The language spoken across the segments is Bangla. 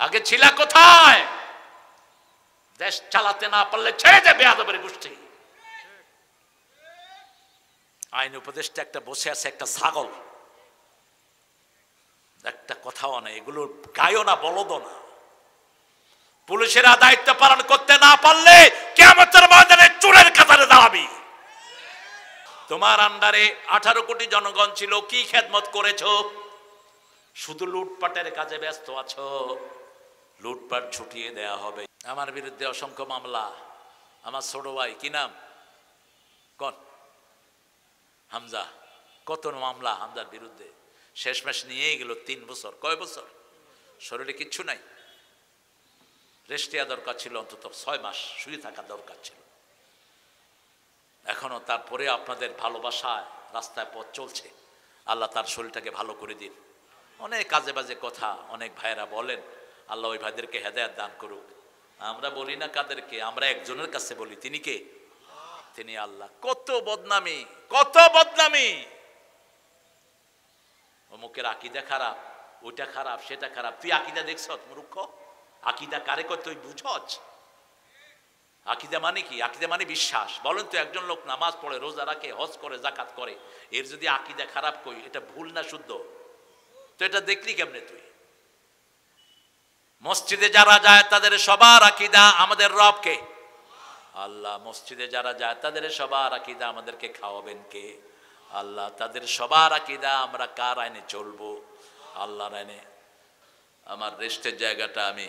আগে ছিলা কোথায়? দেশ চালাতে না পারলে ছেড়ে দে বেয়াদবের গোষ্ঠী। আইন উপদেষ্টা একটা বসে আছে, একটা ছাগল, একটা কথাও নেই। এগুলো গায়ও না, বলদও না। পুলিশেরা দায়িত্ব পালন করতে না পারলে কিয়ামতের ময়দানে চোরের কাতারে দাঁড়াবি। তোমার আন্ডারে 18 কোটি জনগণ ছিল, কি খেদমত করেছো? শুধু লুটপাটের কাজে ব্যস্ত আছো। লুটপাট ছুটিয়ে দেয়া হবে। আমার বিরুদ্ধে অসংখ্য মামলা। আমার ছোট ভাই, কি নাম কোন, হামজা, কত মামলা হামজার বিরুদ্ধে। শেষমেশ নিয়েই গেল 3 বছর। কয় বছর? শরীরে কিচ্ছু নাই, রেস্ট দেওয়া দরকার ছিল, অন্তত 6 মাস শুয়ে থাকা দরকার ছিল। এখনো তারপরে আপনাদের ভালোবাসায় রাস্তায় পথ চলছে। আল্লাহ তার শরীরটাকে ভালো করে দিন। অনেক কাজে বাজে কথা অনেক ভাইয়েরা বলেন, আল্লাহ ওই ভাইদেরকে হেদায়েত দান করুক। আমরা বলি না কাদেরকে, আমরা একজনের কাছে বলি, তিনি কে? তিনি আল্লাহ। কত বদনামি, কত বদনামি। অমুকের আকীদা খারাপ, ওইটা খারাপ, সেটা খারাপ। তুই আকীদা দেখছ মূর্খ? আকীদা কারে কয় তুই বুঝছ? আকীদা মানে কি? আকীদা মানে বিশ্বাস। বলেন তো, একজন লোক নামাজ পড়ে, রোজা রাখে, হজ করে, যাকাত করে, এর যদি আকীদা খারাপ কই, এটা ভুল না শুদ্ধ? তো এটা দেখলি কেমনে তুই? মসজিদে যারা যায় তাদের সবার আকীদা আমাদের রবকে আল্লাহ। মসজিদে যারা যায় তাদের সবার আকীদা আমাদেরকে খাওয়াবেন কে? আল্লাহ। তাদের সবার আকীদা আমরা কার আইনে চলবো? আল্লাহর আইনে। আমার রেস্টের জায়গাটা আমি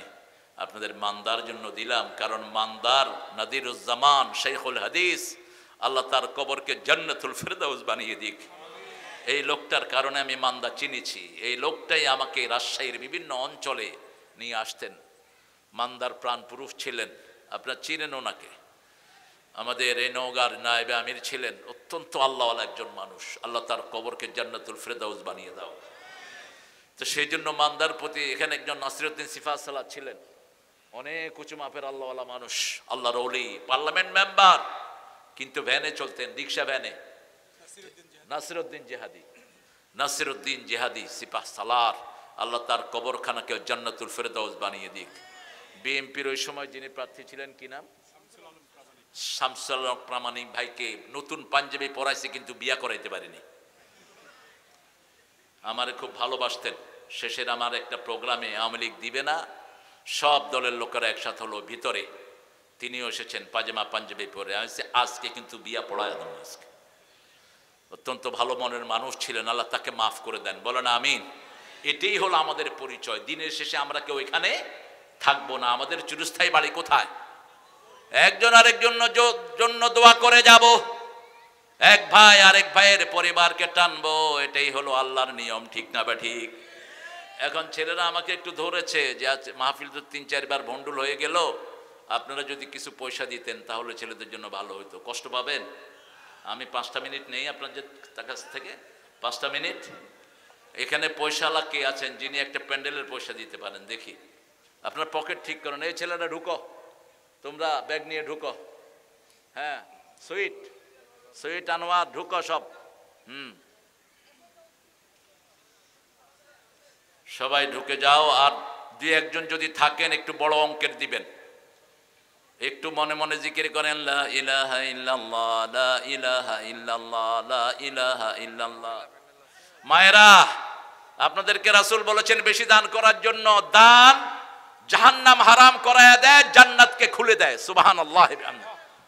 আপনাদের মান্দার জন্য দিলাম, কারণ মান্দার নাদিরুজ্জামান শাইখুল হাদিস, আল্লাহ তার কবরকে জান্নাতুল ফেরদাউস বানিয়ে দিক। এই লোকটার কারণে আমি মান্দা চিনেছি। এই লোকটাই আমাকে রাজশাহীর বিভিন্ন অঞ্চলে নিয়ে আসতেন। মান্দার প্রাণ পুরুষ ছিলেন, আপনারা চিনেন ওনাকে। আমাদের এই নওগাঁর নায়েবে আমির ছিলেন, অত্যন্ত আল্লাহওয়ালা একজন মানুষ। আল্লাহ তার কবরকে জান্নাতুল ফেরদাউস বানিয়ে দাও। তো সেই জন্য মান্দার প্রতি, এখানে একজন নাসিরউদ্দিন সিফাত সালাত ছিলেন, অনেক উঁচু মাপের আল্লাহওয়ালা মানুষ, আল্লাহর ওলি, পার্লামেন্ট মেম্বার, কিন্তু ভ্যানে চলতেন, রিক্সা ভ্যানে। নাসিরউদ্দিন জিহাদি, নাসিরউদ্দিন জিহাদি সিপাহ সালার, আল্লাহ তার কবরখানাকে জান্নাতুল ফেরদাউস বানিয়ে দিক। বিএনপির ওই সময় যিনি প্রার্থী ছিলেন, কি নাম? শামসুল আলম প্রামাণিক ভাইকে নতুন পাঞ্জাবি পরাইছে, কিন্তু বিয়া করাইতে পারেনি। আমারে খুব ভালোবাসতেন। শেষের আমার একটা প্রোগ্রামে আওয়ামী লীগ দিবে না, সব দলের লোকেরা একসাথে হলো ভিতরে, তিনিও এসেছেন পাজামা পাঞ্জাবি পরে। আমি আজকে কিন্তু বিয়া পড়ায় দেন। আজকে অত্যন্ত ভালো মনের মানুষ ছিলেন, আল্লাহ তাকে মাফ করে দেন, বলেন আমিন। এটাই হলো আমাদের পরিচয়। দিনের শেষে আমরা কেউ এখানে থাকবো না। আমাদের চিরস্থায়ী বাড়ি কোথায়? একজন আরেকজন জন্য দোয়া করে যাব, এক ভাই আরেক ভাইয়ের পরিবারকে টানবো, এটাই হলো আল্লাহর নিয়ম, ঠিক না বা ঠিক? এখন ছেলেরা আমাকে একটু ধরেছে যে আজ মাহফিল তো 3-4 বার ভন্ডুল হয়ে গেল, আপনারা যদি কিছু পয়সা দিতেন তাহলে ছেলেদের জন্য ভালো হতো। কষ্ট পাবেন? আমি 5টা মিনিট নেই আপনাদের কাছ থেকে, 5টা মিনিট। এখানে পয়সাওয়ালা কে আছেন যিনি একটা প্যান্ডেলের পয়সা দিতে পারেন? দেখি, আপনার পকেট ঠিক করেন। এই ছেলেরা ঢুকো, তোমরা ব্যাগ নিয়ে ঢুকো। হ্যাঁ, সুইট সুইট আনোয়ার, ঢুকো সব। সবাই ঢুকে যাও। আর 2-1 যদি থাকেন একটু বড় অঙ্কের দিবেন। একটু মনে মনে জিকির করেন, লা ইলাহা ইল্লাল্লাহ, লা ইলাহা ইল্লাল্লাহ, লা ইলাহা ইল্লাল্লাহ। মায়েরা, আপনাদেরকে রাসূল বলেছেন বেশি দান করার জন্য। দান জাহান্নাম হারাম করায় দেয়, জান্নাতকে খুলে দেয়। সুবহানাল্লাহ।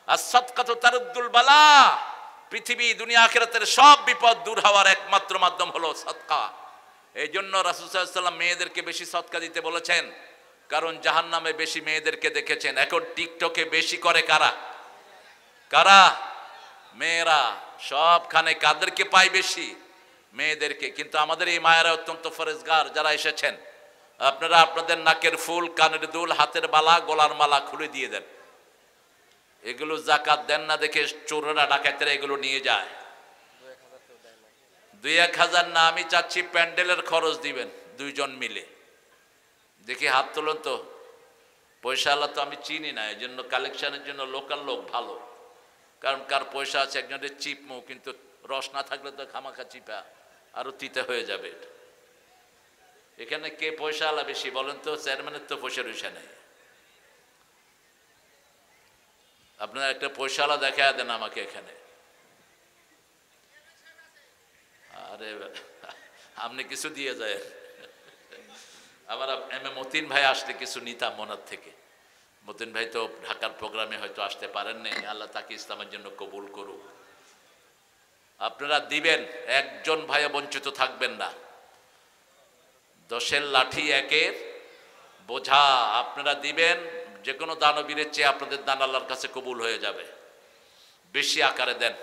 as-সাদকাতু তারুদ্দুল বালা। পৃথিবী দুনিয়া আখিরাতের সব বিপদ দূর হওয়ার একমাত্র মাধ্যম হলো সদকা। এই জন্য রাসূল সাল্লাল্লাহু আলাইহি ওয়াসাল্লাম মেয়েদেরকে বেশি সদকা দিতে বলেছেন, কারণ জাহান্নামে বেশি মেয়েদেরকে দেখেছেন। এখন টিকটকে বেশি করে কারা? কারা? মেয়েরা। সবখানে কাদেরকে পায় বেশি? মেয়েদেরকে। কিন্তু আমাদের এই মায়েরা অত্যন্ত ফরেজগার যারা এসেছেন, আপনারা আপনাদের নাকের ফুল, কানের দুল, হাতের বালা, গলার মালা খুলে দিয়ে দেন। এগুলো যাকাত দেন না দেখে চোরেরা, ডাকাতেরা এগুলো নিয়ে যায়। 2-1 হাজার না, আমি চাচ্ছি প্যান্ডেলের খরচ দিবেন 2 জন মিলে। দেখি হাত তোলেন তো। পয়সা আল্লাহ তো আমি চিনি না, এই জন্য কালেকশনের জন্য লোকাল লোক ভালো। কারণ কার পয়সা আছে, একজনের চিপ মুখ, কিন্তু রস না থাকলে তো খামাখা চিপা আরো তিতে হয়ে যাবে। এখানে কে পয়সা আলা বেশি বলেন তো? চেয়ারম্যানের তো পয়সা রয়েছে নাই। আপনারা একটা পয়সা আলা দেখা দেন আমাকে এখানে। আরে আপনি কিছু দিয়ে যায়। আমার এম এ মতিন ভাই আসলে কিছু নিতাম মনার থেকে। মতিন ভাই তো ঢাকার প্রোগ্রামে হয়তো আসতে পারেন নাই, আল্লাহ তাকে ইসলামের জন্য কবুল করুক। আপনারা দিবেন, একজন ভাইয়া বঞ্চিত থাকবেন না। 10-এর লাঠি 1-এর বোঝা। আপনারা দিবেন, যে কোনো দানবীরের চেয়ে আপনাদের দান আল্লাহর কাছে কবুল হয়ে যাবে। বেশি আকারে দেন,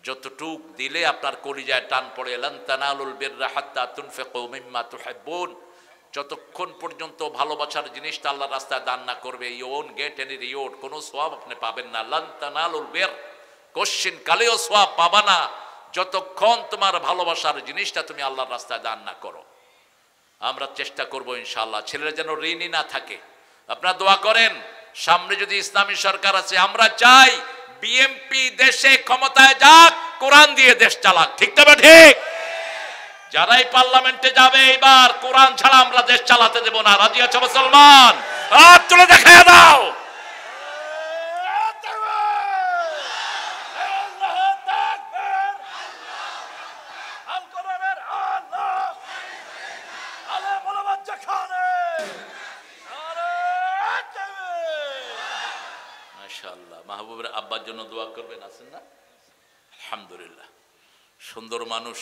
যতটুক দিলে আপনার কলিজায় টান পড়ে। লান তানালুল বিররা হাত্তা তুনফিকু মিম্মা তুহিব্বুন, যতক্ষণ পর্যন্ত ভালোবাসার জিনিসটা আল্লাহর রাস্তায় দান না করবে, you won't get any reward, কোনো সওয়াব আপনি পাবেন না। লান তানালুল বির, কোশ্চিন কালেও সওয়াব পাবা না যতক্ষণ তোমার ভালোবাসার জিনিসটা তুমি আল্লাহর রাস্তায় দান না করো। আমরা চেষ্টা করব ইনশাআল্লাহ ছেলেরা যেন ঋণী না থাকে। আপনারা দোয়া করেন, সামনে যদি ইসলামী সরকার আছে, আমরা চাই বিএনপি দেশে ক্ষমতায় যাক, কোরআন দিয়ে দেশ চালাক। ঠিক তবে ঠিক? যারাই পার্লামেন্টে যাবে এবার কোরআন ছাড়া আমরা দেশ চালাতে দেব না। রাজি আছো মুসলমান? হাত তুলে দেখায় দাও। মাশাআল্লাহ। মাহবুবের আব্বার জন্য দোয়া করবেন, আছেন না? আলহামদুলিল্লাহ, সুন্দর মানুষ,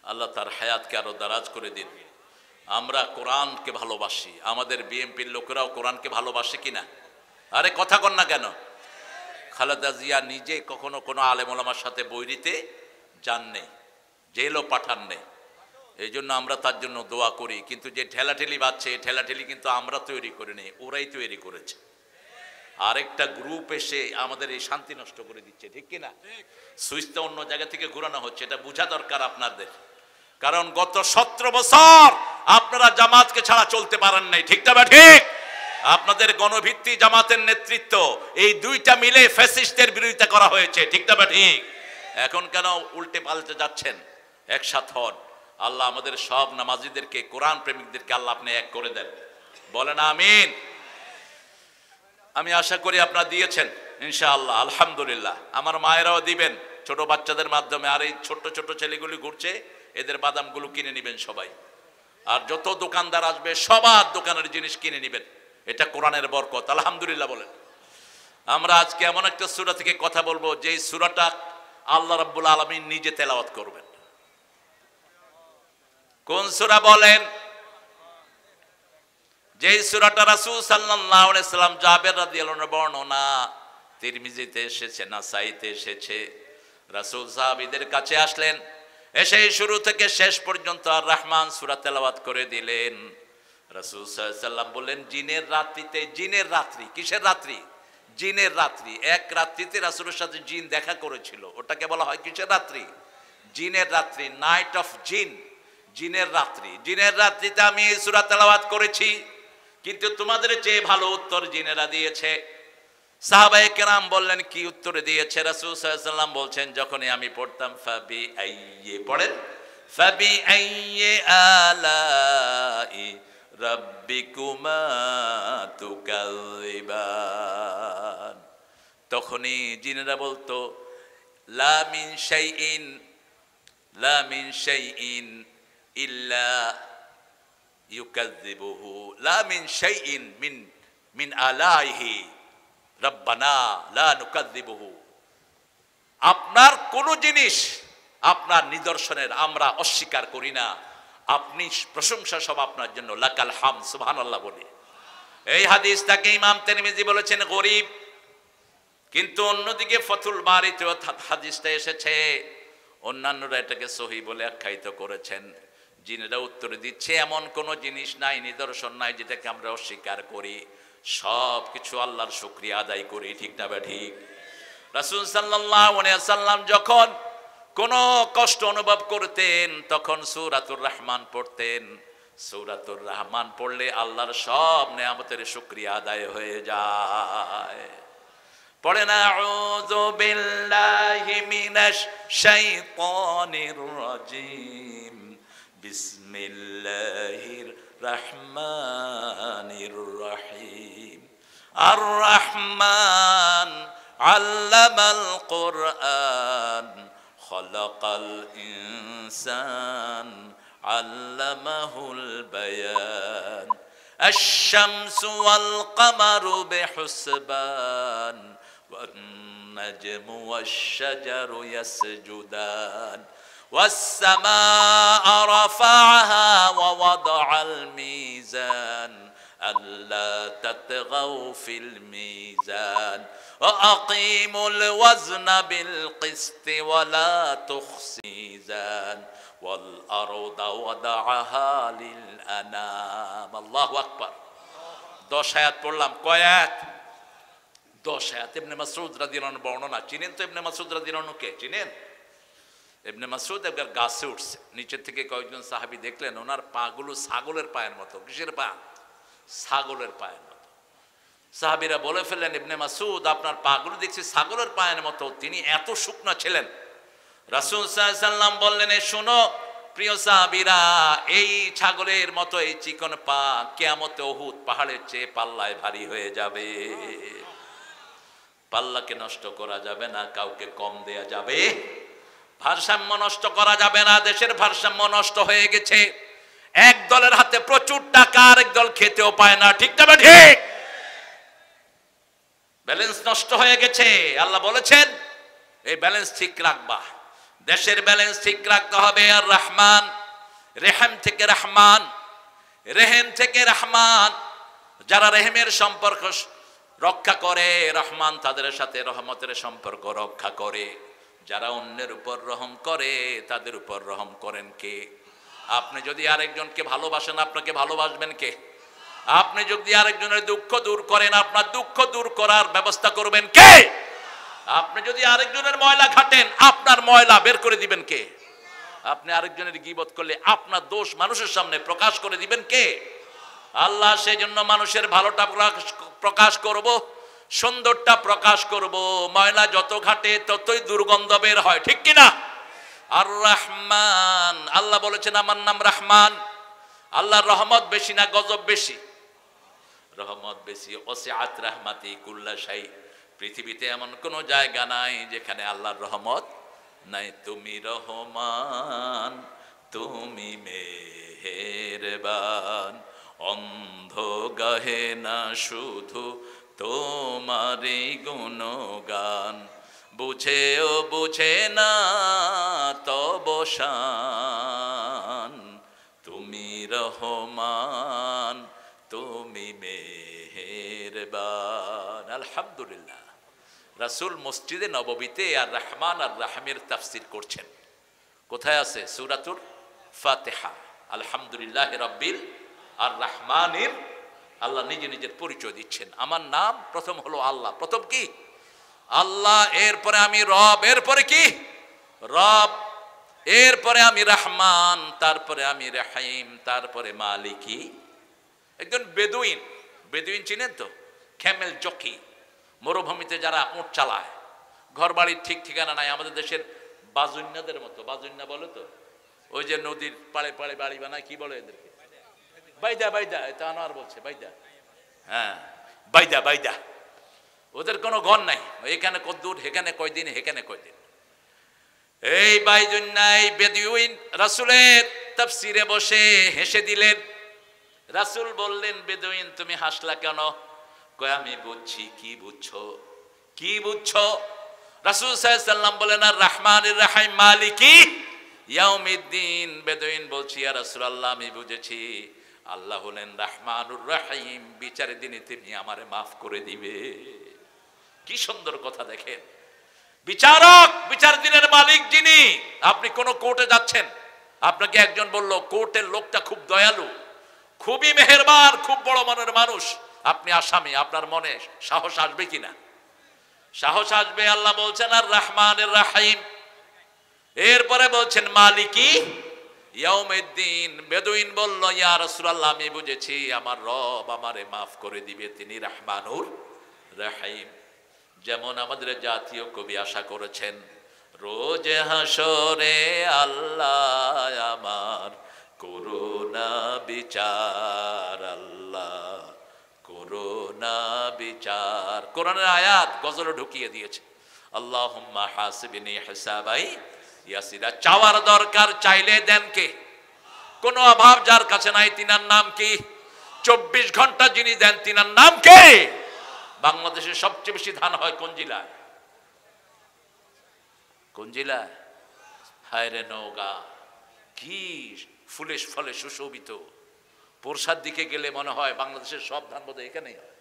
আল্লাহ তার হায়াতকে আরো দারাজ করে দিন। আমরা কোরআনকে ভালোবাসি, আমাদের বিএনপির লোকেরাও কোরআনকে ভালোবাসে কিনা? আরে কথা কন না কেন? খালেদা জিয়া নিজে কখনো কোনো আলেম ওলামার সাথে বৈরিতে যান নেই, জেলও পাঠান নেই। এই জন্য আমরা তার জন্য দোয়া করি। কিন্তু যে ঠেলাঠেলি বাজছে, এই ঠেলাঠেলি কিন্তু আমরা তৈরি করিনি, ওরাই তৈরি করেছে। আরেকটা গ্রুপ এসে আমাদের এই শান্তি নষ্ট করে দিচ্ছে। ঠিক কিনা? সুইচটা অন্য জায়গা থেকে ঘোরানো হচ্ছে, এটা বোঝা দরকার আপনাদের। কারণ গত 17 বছর আপনারা জামাতকে ছাড়া চলতে পারেন নাই। ঠিক না? ঠিক। আপনাদের গণভিত্তি জামাতের নেতৃত্ব, এই দুইটা মিলে ফ্যাসিস্টের বিরোধিতা করা হয়েছে। ঠিক না? ঠিক। এখন কেন উল্টে পাল্টে যাচ্ছেন? একসাথ হন। আল্লাহ আমাদের সব নামাজিদেরকে, কোরআন প্রেমিকদেরকে আল্লাহ আপনি এক করে দেন। বলেন আমিন। আমি আশা করি আপনারা দিয়েছেন ইনশাআল্লাহ, আলহামদুলিল্লাহ। আমার মায়েরাও দিবেন ছোট বাচ্চাদের মাধ্যমে। আর এই ছোট ছোট ছেলেগুলি ঘুরছে, এদের বাদামগুলো কিনে নেবেন সবাই। আর যত দোকানদার আসবে সবার দোকানের জিনিস কিনে নেবেন। এটা কোরআনের বরকত। আলহামদুলিল্লাহ বলেন। আমরা আজকে এমন একটা সূরা থেকে কথা বলবো, যেই সূরাটা আল্লাহ রাব্বুল আলামিন নিজে তেলাওয়াত করবেন। কোন সূরা বলেন? যেই সূরাটা রাসূল সাল্লাল্লাহু আলাইহি সাল্লাম, জাবের রাদিয়াল্লাহু আনহু বর্ণনা, তিরমিজিতে এসেছে, নাসাইতে এসেছে। রাসূল সাহাবীদের কাছে আসলেন, এসে শুরু থেকে শেষ পর্যন্ত আর রহমান সূরা তেলাওয়াত করে দিলেন। রাসূল সাল্লাল্লাহু আলাইহি সাল্লাম বললেন, জিনের রাত্রিতে, জিনের রাত্রি, কিসের রাত্রি? জিনের রাত্রি। এক রাত্রিতে রাসূলের সাথে জিন দেখা করেছিল, ওটাকে বলা হয় কিসের রাত্রি? জিনের রাত্রি, নাইট অফ জিন, জিনের রাত্রি। জিনের রাত্রিতে আমি এই সূরা তেলাওয়াত করেছি, কিন্তু তোমাদের চেয়ে ভালো উত্তর জিনেরা দিয়েছে। সাহাবায়ে কেরাম বললেন, কি উত্তরে দিয়েছে? রাসূল সাল্লাল্লাহু আলাইহি সাল্লাম বলছেন, যখনই আমি পড়তাম, ফাবি আইয়ে, পড়েন, ফাবি আইয়ে আলাই রাব্বিকুমা তুকাযিবান, তখনই জিনেরা বলতো, লা মিন শাইইন, লা মিন শাইইন ইল্লা ইউকাযযিবুহু, লা মিন শাইইন মিন আলাইহি রব্বানা লা নুকাযযিবুহু। আপনার কোন জিনিস, আপনার নিদর্শনের আমরা অস্বীকার করি না। আপনি, প্রশংসা সব আপনার জন্য, লাকাল হামদ, সুবহানাল্লাহ বলে। এই হাদিসটাকে ইমাম তিরমিজি বলেছেন গরীব, কিন্তু অন্যদিকে ফতুল বারীতে হাদিসটা এসেছে, অন্যান্যরা এটাকে সহিহ বলে আখ্যায়িত করেছেন। জিনেরা উত্তর দিচ্ছে, এমন কোন জিনিস নাই, নিদর্শন নাই যেটাকে আমরা অস্বীকার করি, সব কিছু আল্লাহর শুকরিয়া আদায় করি। ঠিক না? ঠিক। রাসূল সাল্লাল্লাহু আলাইহি ওয়াসাল্লাম যখন কোনো কষ্ট অনুভব করতেন, তখন সূরাতুর রহমান পড়তেন। সূরাতুর রহমান পড়লে আল্লাহর সব নেয়ামতের শুকরিয়া আদায় হয়ে যায়। পড়েন, আউযু বিল্লাহি মিনাশ শাইতানির রাজিম, বিসমিল্লাহির রহমানির রহিম। আর রহমান আল্লামাল কুরআন খলাকাল ইনসান আল্লামাহুল বায়ান। الشمس والقمر بحسبان والنجم والشجر يسجدان والسماء رفعها ووضع الميزان ألا تطغوا في الميزان وأقيموا الوزن بالقسط ولا تخسوا الميزان والأرض وضعها للأنام। الله أكبر। 10 আয়াত পড়লাম। কয় আয়াত? 10 আয়াত। ইবনে মাসউদ রাদিয়াল্লাহু আনহু বর্ণনা। চিনেন তো ইবনে মাসউদ রাদিয়াল্লাহু আনহু কে? চিনেন? ইবনে মাসউদ একবার গাছে উঠছে, নিচের থেকে কয়েকজন সাহাবী দেখলেন ওনার পাগুলো ছাগলের পায়ের মতো। কিসের পা? ছাগলের পায়ের মতো। সাহাবীরা বলে ফেললেন, ইবনে মাসউদ আপনার পাগুলো দেখছি ছাগলের পায়ের মতো। তিনি এত শুকনা ছিলেন। রাসূল সাল্লাল্লাহু আলাইহি সাল্লাম বললেন, শোনো প্রিয় সাহাবীরা, এই ছাগলের মতো এই চিকন পা কিয়ামতে উহুদ পাহাড়ের চেয়ে পাল্লায় ভারী হয়ে যাবে। পাল্লাকে নষ্ট করা যাবে না, কাউকে কম দেয়া যাবে, ভারসাম্য নষ্ট করা যাবে না। দেশের ভারসাম্য নষ্ট হয়ে গেছে। এক দলের হাতে প্রচুর টাকা, আরেক দল খেতেও পায় না। ঠিক না ঠিক? ব্যালেন্স নষ্ট হয়ে গেছে। আল্লাহ বলেছেন এই ব্যালেন্স ঠিক রাখবা। দেশের ব্যালেন্স ঠিক রাখতে হবে। আর রহমান, রেহেম থেকে রহমান, রেহেম থেকে রহমান, যারা রেহেমের সম্পর্ক রক্ষা করে রহমান তাদের সাথে রহমতের সম্পর্ক রক্ষা করে। যারা অন্যের উপর রহম করে তাদের উপর রহম করেন কে? আপনি যদি আরেকজনকে ভালোবাসেন আপনাকে ভালোবাসবেন কে? আপনি যদি আরেকজনের দুঃখ দূর করেন আপনার দুঃখ দূর করার ব্যবস্থা করবেন কে? আপনি যদি আরেকজনের ময়লা ঘাটেন আপনার ময়লা বের করে দিবেন কে? আপনি আরেকজনের গীবত করলে আপনার দোষ মানুষের সামনে প্রকাশ করে দিবেন কে? আল্লাহ। সেই জন্য মানুষের ভালোটা প্রকাশ করব, সুন্দরটা প্রকাশ করব। ময়লা যত ঘাটে ততই দুর্গন্ধ বের হয়। ঠিক কিনা? আর রহমান, আল্লাহ বলেছেন আমার নাম রহমান। আল্লাহর রহমত বেশি না গজব বেশি? রহমত বেশি। ওসিআত রাহমাতি কুল্লা শাই। পৃথিবীতে এমন কোন জায়গা নাই যেখানে আল্লাহর রহমত নাই। তুমি রহমান, তুমি মেহেরবান, অন্ধ গাহে না শুধু তোমারই গুণগান, বুঝেও বুঝে না তব শান। তুমি রহমান, তুমি মেহেরবান। আলহামদুলিল্লাহ। রাসূল মসজিদে নববীতে আর রহমান আর রাহিমের তাফসীর করছেন। কোথায় আছে? সূরাতুল ফাতিহা। আলহামদুলিল্লাহি রাব্বিল আর রহমানির। আল্লাহ নিজে নিজের পরিচয় দিচ্ছেন। আমার নাম প্রথম হলো আল্লাহ। প্রথম কি? আল্লাহ। এরপরে আমি রব। এরপরে কি? রব। এরপরে আমি রহমান, তারপরে আমি রহিম, তারপরে মালিকি। একজন বেদুইন, বেদুইন চিনেন তো? ক্যামেল জকি, মরুভূমিতে যারা উট চালায়, ঘর বাড়ির ঠিক ঠিকানা নাই। আমাদের দেশের বাজুন্যাদের মতো। বাজুন্যা বলে তো, ওই যে নদীর পাড়ে পাড়ে বাড়ি বানায়, কি বলে এদেরকে? বাইদা। বাইদা, এটা আনোয়ার বলছে বাইদা। হ্যাঁ, বাইদা বাইদা। ওদের কোনো ঘর নাই। এখানে কদ্দূর, এখানে কয়দিন, এখানে কয়দিন। এই বাইজুন্না, এই বেদুইন রাসূলের তাফসীরে বসে হেসে দিলেন। রাসূল বললেন, বেদুইন তুমি হাসলা কেন? কয় আমি বুঝছি। কি বুঝছো? কি বুঝছো? রাসূল সাল্লাল্লাহু আলাইহি সাল্লাম বলেন, আর রহমানির রহিম মালিকি ইয়াউমিদ্দিন। বেদুইন বলছি, ইয়া রাসূলুল্লাহ আমি বুঝেছি আল্লাহ হলেন রহমানুর রহিম, বিচারের দিনে তিনি আমারে মাফ করে দিবে। কি সুন্দর কথা দেখেন। বিচারক, বিচার দিনের মালিক যিনি। আপনি কোন কোর্টে যাচ্ছেন, আপনাকে একজন বলল কোর্টের লোকটা খুব দয়ালু, খুবই মেহেরবান, খুব বড় মনের মানুষ। আপনি আসামি, আপনার মনে সাহস আসবে কিনা? সাহস আসবে। আল্লাহ বলছেন আর রহমানির রহিম। এরপরে বলছেন মালিকি ইয়াউমিদ্দিন। বেদুইন বলল, ইয়া রাসূলুল্লাহ আমি বুঝেছি আমার রব আমারে মাফ করে দিবে, তিনি রহমানুর রহিম। যেমন আমাদের জাতীয় কবি আশা করেছেন, রোজ হাসরে আল্লাহ আমার করোনা বিচার আল্লাহ, করোনা বিচার। কোরআনের আয়াত গজলে ঢুকিয়ে দিয়েছে, আল্লাহুম্মা হাসিবনি হিসাবাই ইয়াসিরা। চাওয়ার দরকার, চাইলে দেন কে? কোনো অভাব যার কাছে নাই, তিনার নাম কি? 24 ঘন্টা যিনি দেন তিনার নাম কে? বাংলাদেশে সবচেয়ে বেশি ধান হয় কোন জেলায়? কোন জেলায়? হায়রে নওগাঁ, কি ফুলে ফলে সুশোভিত। বর্ষার দিকে গেলে মনে হয় বাংলাদেশের সব ধান বোধহয় এখানেই হয়।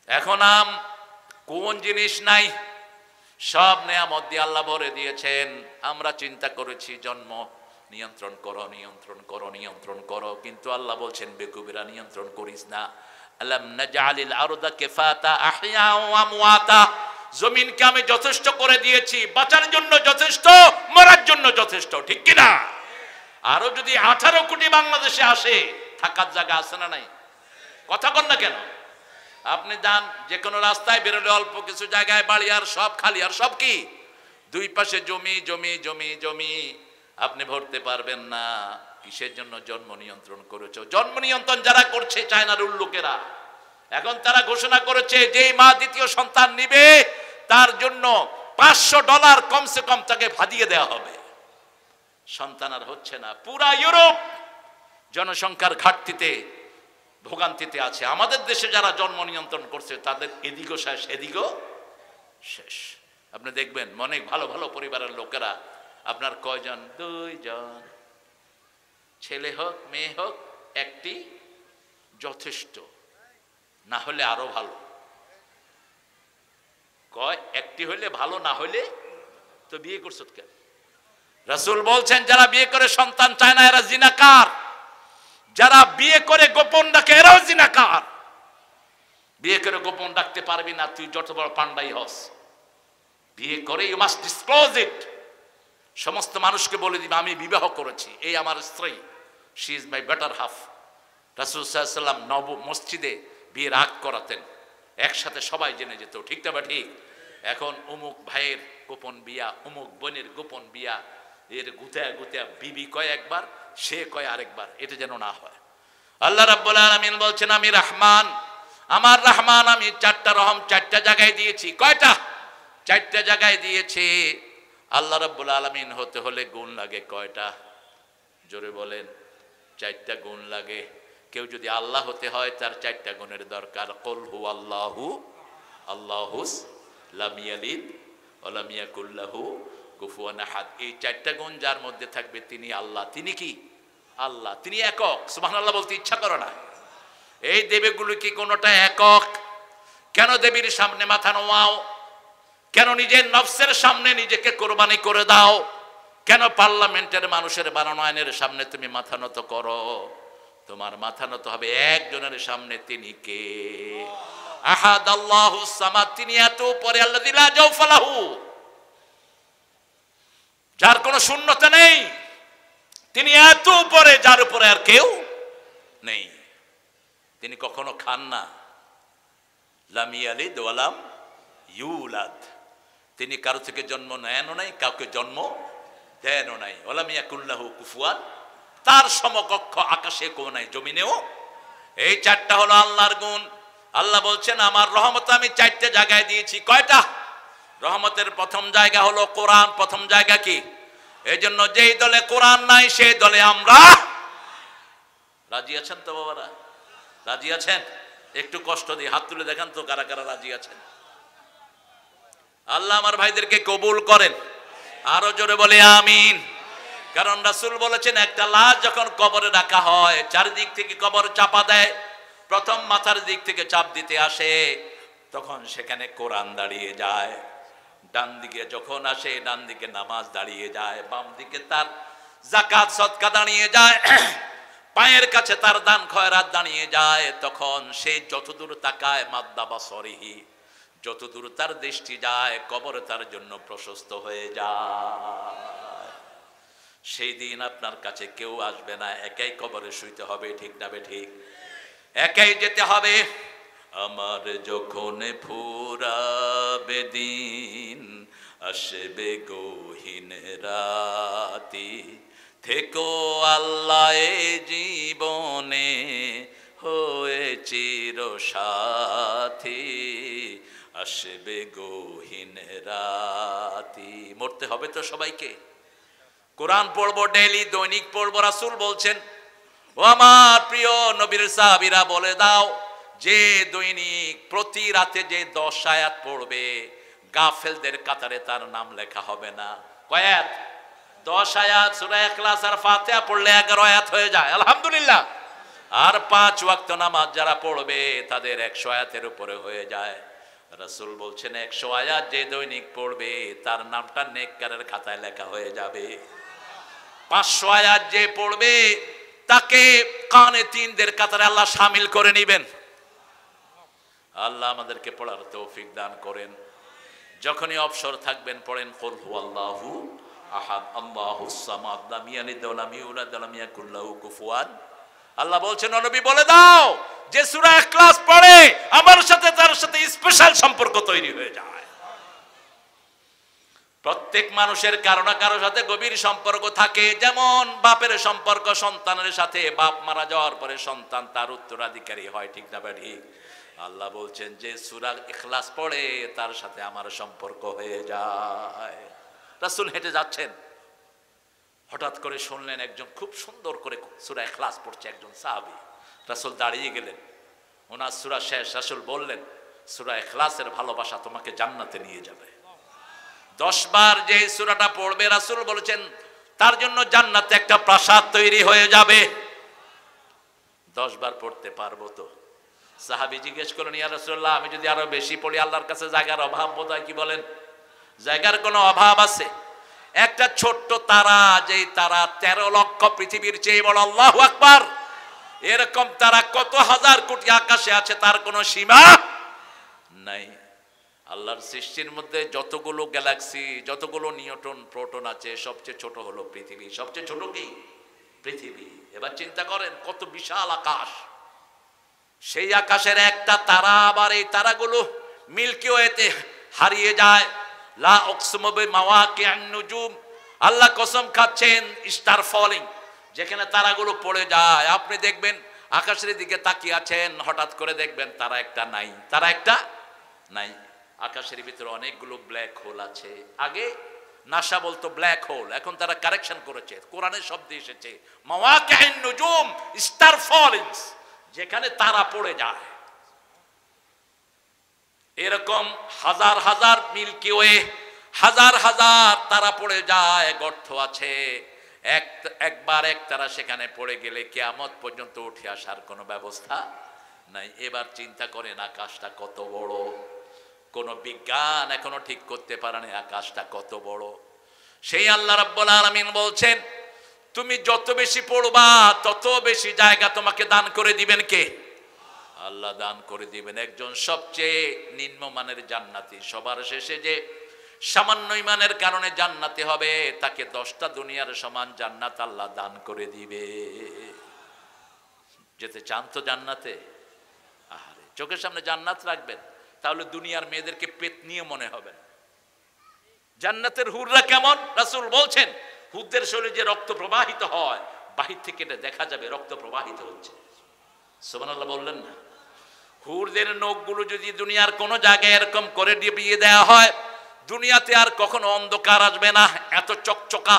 এখন আম কোন জিনিস নাই? সব নেয়ামত দিয়ে আল্লাহ ভরে দিয়েছেন। আমরা চিন্তা করেছি জন্ম নিয়ন্ত্রণ করো, নিয়ন্ত্রণ করো, নিয়ন্ত্রণ করো, কিন্তু আল্লাহ বলছেন বেকুবেরা নিয়ন্ত্রণ করিস না। আলাম নাজআলিল আরদা কিফাতা আহইয়া ওয়া আমওয়াতা। জমিনকে আমি যথেষ্ট করে দিয়েছি, বাঁচার জন্য যথেষ্ট, মরার জন্য যথেষ্ট, ঠিক কি না? আরো যদি 18 কোটি বাংলাদেশে আসে, থাকার জায়গা আছে না নাই? কথা কন না কেন? আপনি যান যে কোনো রাস্তায় বেরোলে অল্প কিছু জায়গায় বাড়ি, আর সব খালি, আর সব কি? দুই পাশে জমি জমি জমি জমি। আপনি ভরতে পারবেন না। কিসের জন্য জন্ম নিয়ন্ত্রণ করেছো? জন্ম নিয়ন্ত্রণ যারা করছে চায়নার উল্লুকেরা, এখন তারা ঘোষণা করেছে যে মা দ্বিতীয় সন্তান নিবে তার জন্য $500 কমসে কম তাকে ভাদিয়ে দেওয়া হবে। সন্তান আর হচ্ছে না। পুরা ইউরোপ জনসংখ্যার ঘাটতিতে ভোগান্তিতে আছে। আমাদের দেশে যারা জন্ম নিয়ন্ত্রণ করছে তাদের এদিকও শেষ, এদিকও শেষ। আপনি দেখবেন অনেক ভালো ভালো পরিবারের লোকেরা, আপনার কয়জন? 2 জন, ছেলে হোক মেয়ে হোক, একটি যথেষ্ট, না হলে আরো ভালো। কয় একটি হইলে ভালো, না হইলে তো বিয়ে করছো কেন? রাসূল বলছেন যারা বিয়ে করে সন্তান চায় না এরা জিনাকার। যারা বিয়ে করে গোপন ডাকে এরাও জিনাকার। বিয়ে করে গোপন ডাকতে পারবি না, তুই যত বড় পান্ডাই হস। বিয়ে করে ইউ মাস্ট ডিসক্লোজ ইট। সমস্ত মানুষকে বলে দিবে আমি বিবাহ করেছি, এই আমার স্ত্রী, she is my better half. রাসূল সাল্লাল্লাহু আলাইহি ওয়াসাল্লাম নব মসজিদে বিয়ের আগ করাতেন, একসাথে সবাই জেনে যেত, ঠিক না? ঠিক। এখন অমুক ভাইয়ের গোপন বিয়া, অমুক বোনের গোপন বিয়া, এর গুতায়া গুতায়া বিবি কয় একবার, সে কয় আরেকবার, এটা যেন না হয়। আল্লাহ রাব্বুল আলামিন বলছেন আমি রহমান, আমার রহমান, আমি 4টা রহম 4টা জায়গায় দিয়েছি। কয়টা? 4টা জায়গায় দিয়েছি। আল্লাহ রাব্বুল আলামিন হতে হলে গুণ লাগে কয়টা? জোরে বলেন। 4টা গুণ লাগে। কেউ যদি আল্লাহ হতে হয় তার 4টা গুণের দরকার। কুল হু আল্লাহু আল্লাহুস লাম ইয়ালিদ ওয়া লাম ইয়াকুল লাহু কুফুয়ান আহাদ। এই 4টা গুণ যার মধ্যে থাকবে তিনি আল্লাহ। তিনি কি? আল্লাহ। তিনি একক। সুবহানাল্লাহ বলতে ইচ্ছা করে না। এই দেবীগুলো কি কোনোটা একক? কেন দেবীর সামনে মাথা নোয়াও? কেন নিজের নফসের সামনে নিজেকে কোরবানি করে দাও? কেন পার্লামেন্টের মানুষের বানানো আইনের সামনে তুমি মাথা নত করো? তোমার মাথা নত হবে একজনের সামনে। তিনি কে? আহাদ আল্লাহুস সামাদ। তিনি এত উপরে, আল্লাযী লা জাওফা লাহু, যার কোনো শূন্যতা নেই। তিনি এত উপরে যার উপরে আর কেউ নেই। তিনি কখনো খান না। লাম ইয়ালিদ ওয়া লাম ইউলাদ। তিনি কারো থেকে জন্ম নেনও নাই, কাউকে জন্ম দেনও নাই। ওয়া লাম ইয়াকুল লাহু কুফুয়ান, তার সমকক্ষ আকাশে কেউ নাই, জমিনেও। এই 4টা হলো আল্লাহর গুণ। আল্লাহ বলছেন আমার রহমত আমি 4টা জায়গায় দিয়েছি। কয়টা? রহমতের প্রথম জায়গা হলো কোরআন। প্রথম জায়গা কি? এই জন্য যেই দলে কোরআন নাই সেই দলে আমরা। রাজি আছেন তো বাবারা? রাজি আছেন? একটু কষ্ট দিয়ে হাত তুলে দেখান তো কারা কারা রাজি আছেন। আল্লাহ আমার ভাইদেরকে কবুল করেন। আরো জোরে বলে আমিন। কারণ রাসূল বলেছেন একটা লাশ যখন কবরে রাখা হয়, চারিদিক থেকে কবর চাপা দেয়, প্রথম মাথার দিক থেকে চাপ দিতে আসে, তখন সেখানে কোরআন দাঁড়িয়ে যায়। ডান দিকে যখন আসে, ডান দিকে নামাজ দাঁড়িয়ে যায়, বাম দিকে তার যাকাত সদকা দাঁড়িয়ে যায়, পায়ের কাছে তার দান খয়রাত দাঁড়িয়ে যায়। তখন সে যতদূর তাকায়, মাদ্দা বাসরিহি, যতদূর তার দৃষ্টি যায়, কবর তার জন্য প্রশস্ত হয়ে যায়। সেই দিন আপনার কাছে কেউ আসবে না, একাই কবরে শুইতে হবে, ঠিক না বে ঠিক? একাই যেতে হবে। আমার যখন ফুরাবে দিন, আসবে গহীন রাতি, থেকো আল্লাহ এ জীবনে হয়ে চির সাথী, আসবে গহীন রাতি। মরতে হবে তো সবাইকে। কোরআন পড়বো ডেইলি, দৈনিক পড়বো। রাসূল বলছেন, ও আমার প্রিয় নবীর সাহাবীরা বলে দাও, যে দৈনিক প্রতি রাতে যে 10 আয়াত পড়বে, গাফেলদের কাতারে তার নাম লেখা হবে না। কয় আয়াত? 10 আয়াত। সূরা ইখলাস আর ফাতিহা পড়লে 11 আয়াত হয়ে যায়, আলহামদুলিল্লাহ। আর 5 ওয়াক্ত নামাজ যারা পড়বে তাদের 100 আয়াতের উপরে হয়ে যায়। রাসূল বলছেন 100 আয়াত যে দৈনিক পড়বে তার নামটা নেককারের খাতায় লেখা হয়ে যাবে। 500 আয়াত যে পড়বে তাকে কানে তিনদের কাতারে আল্লাহ শামিল করে নেবেন। আল্লাহ আমাদেরকে পড়ার তৌফিক দান করেন। যখনই অবসর থাকবেন পড়েন কুল হুয়াল্লাহু আহাদ আল্লাহুস সামাদ লাম ইয়ালিদ ওয়া লাম ইউলাদ ওয়া লাম ইয়াকুল লাহু কুফুয়ান। আল্লাহ বলছেন, নবী বলে দাও, যে সূরা ইখলাস পড়ে আমার সাথে তার সাথে স্পেশাল সম্পর্ক তৈরি হয়ে যায়। প্রত্যেক মানুষের কারো না কারো সাথে গভীর সম্পর্ক থাকে। যেমন বাপের সম্পর্ক সন্তানের সাথে, বাপ মারা যাওয়ার পরে সন্তান তার উত্তরাধিকারী হয়, ঠিক না ঠিক? আল্লাহ বলছেন যে সূরা ইখলাস পড়ে তার সাথে আমার সম্পর্ক হয়ে যায়। রাসূল হেঁটে যাচ্ছেন, হঠাৎ করে শুনলেন একজন খুব সুন্দর করে সূরা ইখলাস পড়ছে, একজন সাহাবী। রাসূল দাঁড়িয়ে গেলেন, ওনার সূরা শেষ। রাসূল বললেন, সূরা ইখলাসের ভালোবাসা তোমাকে জান্নাতে নিয়ে যাবে। 10 বার যে সূরাটা পড়বে, রাসূল বলেছেন তার জন্য জান্নাতে একটা প্রাসাদ তৈরি হয়ে যাবে। 10 বার পড়তে পারবো তো? সাহাবী জিজ্ঞেস করলেন, ইয়া রাসূলুল্লাহ, আমি যদি আরো বেশি পড়ি, আল্লাহর কাছে জায়গার অভাব বোধহয়, কি বলেন? জায়গার কোনো অভাব আছে? একটা ছোট্ট তারা, যেই তারা 13 লক্ষ পৃথিবীর চেয়ে বড়, আল্লাহু আকবার, এরকম তারা কত হাজার কোটি আকাশে আছে, তার কোনো সীমা নাই। আল্লাহর সৃষ্টির মধ্যে যতগুলো গ্যালাক্সি, যতগুলো নিউটন প্রোটন আছে, সবচেয়ে ছোট হলো পৃথিবী। সবচেয়ে ছোট কি? পৃথিবী। এবার চিন্তা করেন কত বিশাল আকাশ। সেই আকাশের একটা তারা, আবার এই তারাগুলো মিল্কি ওয়েতে হারিয়ে যায়। লা উকসিমু বিমাওয়াকিআন নুজুম, আল্লাহ কসম খাচ্ছেন স্টার ফলিং, যেখানে তারাগুলো পড়ে যায়। আপনি দেখবেন আকাশের দিকে তাকিয়ে আছেন, হঠাৎ করে দেখবেন তারা একটা নাই, তারা একটা নাই। আকাশের ভিতরে অনেকগুলো ব্ল্যাক হোল আছে। আগে নাসা বলতো ব্ল্যাক হোল, এখন তারা কারেকশন করেছে, কোরআনের শব্দ এসেছে মাওয়াকিআন নুজুম, স্টার ফলিংস, যেখানে তারা পড়ে যায়। এরকম হাজার হাজার মিল্কি ওয়ে, হাজার হাজার তারা পড়ে যায়, গর্ত আছে। একবার এক তারা সেখানে পড়ে গেলে কিয়ামত পর্যন্ত উঠে আসার কোনো ব্যবস্থা নাই। এবার চিন্তা করেন আকাশটা কত বড়। কোন বিজ্ঞান এখনো ঠিক করতে পারেনি আকাশটা কত বড়। সেই আল্লাহ রাব্বুল আলামিন বলছেন, তুমি যত বেশি পড়বা তত বেশি জায়গা তোমাকে দান করে দিবেন কে? আল্লাহ দান করে দিবেন। একজন সবচেয়ে নিম্নমানের জান্নাতি, সবার শেষে যে সামান্য ইমানের কারণে জান্নাতি হবে, তাকে 10টা দুনিয়ার সমান জান্নাত আল্লাহ দান করে দিবে। যেতে চান তো জান্নাতে? আরে চোখের সামনে জান্নাত রাখবেন, তাহলে দুনিয়ার মেয়েদেরকে পেট নিয়ে মনে হবে। জান্নাতের হুররা কেমন? রাসূল বলছেন, হুরদের শরীরে যে রক্ত প্রবাহিত হয়, বাহির থেকে এটা দেখা যাবে রক্ত প্রবাহিত হচ্ছে। সুবহানাল্লাহ বললেন না? হুরদের নখগুলো যদি দুনিয়ার কোন জায়গায় এরকম করে দিয়ে দেওয়া হয়, দুনিয়াতে আর কখনো অন্ধকার আসবে না, এত চকচকা।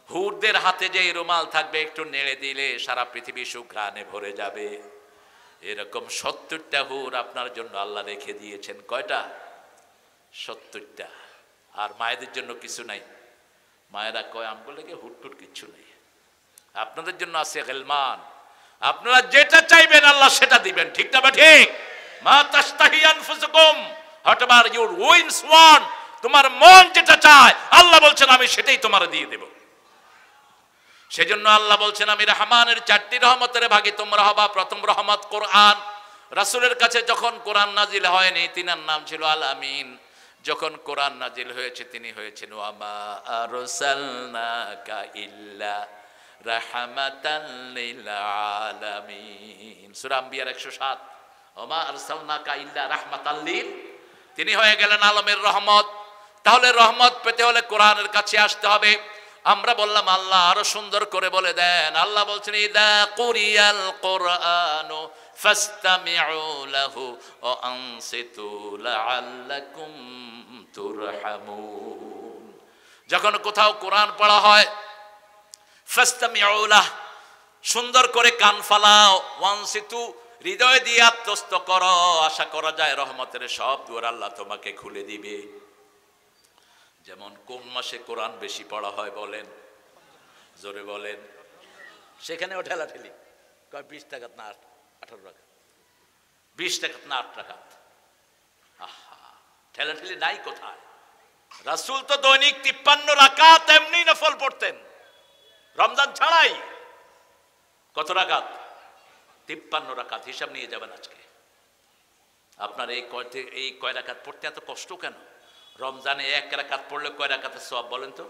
হুরদের হাতে যে রুমাল থাকবে, একটু নেড়ে দিলে সারা পৃথিবী সুঘ্রাণে ভরে যাবে। এরকম 70টা হুর আপনার জন্য আল্লাহ রেখে দিয়েছেন। কয়টা? 70টা। আর মায়েদের জন্য কিছু নাই? মায়েরা কয় আমগুলো লেগে হুটটুট কিচ্ছু নেই, আপনাদের জন্য আছে গিলমান। আপনারা যেটা চাইবেন আল্লাহ সেটা দিবেন, ঠিক না ঠিক? মা তাস্তাহি আনফুসুকুম, হোয়াটএভার ইউর উইন্স ওয়ান্ট, তোমার মন যেটা চায় আল্লাহ বলছেন আমি সেটাই তোমারে দিয়ে দেব। সেজন্য আল্লাহ বলছেন আমি রহমানের 4টি রহমতের ভাগী তোমরা হবা। প্রথম রহমত কোরআন। রাসূলের কাছে যখন কোরআন নাজিল হয়নি, তিনার নাম ছিল আল আমিন। যখন কোরআন নাজিল হয়েছে, তিনি হয়েছেন ওয়া মা আরসালনাকা ইল্লা রাহমাতাল লিল আলামিন, সূরা আম্বিয়ার 107। ওয়া মা আরসালনাকা ইল্লা রাহমাতাল লিল, তিনি হয়ে গেলেন আলমের রহমত। তাহলে রহমত পেতে হলে কোরআনের কাছে আসতে হবে। আমরা বললাম আল্লাহ আরো সুন্দর করে বলে দেন। আল্লাহ বলছেন ইদা কুরিয়াল কুরআনু ফাসতামিউ লাহু ওয়া আনসিতু লাআল্লাকুম তুরহামুন। যখন কোথাও কোরআন পড়া হয় ফাসতামিউ লাহ, সুন্দর করে কান ফালাও, ওয়ানসিতু হৃদয় দিয়ে আত্মস্থ করো, আশা করা যায় রহমতের সব দুয়ার আল্লাহ তোমাকে খুলে দিবে। যেমন কোন মাসে কোরআন বেশি পড়া হয় বলেন, জোরে বলেন। সেখানেও ঠেলাঠেলি, কয় 20 টাকাত না 18 রাকাত, 20 টাকাত না 8 রাকাত। আহা, ঠেলাঠেলি নাই কোথায়? রাসূল তো দৈনিক 53 রাকাত এমনি নফল পড়তেন, রমজান ছাড়াই। কত রাকাত? 53 রাকাত। হিসাব নিয়ে যাবেন আজকে। আপনার এই কয় রাকাত পড়তে এত কষ্ট কেন? রমজানে 1 রাকাত পড়লে কয় রাকাতের সওয়াব বলেন তো?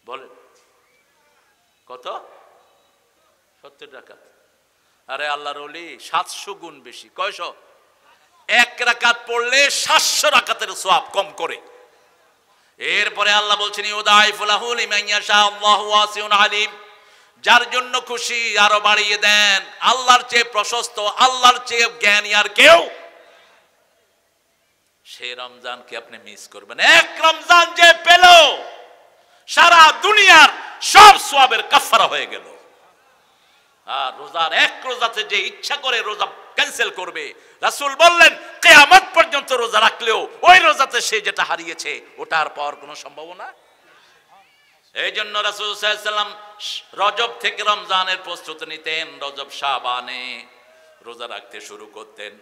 বলেন কত? 70 রাকাত। আরে আল্লাহর ওলি 700 গুণ বেশি। কয়শো? 1 রাকাত পড়লে 700 রাকাতের সওয়াব কম করে। এরপরে আল্লাহ বলছেন ইউদাইফুল লাহু লিমান ইয়াশা আল্লাহু ওয়াসিউন আলিম। যার জন্য খুশি আরো বাড়িয়ে দেন। আল্লাহর চেয়ে প্রশস্ত, আল্লাহর চেয়ে জ্ঞানী আর কেউ? সেই রমজানকে আপনি মিস করবেন। এক রমজান যে পেল সারা দুনিয়ার সব সওয়াবের কাফারা হয়ে গেল। আর রোজার এক রোজাতে যে ইচ্ছা করে রোজা ক্যান্সেল করবে, রাসূল বললেন কিয়ামত পর্যন্ত রোজা রাখলেও ওই রোজাতে সে যেটা হারিয়েছে ওটা আর পাওয়ার কোনো সম্ভাবনা। এই জন্য রাসূল সাল্লাল্লাহু আলাইহি ওয়াসাল্লাম রজব থেকে রমজানের প্রস্তুতি নিতেন। রজব শাবানে রোজা রাখতে শুরু করতেন,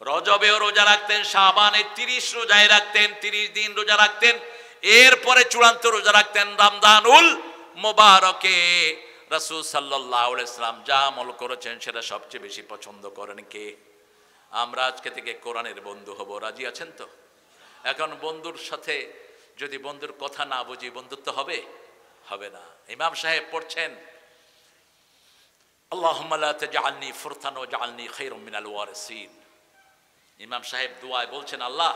রজবেও রোজা রাখতেন, শাবানে 30 রোজায় রাখতেন, 30 দিন রোজা রাখতেন। এরপরে চূড়ান্ত রোজা রাখতেন রমজানুল মুবারকে। রাসূল সাল্লাল্লাহু আলাইহি ওয়াসাল্লাম যা আমল করেছেন সেটা সবচেয়ে বেশি পছন্দ করেন কে? আমরা আজকে থেকে কোরআনের বন্ধু হব, রাজি আছেন তো? এখন বন্ধুর সাথে যদি বন্ধুর কথা না বুঝি বন্ধুত্ব হবে? হবে না। ইমাম সাহেব পড়ছেন আল্লাহুম্মা লা তাজআলনি ফুরতান ওয়াজআলনি খায়রাম মিনাল ওয়ারিসিন। ইমাম সাহেব দোয়ায় বলছেন আল্লাহ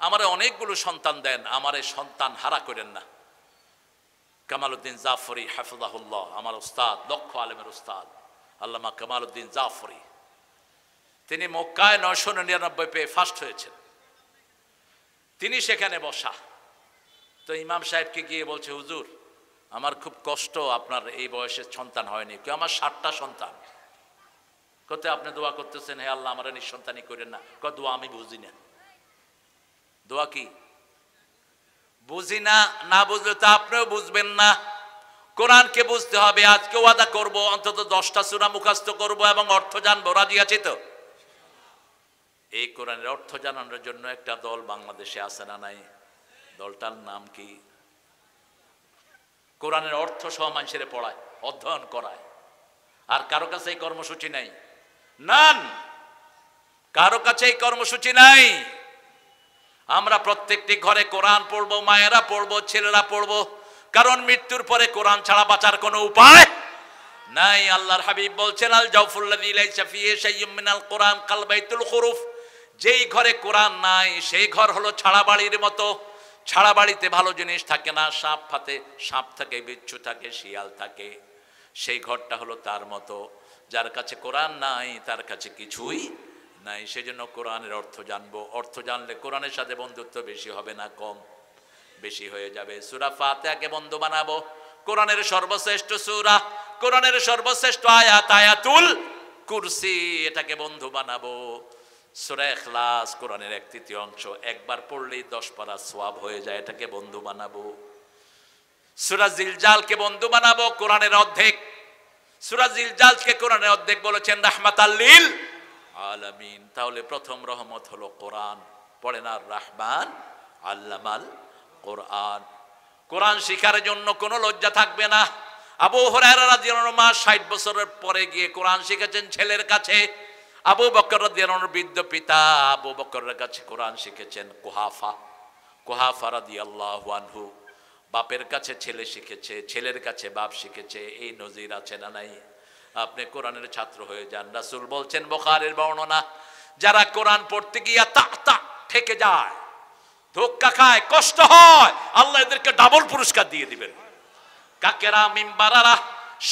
আমারে অনেকগুলো সন্তান দেন, আমারে সন্তান হারা করেন না। কামালউদ্দিন জাফরি হাফিজাহুল্লাহ, আমার উস্তাদ, দক্ষ আলেমের উস্তাদ আল্লামা কামালউদ্দিন জাফরি, তিনি মক্কায় 999 পেয়ে ফার্স্ট হয়েছেন। তিনি সেখানে বসা, তো ইমাম সাহেবকে গিয়ে বলছে হুজুর আমার খুব কষ্ট, আপনার এই বয়সে সন্তান হয়নি। কেউ আমার 60টা সন্তান। কত আপনি দোয়া করতেছেন হে আল্লাহ আমার নিঃসন্তানই করেন না। কত দোয়া আমি বুঝি না। দোয়া কি বুঝি না? না বুঝলে তো আপনিও বুঝবেন না। কোরআনকে বুঝতে হবে। আজকে ওয়াদা করব অন্তত 10টা সূরা মুখস্থ করব এবং অর্থ জানবো, রাজি আছি তো? এই কোরআনের অর্থ জানানোর জন্য একটা দল বাংলাদেশে আছে না নাই? দলটার নাম কি? কোরআনের অর্থ সহ মানুষের পড়ায়, অধ্যয়ন করায়। আর কারো কাছে এই কর্মসূচি নাই, নান, কারো কাছে এই কর্মসূচি নাই। আমরা প্রত্যেকটি ঘরে কোরআন পড়বো, মায়েরা পড়বো, ছেলেরা পড়বো, কারণ মৃত্যুর পরে কোরআন ছাড়া বাঁচার কোনো উপায় নাই। আল্লাহর হাবিব বলছেন আল জাওফুল্লাযী লাইসা ফীহি শাইয়্যুম মিনাল কোরআন কাল বাইতুল খুরুফ। যেই ঘরে কোরআন নাই সেই ঘর হলো ছাড়া বাড়ির মতো। ছাড়া বাড়িতে ভালো জিনিস থাকে না, সাপ থাকে, বিচ্ছু থাকে, শিয়াল থাকে। সেই ঘরটা হলো তার মতো। যার কাছে কোরআন নাই তার কাছে কিছুই নাই। সেজন্য কোরআনের অর্থ জানবো। অর্থ জানলে কোরআনের সাথে বন্ধুত্ব বেশি হবে না কম? বেশি হয়ে যাবে। সূরা ফাতিহাকে বন্ধু বানাবো। কোরআনের সর্বশ্রেষ্ঠ সূরা, কোরআনের সর্বশ্রেষ্ঠ আয়াত আয়াতুল কুরসি, এটাকে বন্ধু বানাবো। সূরা ইখলাস কোরআনের 1/3 অংশ, একবার পড়লেই 10 পারা সওয়াব হয়ে যায়, এটাকে বন্ধু বানাবো। সূরা জিলজালকে বন্ধু বানাবো, কোরআনের অর্ধেক। সূরা জিলজালকে কোরআনের অর্ধেক বলেছেন রাহমাতাল লিল আলামিন। তাহলে প্রথম রহমত হলো কোরআন। পড়েন আর রহমান আল্লামাল কোরআন। কোরআন শিখার জন্য কোনো লজ্জা থাকবে না। আবু হুরায়রা রাদিয়াল্লাহু আনহু 60 বছরের পরে গিয়ে কোরআন শিখেছেন ছেলের কাছে। আবু বকর রাদিয়াল্লাহু আনহুর বৃদ্ধ পিতা আবু বকরের কাছে কোরআন শিখেছেন কুহাফা রাদিয়াল্লাহু আনহু। বাপের কাছে ছেলে শিখেছে, ছেলের কাছে বাপ শিখেছে। এই নজির আছে না নাই? আপনি কোরআনের ছাত্র হয়ে যান। রাসূল বলছেন বুখারীর বর্ণনা, যারা কোরআন পড়তে গিয়া তা ঠেকে যায়, ধোক্কা খায়, কষ্ট হয়, আল্লাহ এদেরকে ডাবল পুরস্কার দিয়ে দিবেন। কাকেরা মিম্বারারা,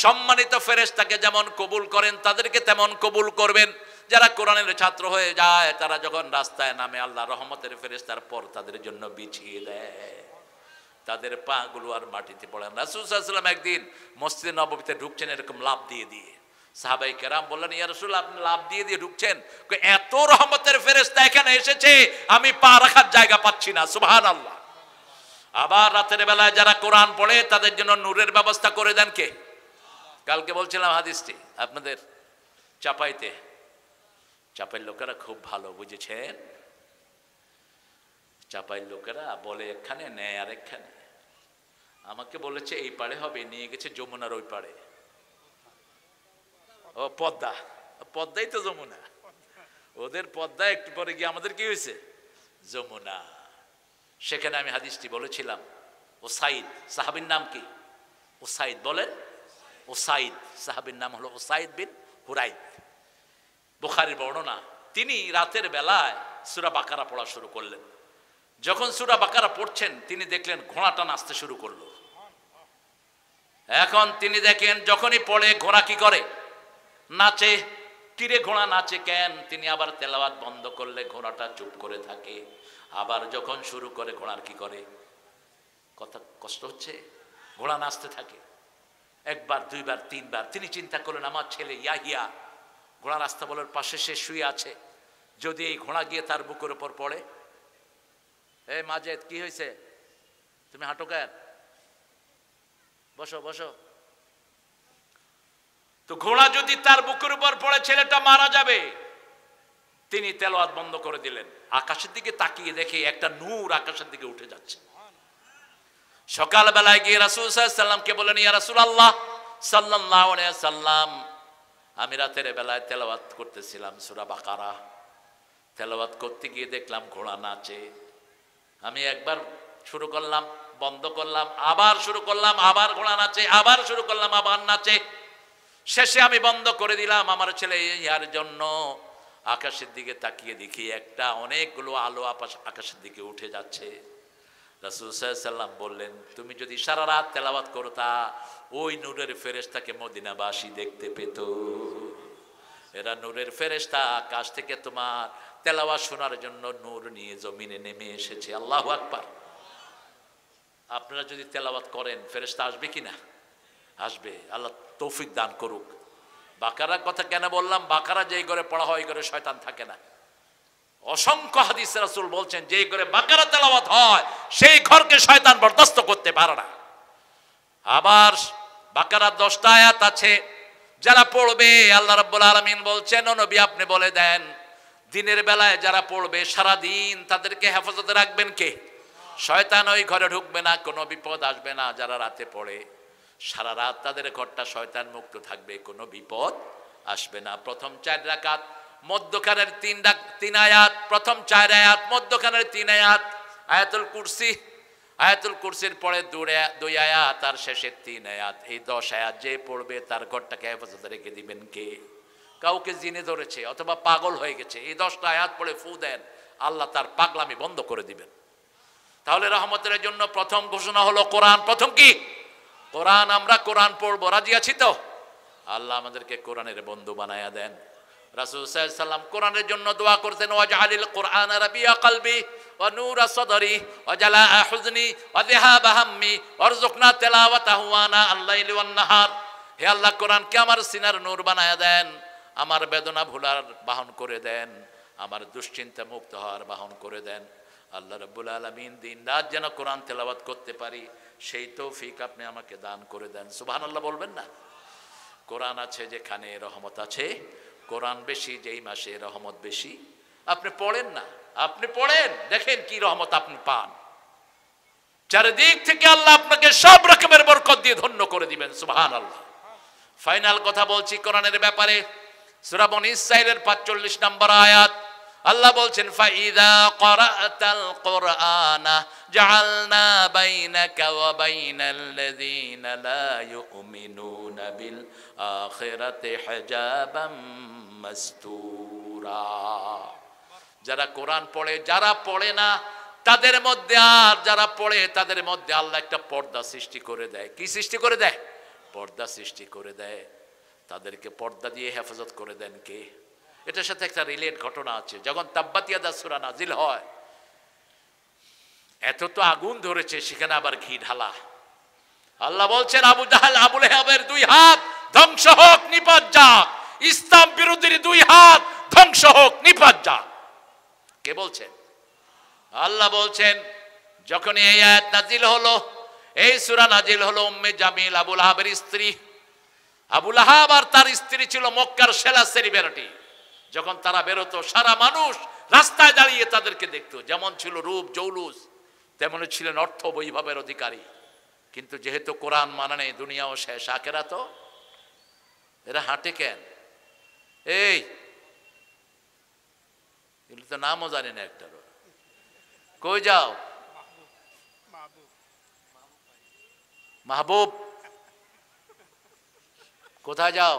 সম্মানিত ফেরেশতাকে যেমন কবুল করেন তাদেরকে তেমন কবুল করবেন। যারা কোরআনের ছাত্র হয়ে যায় তারা যখন রাস্তায় নামে আল্লাহ রহমতের ফেরেশতার পর তাদের জন্য বিছিয়ে দেয়, তাদের পা গুলো আর মাটিতে পড়ে না। রাসূল সাল্লাল্লাহু আলাইহি ওয়াসাল্লাম একদিন মসজিদে নববীতে ঢুকছেন এরকম লাফ দিয়ে দিয়ে, সাহাবাই কেরাম বললেন, ইয়া রাসূলুল্লাহ আপনি লাফ দিয়ে দিয়ে ঢুকছেন, এত রহমতের ফেরেশতা এখানে এসেছে আমি পা রাখার জায়গা পাচ্ছি না। সুবহানাল্লাহ। আবার রাতের বেলায় যারা কোরআন পড়ে তাদের জন্য নূরের ব্যবস্থা করে দেন কে? কালকে বলছিলাম হাদিসটি আপনাদের, চাপাইয়ের লোকেরা খুব ভালো, বুঝেছেন? চাপাইয়ের লোকেরা বলে একখানে নেয় আর একখানে। আমাকে বলেছে এই পাড়ে হবে, নিয়ে গেছে যমুনার ওই পাড়ে। ও পদ্মাই তো যমুনা, ওদের পদ্মা একটু পরে গিয়ে আমাদের কি হয়েছে? যমুনা। সেখানে আমি হাদিসটি বলেছিলাম, ওসাইদ সাহাবীর নাম কি? ওসাইদ বলেন, ওসাইদ সাহাবীর নাম হলো ওসাইদ বিন হুরাইদ। বুখারীর বর্ণনা, তিনি রাতের বেলায় সূরা বাকারা পড়া শুরু করলেন। যখন সূরা বাকারা পড়ছেন তিনি দেখলেন ঘোড়াটা নাচতে শুরু করলো। এখন তিনি দেখেন যখনই পড়ে ঘোড়া কি করে? নাচে। কিরে ঘোড়া নাচে কেন? তিনি আবার তেলাওয়াত বন্ধ করলে ঘোড়াটা চুপ করে থাকে। আবার যখন শুরু করে ঘোড়ার কি করে? কথা কষ্ট হচ্ছে, ঘোড়া নাচতে থাকে। একবার, দুইবার, তিনবার তিনি চিন্তা করলেন আমার ছেলে ইয়াহিয়া ঘোড়া রাস্তা বলার পাশে সে শুয়ে আছে, যদি এই ঘোড়া গিয়ে তার বুকের উপর পড়ে। এই মাজেদ কি হয়েছে, তুমি হাঁটো কেন? বসো বসো। তো ঘোড়া যদি তার বুকের উপর পড়ে ছেলেটা মারা যাবে। তিনি তেলাওয়াত বন্ধ করে দিলেন। আকাশের দিকে তাকিয়ে দেখে একটা নূর আকাশের দিকে উঠে যাচ্ছে। সকালবেলায় গিয়ে রাসূল সাল্লাল্লাহু আলাইহি ওয়াসাল্লামকে বলেন, ইয়া রাসূলুল্লাহ সাল্লাল্লাহু আলাইহি ওয়াসাল্লাম, আমি রাতের বেলায় তেলাওয়াত করতেছিলাম সূরা বাকারা, তেলাওয়াত করতে গিয়ে দেখলাম ঘোড়া নাচে। আমি একবার শুরু করলাম, বন্ধ করলাম, আবার শুরু করলাম, আবার ঘোড়া নাচে, আবার শুরু করলাম, আবার নাচে। শেষে আমি বন্ধ করে দিলাম। আমার ছেলে ইয়ার জন্য আকাশের দিকে তাকিয়ে দেখি একটা অনেকগুলো আলো আকাশের দিকে উঠে যাচ্ছে। রাসূল সাল্লাল্লাহু আলাইহি ওয়াসাল্লাম বললেন, তুমি যদি সারা রাত তেলাওয়াত করতা ওই নূরের ফেরেশতাকে মদিনাবাসী দেখতে পেত। এরা নূরের ফেরেশতা, আকাশ থেকে তোমার তেলাওয়াত শোনার জন্য নূর নিয়ে জমিনে নেমে এসেছে। আল্লাহু আকবার। আপনারা যদি তেলাওয়াত করেন ফেরেশতা আসবে কিনা? আসবে। আল্লাহ তৌফিক দান করুক। বাকারার কথা কেন বললাম? বাকারা যেই ঘরে পড়া হয় ওই ঘরে শয়তান থাকে না। অসংখ্য হাদিস রাসূল বলছেন যেই ঘরে বাকারা তেলাওয়াত হয় সেই ঘরকে শয়তান বরদাস্ত করতে পারে না। আবার বাকারার 10টা আয়াত আছে, যারা পড়বে আল্লাহ রাব্বুল আলামিন বলছেন, ও নবী আপনি বলে দেন দিনের বেলায় যারা পড়বে সারা দিন তাদেরকে হেফাজতে রাখবেন কে? শয়তান ওই ঘরে ঢুকবে না, কোনো বিপদ আসবে না। যারা রাতে পড়ে সারা রাত তাদের ঘরটা শয়তান মুক্ত থাকবে, কোনো বিপদ আসবে না। প্রথম 4 রাকাত, মধ্যখানের 3 আয়াত, প্রথম 4 আয়াত, মধ্যখানের 3 আয়াত আয়াতুল কুরসি, আয়াতুল কুরসির পরে 2 আয়াত আর শেষের 3 আয়াত। এই 10 আয়াত যে পড়বে তার ঘরটাকে হেফাজতে রেখে দিবেন কে? কাউকে জিনে ধরেছে অথবা পাগল হয়ে গেছে, এই 10টা আয়াত পড়ে ফু দেন, আল্লাহ তার পাগলামি বন্ধ করে দিবেন। তাহলে রহমতের জন্য প্রথম ঘোষণা হলো কোরআন। প্রথম কি? কোরআন। আমরা কোরআন পড়বো, রাজি আছি তো? আল্লাহ আমাদেরকে কোরআনের বন্ধু বানায়া দেন। রাসূল সাল্লাল্লাহু আলাইহি ওয়াসাল্লাম কোরআনের জন্য দোয়া করতেন, ওয়াজআলিল কোরআনা রাবিয়া কলবি ওয়া নূরা সাদরি ওয়া জালাআ হুজনি ওয়া যিহাবা হাম্মি ওয়ারযুকনা তিলাওয়াতাহু আনা আল-লাইলি ওয়ান নাহার। হে আল্লাহ, কোরআনকে আমার সিনার নূর বানায়া দেন, আমার বেদনা ভুলার বাহন করে দেন, আমার দুশ্চিন্তা মুক্ত হওয়ার বাহন করে দেন। আল্লাহ রাব্বুল আলামিন দিন রাত যেন কোরআন তেলাওয়াত করতে পারি সেই তৌফিক আপনি আমাকে দান করে দেন। সুবহানাল্লাহ বলবেন না? কোরআন আছে যেখানে রহমত আছে, কোরআন বেশি যেই মাসে রহমত বেশি। আপনি পড়েন না, আপনি পড়েন, দেখেন কি রহমত আপনি পান। চারিদিক থেকে আল্লাহ আপনাকে সব রকমের বরকত দিয়ে ধন্য করে দিবেন। সুবহানাল্লাহ। ফাইনাল কথা বলছি কোরআনের ব্যাপারে। সূরা বনী ইসরাঈলের 45 নম্বর আয়াত আল্লাহ বলছেন, ফাইদা ক্বরাতাল কুরআনা জাআলনা বাইনাকা ওয়া বাইনাল্লাযীনা লা ইউমিনুনা বিল আখিরাতি হিজাবাম মাসতুরা। যারা কোরআন পড়ে, যারা পড়ে না তাদের মধ্যে আর যারা পড়ে তাদের মধ্যে আল্লাহ একটা পর্দা সৃষ্টি করে দেয়। কি সৃষ্টি করে দেয়? পর্দা সৃষ্টি করে দেয়। তাদেরকে পর্দা দিয়ে হেফাজত করে দেন কে? এটার সাথে একটা রিলেট ঘটনা আছে। যখন তাব্বাত ইয়াদা সূরা নাজিল হয়, এত তো আগুন ধরেছে, সেখানে আবার ঘি ঢালা। আল্লাহ বলছেন আবু জাহাল আবু লাহাবের দুই হাত ধ্বংস হোক, নিপাত যাক। ইসলাম বিরোধীর দুই হাত ধ্বংস হোক, নিপাত যাক। কে বলছেন? আল্লাহ বলছেন যখন এই আয়াত নাজিল হলো, এই সূরা নাজিল হলো, উম্মে জামিল আবু লাহাবের স্ত্রী। আবু লাহাব আর তার স্ত্রী ছিল মক্কার সেরা সেলিব্রিটি। যখন তারা বেরোতো, সারা মানুষ রাস্তায় দাঁড়িয়ে তাদেরকে দেখতো। যেমন ছিল রূপ জৌলুস, তেমনই ছিলেন অর্থ বৈভবের অধিকারী। কিন্তু যেহেতু কোরআন মানে নেই, দুনিয়াও শেষ, আখেরাত তো, এরা হাঁটে কেন? এই এগুলো তো নামও জানি না একটারও। কই যাও? মাহবুব, কোথায় যাও?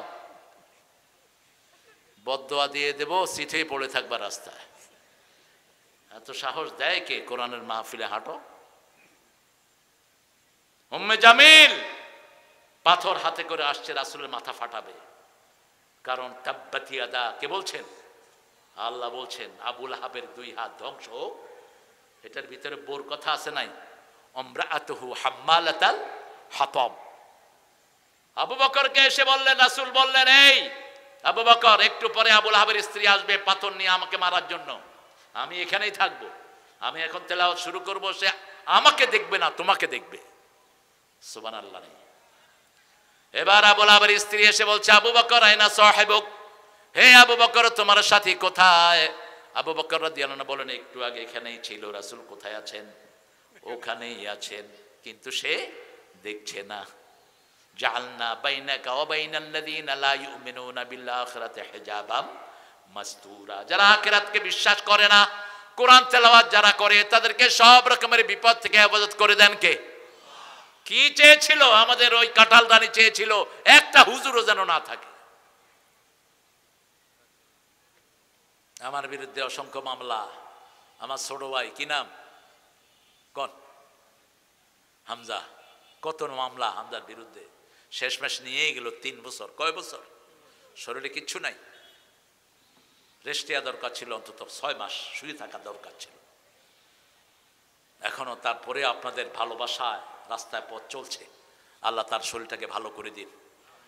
বদদোয়া দিয়ে দেবো, সিটেই পড়ে থাকবা রাস্তায়। এত সাহস দেয় কে কোরআনের মাহফিলে হাঁটো? উম্মে জামিল পাথর হাতে করে আসছে, রাসূলের মাথা ফাটাবে। কারণ তাব্বাত ইয়াদা, কে বলছেন? আল্লাহ বলছেন আবু লাহাবের দুই হাত ধ্বংস হোক। এটার ভিতরে বোর কথা আছে নাই? আমরাআতুহু হাম্মালাতাল হাতাব। আবু বকরকে এসে বললেন, রাসূল বললেন, এই আবু বকর, একটু পরে আবু লাহাবের স্ত্রী আসবে পাথর নিয়ে আমাকে মারার জন্য। আমি এখানেই থাকবো। আমি এখন তেলাওয়াত শুরু করব, সে আমাকে দেখবে না, তোমাকে দেখবে। সুবহানাল্লাহ। এবার আবু লাহাবের স্ত্রী এসে বলছে, আবু বকর আইনা সাহিবুক, হে আবু বকর, তোমার সাথী কোথায়? আবু বকর রাদিয়াল্লাহু আনহু বলেন, একটু আগে এখানেই ছিল। রাসূল কোথায় আছেন? ওখানেই আছেন, কিন্তু সে দেখছে না। জাআলনা বাইনাকা ওয়া বাইনাল্লাযীনা লা ইউমিনুনা বিল আখিরাতি হিজাবাম মাসতুরা। যারা আখিরাতকে বিশ্বাস করে না, কোরআন তেলাওয়াত যারা করে, তাদেরকে সব রকমের বিপদ থেকে হেফাজত করে দেন কে? কি চেয়েছিল আমাদের ওই কাঁঠাল রানী? চেয়েছিল একটা হুজুরও যেন না থাকে। আমার বিরুদ্ধে অসংখ্য মামলা। আমার ছোট ভাই, কি নাম কোন? হামজা। কত মামলা হামজার বিরুদ্ধে। শেষমেশ নিয়েই গেল 3 বছর। কয় বছর? শরীরে কিচ্ছু নাই, রেস্ট দেওয়া দরকার ছিল, অন্তত 6 মাস শুয়ে থাকা দরকার ছিল। এখনো তারপরে আপনাদের ভালোবাসায় রাস্তায় পথ চলছে। আল্লাহ তার শরীরটাকে ভালো করে দিন।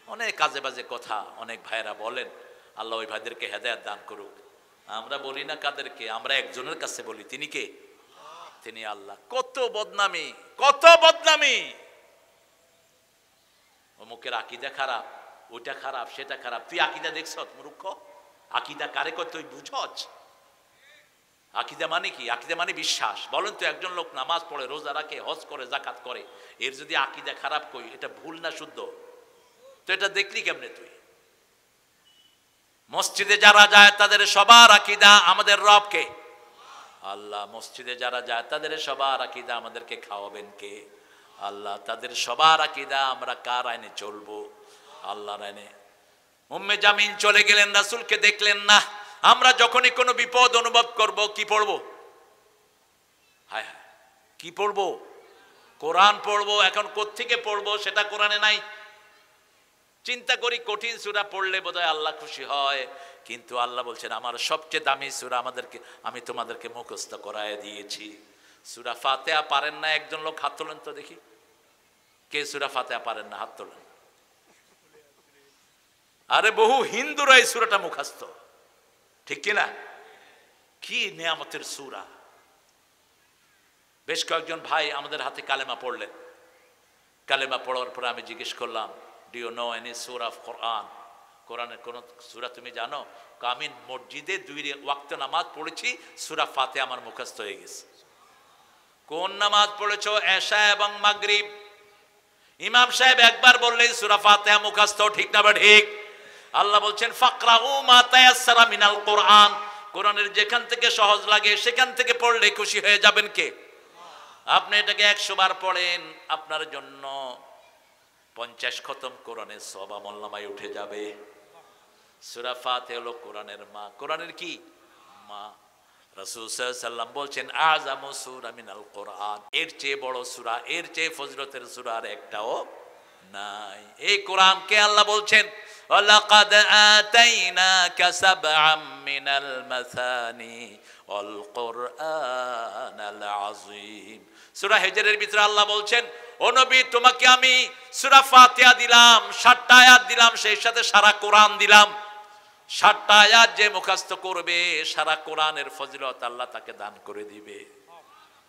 অনেক কাজে বাজে কথা অনেক ভাইয়েরা বলেন, আল্লাহ ওই ভাইদেরকে হেদায়েত দান করুক। আমরা বলি না কাদেরকে, আমরা একজনের কাছে বলি। তিনি কে? তিনি আল্লাহ। কত বদনামি, কত বদনামি। অমুকের আকীদা খারাপ, ওইটা খারাপ, সেটা খারাপ। তুই আকীদা দেখছ মূর্খ? আকীদা কারে কয় তুই বুঝছ? আকীদা মানে কি? আকীদা মানে বিশ্বাস। বলেন তো, একজন লোক নামাজ পড়ে, রোজা রাখে, হজ করে, যাকাত করে, এর যদি আকীদা খারাপ কই, এটা ভুল না শুদ্ধ? তো এটা দেখলি কেমনে তুই? মসজিদে যারা যায় তাদের সবার আকীদা আমাদের রব কে? আল্লাহ। মসজিদে যারা যায় তাদের সবার আকীদা আমাদেরকে খাওয়াবেন কে? আল্লাহ। তাদের সবার আকীদা আমরা কার আইনে চলবো? আল্লাহর আইনে। উম্মে জামিল চলে গেলেন, রাসূলকে দেখলেন না। আমরা যখনই কোনো বিপদ অনুভব করব, কি পড়বো? হায় হায়, কি পড়বো? কোরআন পড়বো। এখন কোত্থেকে পড়বো সেটা কোরআনে নাই। চিন্তা করি, কঠিন সূরা পড়লে বোধহয় আল্লাহ খুশি হয়। কিন্তু আল্লাহ বলছেন আমার সবচেয়ে দামি সূরা আমি তোমাদেরকে মুখস্থ করায় দিয়েছি। সূরা ফাতিহা পারেন না একজন লোক? হাত তোলেন তো দেখি। কে সূরা ফাতিহা পারেন না? হাত তোলেন। আরে বহু হিন্দুরা এই সূরাটা মুখস্থ, ঠিক কিনা? কি নিয়ামতের সূরা। বেশ কয়েকজন ভাই আমাদের হাতে কালেমা পড়লেন। কালেমা পড়ার পরে আমি জিজ্ঞেস করলাম, ডু ইউ নো এনি সূরা অফ কোরআন? কোরআনের কোন সূরা তুমি জানো? আমি মসজিদে 2 ওয়াক্ত নামাজ পড়েছি, সূরা ফাতিহা আমার মুখস্থ হয়ে গেছে। কোন নামাজ পড়েছো? এশা এবং মাগরিব। ইমাম সাহেব একবার বললেই সূরা ফাতিহা মুখস্থ, ঠিক না বা ঠিক? আল্লাহ বলছেন ফাকরাউ মা তায়াসসারা মিনাল কোরআন। কোরআনের যেখান থেকে সহজ লাগে সেখান থেকে পড়লে খুশি হয়ে যাবেন কে? আপনি এটাকে 100 বার পড়েন, আপনার জন্য 50 খতম কোরআনের সওয়াব আমলনামায় উঠে যাবে। সূরা ফাতিহা হলো কোরআনের মা। কোরআনের কি মা? রাসূল সাল্লাল্লাহু আলাইহি ওয়াসাল্লাম বলছেন আযামু সূরা মিনাল কোরআন, এর চেয়ে বড় সূরা, এর চেয়ে ফজিলতের সূরা আর একটাও নাই। এই কোরআনকে আল্লাহ বলছেন ওয়ালাকাদ আতাইনাকা সাবআম মিনাল মাসানি ওয়াল কোরআনাল আযীম। সূরা হিজরের ভিতরে আল্লাহ বলছেন ও নবী তোমাকে আমি সূরা ফাতিহা দিলাম, 7টা আয়াত দিলাম, সেই সাথে সারা কোরআন দিলাম। 7টা আয়াত যে মুখস্থ করবে সারা কোরআনের ফজিলত আল্লাহ তাকে দান করে দিবে।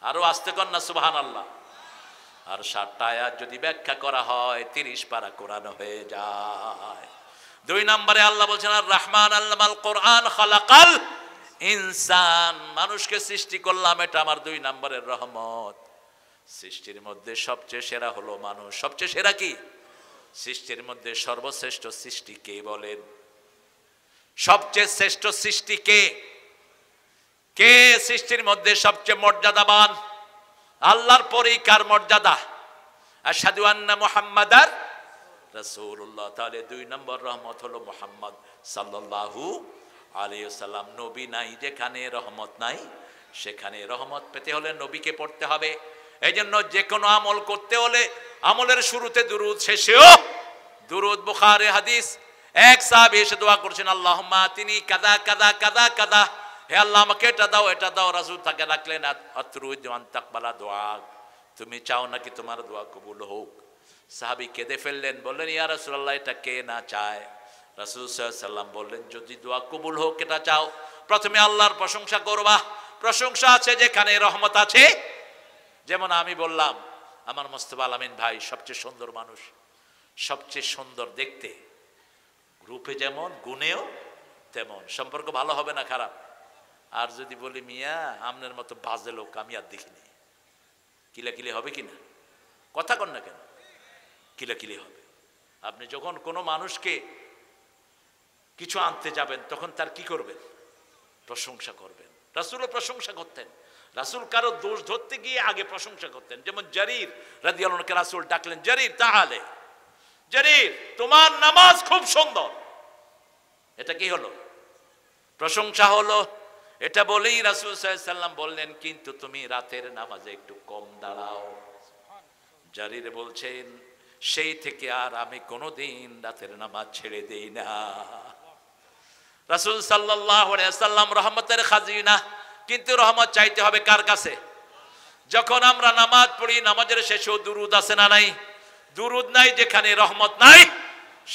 আরো আস্তে কর না সুবহানাল্লাহ। আর 7টা আয়াত যদি ব্যাখ্যা করা হয় 30 পারা কোরআন হয়ে যায়। 2 নম্বরে আল্লাহ বলছেন আর রহমান আল্লামাল কোরআন খালাকাল ইনসান, মানুষকে সৃষ্টি করলাম, এটা আমার 2 নম্বরের রহমত। সৃষ্টির মধ্যে সবচেয়ে সেরা হলো মানুষ। সবচেয়ে সেরা কি? সৃষ্টির মধ্যে সর্বশ্রেষ্ঠ সৃষ্টি কে বলেন? সবচেয়ে শ্রেষ্ঠ সৃষ্টি কে? কে সৃষ্টির মধ্যে সবচেয়ে মর্যাদাবান? আল্লাহর পরেই কার মর্যাদা? আশহাদু আন্না মুহাম্মাদার রাসূলুল্লাহ। তাহলে 2 নম্বর রহমত হলো মুহাম্মদ সাল্লাল্লাহু আলাইহি ওয়াসাল্লাম। নবী নাই যেখানে রহমত নাই, সেখানে রহমত পেতে হলে নবীকে পড়তে হবে। এই জন্য যে কোনো আমল করতে হলে আমলের শুরুতে দুরূদ, শেষেও দুরূদ। বুখারী হাদিস, এক সাহাবী এসে দোয়া করছেন আল্লাহুম্মা আতিনি কাযা কাযা কাযা কাযা, হে আল্লাহ আমাকে এটা দাও এটা দাও। রাসূল তাকে ডাকলেন আতরুদ আন তাকবালা দোয়া, তুমি চাও নাকি তোমার দোয়া কবুল হোক? সাহাবী কেঁদে ফেললেন, বললেন ইয়া রাসূলুল্লাহ এটা কে না চায়? রাসূল সাল্লাল্লাহু আলাইহি ওয়াসাল্লাম বললেন যদি দোয়া কবুল হোক এটা চাও, প্রথমে আল্লাহর প্রশংসা করবা। প্রশংসা আছে যেখানে রহমত আছে। যেমন আমি বললাম আমার মোস্তফা আল আমিন ভাই সবচেয়ে সুন্দর মানুষ, সবচেয়ে সুন্দর দেখতে, রূপে যেমন গুণেও তেমন। সম্পর্ক ভালো হবে না খারাপ? আর যদি বলি মিয়া আপনার মতো বাজে লোক আমি আর দেখিনি, কিলাকিলি হবে কিনা? কথা কন না কেন? কিলাকিলি হবে। আপনি যখন কোনো মানুষকে কিছু আনতে যাবেন তখন তার কি করবেন? প্রশংসা করবেন। রাসূলও প্রশংসা করতেন। রাসূল কারো দোষ ধরতে গিয়ে আগে প্রশংসা করতেন। যেমন জারির রাদিয়াল্লাহু আনহু কে রাসূল ডাকলেন, জারির তাআলে, জারির তোমার নামাজ খুব সুন্দর। এটা কি হলো? প্রশংসা হলো। এটা বলেই রাসূল সাল্লাল্লাহু আলাইহি ওয়াসাল্লাম বললেন কিন্তু তুমি রাতের নামাজে একটু কম দাঁড়াও। জারির বলছেন সেই থেকে আর আমি কোনোদিন রাতের নামাজ ছেড়ে দেই না। রাসূল সাল্লাল্লাহু আলাইহি ওয়াসাল্লাম রহমতের খাজিনা, কিন্তু রহমত চাইতে হবে কার কাছে? যখন আমরা নামাজ পড়ি নামাজের শেষেও দুরূদ আছে না নাই? দুরূদ নাই যেখানে রহমত নাই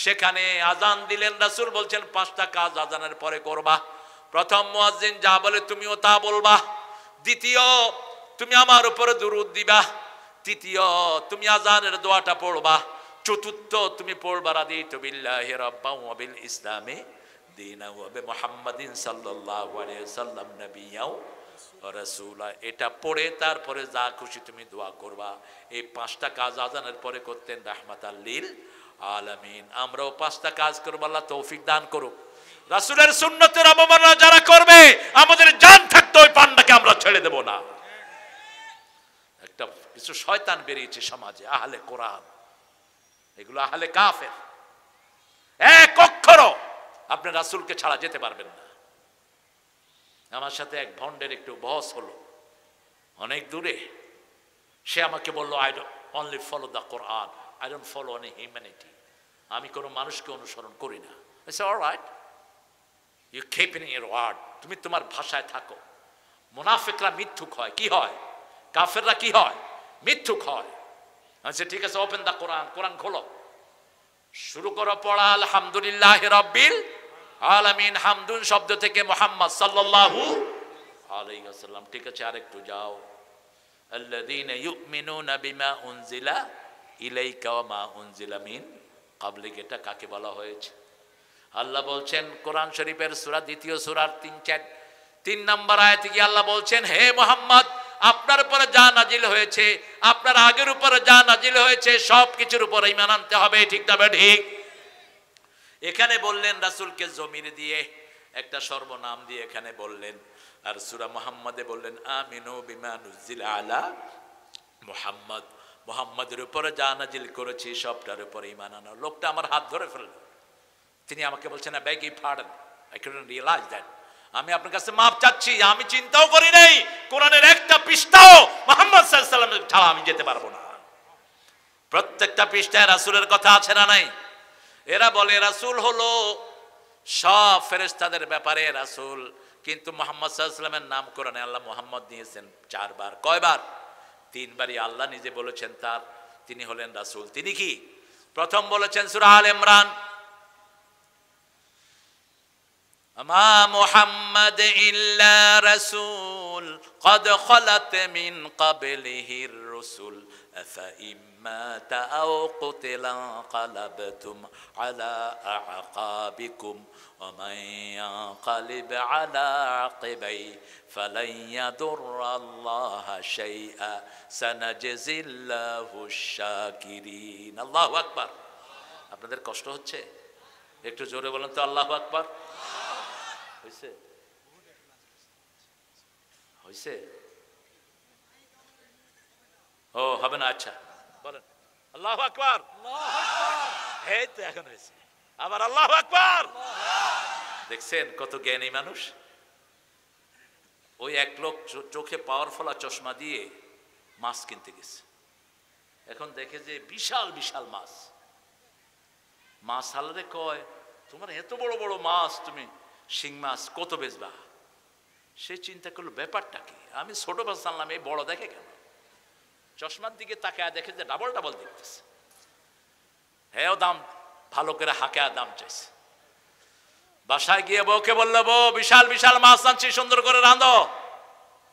সেখানে। আজান দিলেন, রাসূল বলছেন 5টা কাজ আজানের পরে করবা। প্রথম মুয়াজ্জিন যা বলে তুমিও তা বলবা। দ্বিতীয় তুমি আমার উপরে দুরূদ দিবা। তৃতীয় তুমি আজানের দোয়াটা পড়বা। চতুর্থ তুমি পড়বা রাদিতু বিল্লাহি রাব্বান ওয়া বিল ইসলামি দীনা ওয়া বিমুহাম্মাদিন সাল্লাল্লাহু আলাইহি ওয়াসাল্লাম নবিয়্যা ওয়া রাসূলা। এটা পড়ে তারপরে যা খুশি তুমি দোয়া করবা। এই 5টা কাজ আজানের পরে করতেন রাহমাতাল লিল আলামিন। আমরাও 5টা কাজ করব, আল্লাহ তৌফিক দান করুক। রাসূলের সুন্নতের অবমাননা যারা করবে আমাদের জান থাকতে ওই পান্ডাকে আমরা ছেড়ে দেব না। একটা কিছু শয়তান বেরিয়েছে সমাজে, আহলে কোরআন, এগুলো আহলে কাফের। এক অক্ষরও আপনি রাসূলকে ছাড়া যেতে পারবেন না। আমার সাথে এক ভন্ডের একটু বহস হলো অনেক দূরে। সে আমাকে বলল I don't only follow the Quran, I don't follow any humanity. আমি কোনো মানুষকে অনুসরণ করি না। I said, all right, you keep in your word, তুমি তোমার ভাষায় থাকো। মুনাফিকরা মিথ্যুক হয়। কি হয়? কাফেররা কি হয়? মিথ্যুক হয়। আমি বলছি ঠিক আছে, ওপেন দা কোরআন, কোরআন খোলো, শুরু করো পড়া। আলহামদুলিল্লাহ রাব্বিল আলামিন, হামদুন শব্দ থেকে মুহাম্মদ সাল্লাল্লাহু আলাইহি ওয়াসাল্লাম। ঠিক আছে আরেকটু যাও। আল্লাযীনা ইউমিনুনা বিমা উনজিলা ইলাইকা ওয়া মা উনজিলা মিন ক্বাবলিক। এটা কাকে বলা হয়েছে? আল্লাহ বলছেন কোরআন শরীফের সূরা 2য় সূরার 3 নম্বর আয়াতে কি আল্লাহ বলছেন হে মুহাম্মদ আপনার উপরে যা নাজিল হয়েছে, আপনার আগের উপরে যা নাজিল হয়েছে সব কিছুর উপরে ঈমান আনতে হবে। ঠিক না ঠিক? এখানে বললেন রাসূলকে জমির দিয়ে, একটা সর্বনাম দিয়ে এখানে বললেন। আর সূরা মুহাম্মাদে বললেন আমিনু বিমা নুজিলা আলা মুহাম্মদ, মুহাম্মাদের উপরে যা নাজিল করেছি সবটার উপরে ঈমান আনো। লোকটা আমার হাত ধরে ফেলল। তিনি আমাকে বলছেন I beg your pardon, I couldn't realize that. আমি আপনার কাছে মাপ চাচ্ছি, আমি চিন্তাও করি নাই কোরআনের একটা পৃষ্ঠাও মুহাম্মদ সাল্লাল্লাহু আলাইহি ওয়াসাল্লাম ছাড়া আমি যেতে পারবো না। প্রত্যেকটা পৃষ্ঠায় রাসূলের কথা আছে না নাই? এরা বলে রাসূল হলো সব ফেরেশতাদের ব্যাপারে রাসূল, কিন্তু মুহাম্মদ সাল্লাল্লাহু আলাইহি ওয়াসাল্লামের নাম কোরআনে আল্লাহ মুহাম্মদ দিয়েছেন 4 বার। কয়বার? 3 বারই আল্লাহ নিজে বলেছেন তার তিনি হলেন রাসূল। তিনি কি? প্রথম বলেছেন সূরা আলে ইমরান, আমা মুহাম্মাদ ইল্লা রাসূল قد خلت من قبله الرسل أفإن أو قتل انقلبتم على أعقابكم ومن ينقلب على عقبيه فلن يضر الله شيئا سنجزي الله الشاكرين। আল্লাহু আকবার। আপনাদের কষ্ট হচ্ছে? একটু জোরে বলেন তো আল্লাহু আকবার। হইছে? হইছে? ও হবে না, আচ্ছা বলেন আল্লাহু আকবার। এই তো এখন হয়েছে, আবার আল্লাহু আকবার। দেখছেন কত জ্ঞানী মানুষ। ওই এক লোক চোখে পাওয়ার ফলা চশমা দিয়ে মাছ কিনতে গেছে, এখন দেখে যে বিশাল বিশাল মাছ। মাছ হালারে কয়, তোমার এত বড় বড় মাছ, তুমি শিং মাছ কত বেচবা? সে চিন্তা করলো ব্যাপারটা কি, আমি ছোট মাছ আনলাম, এই বড় দেখে কেন? চশমার দিকে তাকায় দেখে যে ডাবল ডাবল দেখতেছে। হ্যাঁ দাম ভালো করে হাঁকায় দাম চাইছে। বাসায় গিয়ে বউকে বললো, বউ বিশাল বিশাল মাছ আনছি, সুন্দর করে রাঁধো।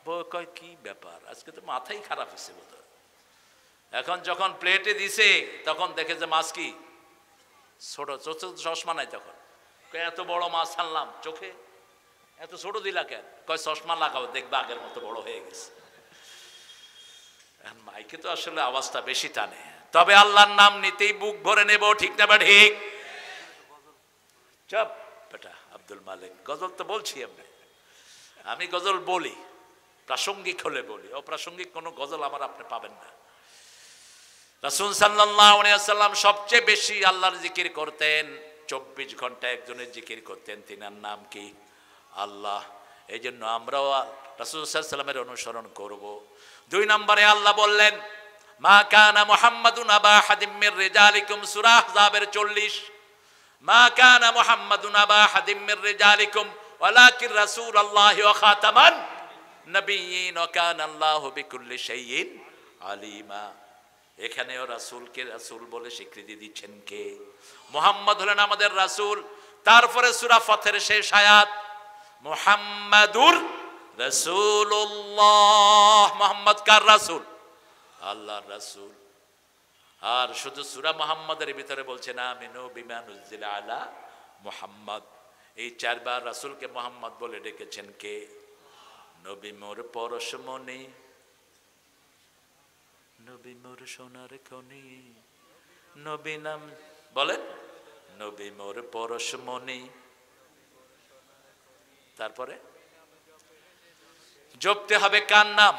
বউ কয় কি ব্যাপার, আজকে তো মাথাই খারাপ হয়েছে বোধ। এখন যখন প্লেটে দিছে তখন দেখে যে মাছ কি ছোট, চশমা নাই। তখন এত বড় মাছ আনলাম, চোখে এত ছোট দিলা কেন? কয় চশমা লাগাও, দেখবা আগের মতো বড় হয়ে গেছে। মাইকে তো আসলে আওয়াজটা বেশি টানে, তবে আল্লাহর নাম নিতেই বুক ভরে নেব, ঠিক না বা ঠিক? চপ বেটা আব্দুল মালিক, গজল তো বলছি আমি গজল বলি, প্রাসঙ্গিক হলে বলি, অপ্রাসঙ্গিক কোনো গজল আমার আপনি পাবেন না। রাসূল সাল্লাল্লাহু আলাইহি ওয়াসাল্লাম সবচেয়ে বেশি আল্লাহর জিকির করতেন, 24 ঘন্টা একজনের জিকির করতেন, তিনার নাম কি? আল্লাহ। এই জন্য আমরাও রাসূল সাল্লাল্লাহু আলাইহি ওয়াসাল্লামের অনুসরণ করব। 2 নম্বরে আল্লাহ বললেন, মা কানা মুহাম্মাদুন আবা আহাদিম মির রিজালিকুম, সূরা আহজাবের 40, মা কানা মুহাম্মাদুন আবা আহাদিম মির রিজালিকুম ওয়ালাকিন রাসূলুল্লাহি ওয়া খাতামান নবিয়্যিন ওয়া কানা আল্লাহু বিকুল্লি শাইইন আলিমা। এখানেও রাসূলকে রাসূল বলে স্বীকৃতি দিচ্ছেন কে? মুহাম্মদ হলেন আমাদের রাসূল। তারপরে সূরা ফাতের শেষ আয়াত, মুহাম্মাদুর রাসূলুল্লাহ। মুহাম্মদ কার রাসূল? আল্লাহর রাসূল। আর শুধু সূরা মুহাম্মাদের ভিতরে বলছেন আমিনু বিমা নুজিলা আলা মুহাম্মদ। এই 4 বার রাসূলকে মুহাম্মদ বলে ডেকেছেন কে? নবী মোর পরশমণি, নবী মোর সোনার খনি, নবী নাম বলেন, নবী মোর পরশমণি। তারপরে জপতে হবে কার নাম?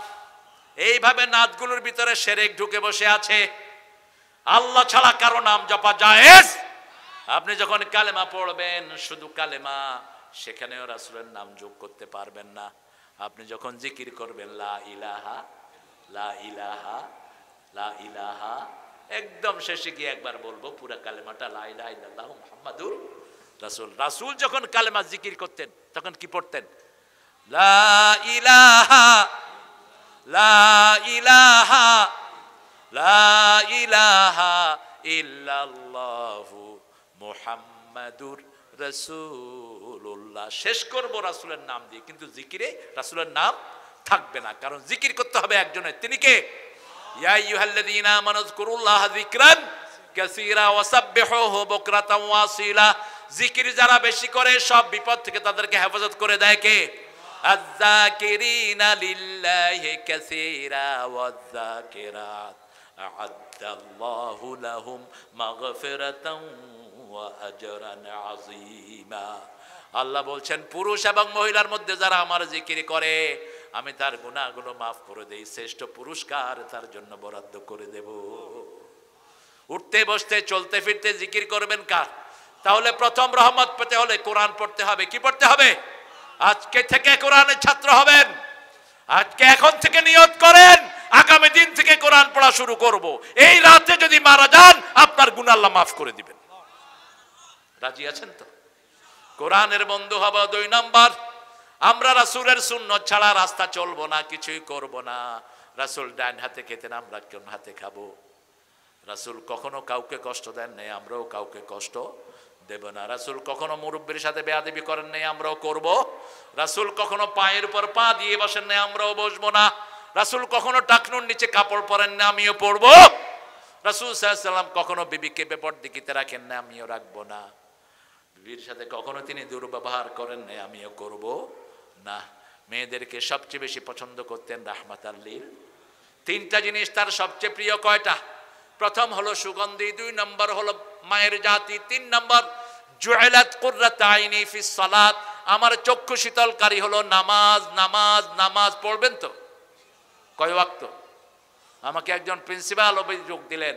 এইভাবে নাতগুলোর ভিতরে শিরক ঢুকে বসে আছে। আল্লাহ ছাড়া কারো নাম জপা জায়েজ। আপনি যখন কালেমা পড়বেন, শুধু কালেমা, সেখানেও রাসূলের নাম যোগ করতে পারবেন না। আপনি যখন জিকির করবেন লা ইলাহা লা ইলাহা লা ইলাহা, একদম শেষে গিয়ে একবার বলবো পুরা কালেমাটা লা ইলাহা ইল্লাল্লাহু মুহাম্মাদুর রাসূল। রাসূল যখন কালেমা জিকির করতেন তখন কি পড়তেন? লা ইলাহা লা ইলাহা লা ইলাহা ইল্লাল্লাহু মুহাম্মাদুর রাসূলুল্লাহ। শেষ করব রাসূলের নাম দিয়ে, কিন্তু জিকিরে রাসূলের নাম থাকবে না, কারণ জিকির করতে হবে একজনের। তিনি কে? ইয়া আইয়ুহাল্লাযীনা আমানু যকুরুল্লাহা যিকরান কাসীরা ওয়াসাব্বিহুহু বুকরাতাও ওয়াসিলা। জিকির যারা বেশি করে সব বিপদ থেকে তাদেরকে হেফাজত করে দেয় কে? আয-যাকিরিনা লিল্লাহি কাসীরা ওয়ায-যাকিরাত আ'আদ্দাল্লাহু লাহুম মাগফিরাতাও ওয়া আজরান আযীমা। আল্লাহ বলছেন পুরুষ এবং মহিলার মধ্যে যারা আমার জিকির করে আমি তার গুনাহগুলো মাফ করে দেই, শ্রেষ্ঠ পুরস্কার তার জন্য বরাদ্দ করে দেব। উঠতে বসতে চলতে ফিরতে জিকির করবেন কার? তাহলে প্রথম রহমত পেতে হলে কোরআন পড়তে হবে। কি পড়তে হবে? আজকে থেকে কোরআনের ছাত্র হবেন। আজকে এখন থেকে নিয়ত করেন আগামী দিন থেকে কোরআন পড়া শুরু করব। এই রাতে যদি মারা যান আপনার গুনাহ আল্লাহ মাফ করে দিবেন। রাজি আছেন তো? কোরআনের বন্ধু হব। 2 নাম্বার, আমরা রাসূলের সুন্নাত ছাড়া রাস্তা চলবো না, কিছুই করব না। রাসূল ডান হাতে খেতেন, আমরা কোন হাতে খাবো? রাসূল কখনো কাউকে কষ্ট দেন নাই, আমরাও কাউকে কষ্ট দেব না। রাসূল কখনো মুরব্বির সাথে বেয়াদবি করেন নাই, আমরাও করব। রাসূল কখনো পায়ের উপর পা দিয়ে বসেন নাই, আমরাও বসবো না। রাসূল কখনো টাকনুর নিচে কাপড় পরেন না, আমিও পরবো। রাসূল সাল্লাল্লাহু আলাইহি ওয়াসাল্লাম কখনো বিবিকে বেপরদিকিতে রাখেন না, আমিও রাখবো না। বিবির সাথে কখনো তিনি দুর্ব্যবহার করেন না, আমিও করব না। মেয়েদেরকে সবচেয়ে বেশি পছন্দ করতেন রাহমাতাল লিল। 3টা জিনিস তার সবচেয়ে প্রিয়। কয়টা? প্রথম হলো সুগন্ধি, 2 নম্বর হলো মায়ের জাতি, 3 নম্বর জুইলাত কুররাত আইনি ফিস সালাত, আমার চক্ষু শীতলকারী হলো নামাজ। নামাজ নামাজ পড়বেন তো? কয় ওয়াক্ত? আমাকে একজন প্রিন্সিপাল অভিযোগ দিলেন,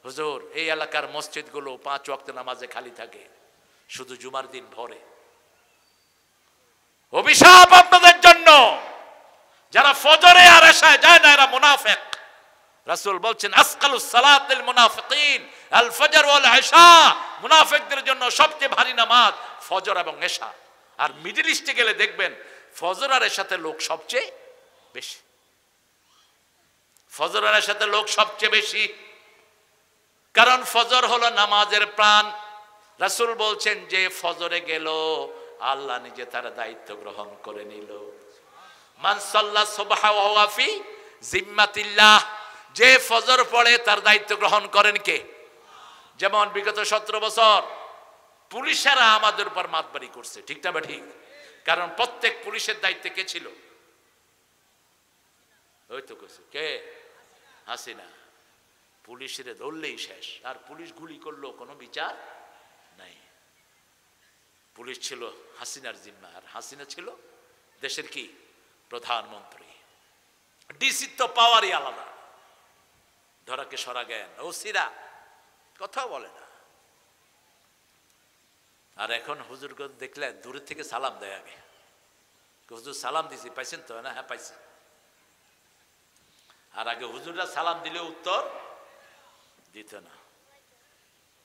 হুজুর এই এলাকার মসজিদগুলো 5 ওয়াক্ত নামাজে খালি থাকে, শুধু জুমার দিন ভরে। অভিশাপ আপনাদের জন্য, যারা ফজরে আর এশায় যায় না এরা মুনাফিক। রাসূল বলছেন আসকালুস সালাতিল মুনাফিকিন আল ফজর ওয়াল ইশা, মুনাফিকদের জন্য সবচেয়ে ভারী নামাজ ফজর এবং এশা। আর মিডল ইস্টে গেলে দেখবেন ফজর আর এশাতে লোক সবচেয়ে বেশি। ফজর আর এশাতে লোক সবচেয়ে বেশি, কারণ ফজর হলো নামাজের প্রাণ। রাসূল বলছেন যে ফজরে গেল আল্লাহ নিজে তার দায়িত্ব গ্রহণ করে নিল। মান সাল্লা সুবহা ওয়া হুয়া ফি জিম্মাতিল্লাহ, যে ফজর পড়ে তার দায়িত্ব গ্রহণ করেন কে? যেমন বিগত 17 বছর পুলিশেরা আমাদের উপর মাতবাড়ি করছে, ঠিক না ঠিক? কারণ প্রত্যেক পুলিশের দায়িত্বে কে ছিল? ওই তো কইছে কে? হাসিনা। পুলিশের ধরলেই শেষ, আর পুলিশ গুলি করলো কোনো বিচার নাই। পুলিশ ছিল হাসিনার জিম্মা, আর হাসিনা ছিল দেশের কি? প্রধানমন্ত্রী। ডিসি তো পাওয়ারই আলাদা, ধরাকে সরা জ্ঞান, ওসিরা কথা বলে না। আর এখন হুজুর দেখলে দূরের থেকে সালাম দেয় আগে, হুজুর সালাম দিছি পাইছেন তো? না, হ্যাঁ পাইছি। আর আগে হুজুররা সালাম দিলে উত্তর দিত না।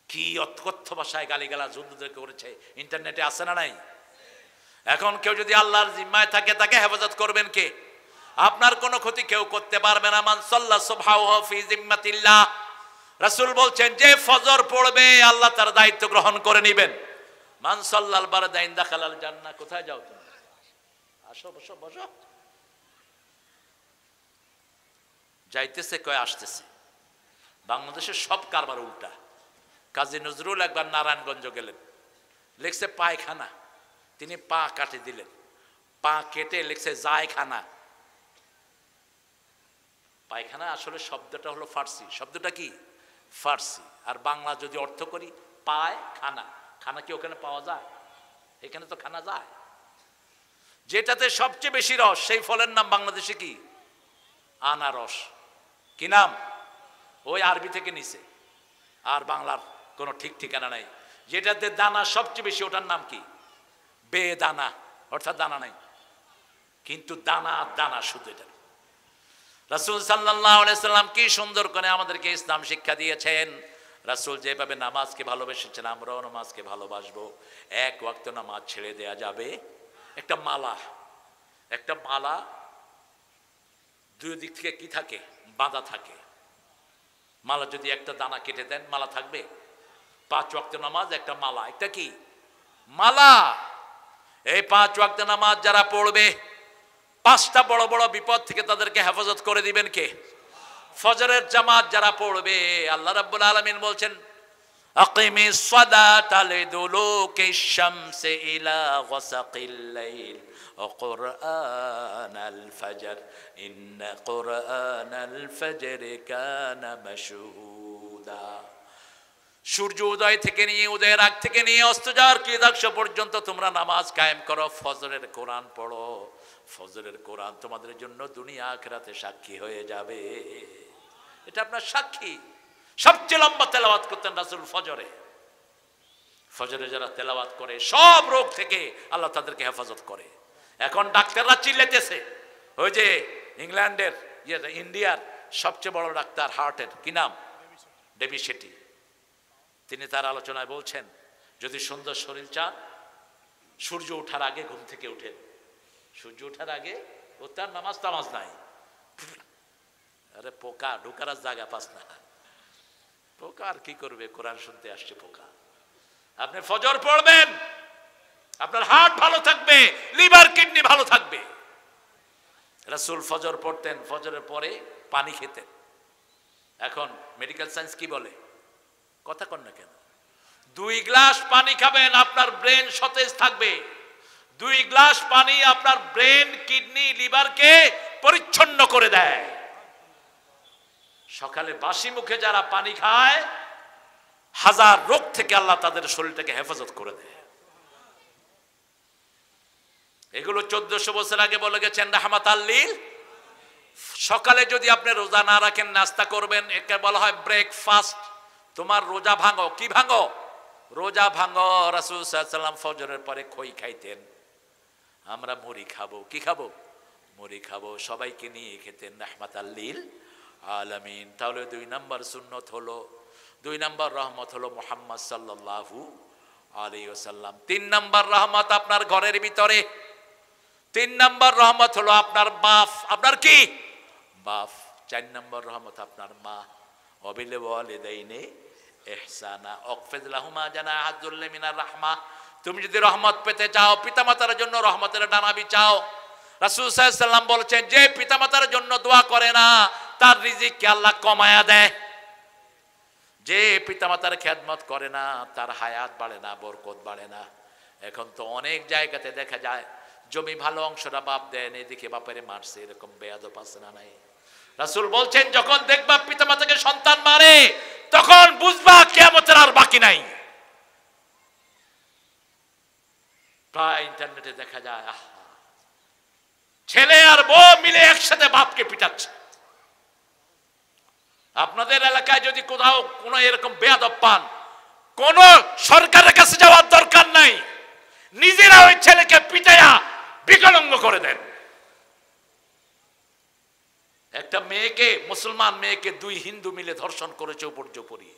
কি অকথ্য ভাষায় গালিগালাজ হুজুরদেরকে করেছে, ইন্টারনেটে আছে না নাই? এখন কেউ যদি আল্লাহর জিম্মায় থাকে তাকে হেফাজত করবেন কে? আপনার কোনো ক্ষতি কেউ করতে পারবে না। মান সাল্লা সুবহানাহু ফি জিম্মাতিল্লাহ, রাসূল বলছেন যে ফজর পড়বে আল্লাহ তার দায়িত্ব গ্রহণ করে নেবেন। মান সাল্লাল বারদাইন দাখালাল জান্নাহ। কোথায় যাও তুমি? আসো, বসো বসো। যাইতেছে কয় আসতেছে। বাংলাদেশের সব কারবার উল্টা। কাজী নজরুল একবার নারায়ণগঞ্জ গেলেন, লিখছে পায়খানা, তিনি পা কাটে দিলেন, পা কেটে লিখছে জায়খানা। পায়খানা আসলে শব্দটা হলো ফার্সি। শব্দটা কি? ফার্সি। আর বাংলা যদি অর্থ করি পায় খানা, খানা কি ওখানে পাওয়া যায়? এখানে তো খানা যায়। যেটাতে সবচেয়ে বেশি রস সেই ফলের নাম বাংলাদেশে কি? আনারস। কি নাম? ওই আরবি থেকে নিছে, আর বাংলার কোনো ঠিক ঠিকানা নাই। যেটাতে দানা সবচেয়ে বেশি ওটার নাম কি? বেদানা, অর্থাৎ দানা নাই, কিন্তু দানা দানা শুধু। এটা রাসূল সাল্লাল্লাহু আলাইহি সাল্লাম কি সুন্দর করে আমাদেরকে ইসলাম শিক্ষা দিয়েছেন। রাসূল যেভাবে নামাজকে ভালোবেসেছেন আমরাও নামাজকে ভালোবাসবো। 1 ওয়াক্ত নামাজ ছেড়ে দেয়া যাবে। একটা মালা, একটা মালা দুই দিক থেকে কি থাকে? বাঁধা থাকে। মালা যদি একটা দানা কেটে দেন মালা থাকবে? 5 ওয়াক্ত নামাজ একটা মালা, একটা কি? মালা। এই 5 ওয়াক্ত নামাজ যারা পড়বে 5টা বড় বড় বিপদ থেকে তাদেরকে হেফাজত করে দিবেন কে? ফজরের জামাত যারা পড়বে, আল্লাহ রাব্বুল আলামিন বলছেন আকিমিস সালাতা লিদুলুকিশ শামসি ইলা গাসাকিল লাইল ওয়া কুরআনাল ফাজর ইন্না কুরআনাল ফাজরি কানা মাশহুদা। সূর্য উদয় থেকে নিয়ে, উদয়ের আগ থেকে নিয়ে অস্ত যাওয়ার কৃতাংশ পর্যন্ত তোমরা নামাজ কায়েম করো, ফজরের কোরআন পড়ো। ফজরের কোরআন তোমাদের জন্য দুনিয়া আখিরাতে সাক্ষী হয়ে যাবে। এটা আপনার সাক্ষী। সবচেয়ে লম্বা তেলাওয়াত করতেন রাসূল ফজরে। ফজরে যারা তেলাওয়াত করে সব রোগ থেকে আল্লাহ তাদেরকে হেফাজত করে। এখন ডাক্তাররা চিল্লাইতেছে, ওই যে ইংল্যান্ডের ইন্ডিয়ার সবচেয়ে বড় ডাক্তার হার্টের, কি নাম, ডেভি শেট্টি, তিনি তার আলোচনায় বলছেন, যদি সুন্দর শরীর চান সূর্য ওঠার আগে ঘুম থেকে উঠেন। সূর্য ওঠার আগে ও তার নামাজ টামাজ নাই। আরে পোকা ঢুকার জায়গা পাস না, পোকা আর কি করবে, কোরআন শুনতে আসছে পোকা। আপনি ফজর পড়বেন, আপনার হার্ট ভালো থাকবে, লিভার কিডনি ভালো থাকবে। রাসূল ফজর পড়তেন, ফজরের পরে পানি খেতেন। এখন মেডিকেল সায়েন্স কি বলে, কথা কন না কেন, 2 গ্লাস পানি খাবেন, আপনার ব্রেন সতেজ থাকবে। 2 গ্লাস পানি আপনার ব্রেন, কিডনি, লিভারকে পরিচ্ছন্ন করে দেয়। সকালে বাসি মুখে যারা পানি খায়, 1000 রোগ থেকে আল্লাহ তাদের শরীরটাকে হেফাজত করে দেয়। এগুলো 1400 বছর আগে বলে গেছেন রাহমাতাল লিল। সকালে যদি আপনি রোজা না রাখেন, নাস্তা করবেন, একে বলা হয় ব্রেকফাস্ট। তোমার রোজা ভাঙো, কি ভাঙো, রোজা ভাঙো। রাসূল সাল্লাল্লাহু আলাইহি ওয়াসাল্লাম ফজরের পরে খই খাইতেন, আমরা মুড়ি খাবো, কি খাবো, মুড়ি খাবো, সবাইকে নিয়ে খেতেন রাহমাতাল লিল আলামিন। তাহলে 2 নম্বর সুন্নত হলো, 2 নম্বর রহমত হলো মুহাম্মদ সাল্লাল্লাহু আলাইহি ওয়াসাল্লাম। 3 নম্বর রহমত আপনার ঘরের ভিতরে, 3 নম্বর রহমত হলো আপনার বাপ, আপনার কি বাপ। 4 নম্বর রহমত আপনার মা, ওয়াবিল ওয়ালিদাইনি ইহসানা ওয়াকফিদ লাহুমা জানাহা যুল্লি মিনার রাহমা। তুমি যদি রহমত পেতে চাও, পিতামাতার জন্য রহমতের ডানা বিছাও। রাসূল সাল্লাল্লাহু আলাইহি ওয়াসাল্লাম বলেছেন, যে পিতামাতার জন্য দোয়া করে না তার রিজিককে আল্লাহ কমায়া দেয়। যে পিতামাতার খেদমত করে না তার হায়াত বাড়ে না, বরকত বাড়ে না। এখন তো অনেক জায়গাতে দেখা যায় জমি ভালো অংশটা বাপ দেন, এদিকে বাপেরে মারছে, এরকম বেয়াদব আছে না নাই? রাসূল বলছেন, যখন দেখবা পিতামাতাকে সন্তান মারে, তখন বুঝবা কিয়ামতের আর বাকি নাই। প্রায় ইন্টারনেটে দেখা যায় ছেলে আর বউ মিলে একসাথে বাপকে পিটাচ্ছে। আপনাদের এলাকায় যদি কোথাও কোনো এরকম বেয়াদব পান, কোন সরকারের কাছে যাওয়ার দরকার নাই, নিজেরা ওই ছেলেকে পিটাইয়া বিকলাঙ্গ করে দেন। একটা মেয়েকে, মুসলমান মেয়েকে 2 হিন্দু মিলে ধর্ষণ করেছে উপর্যুপরি।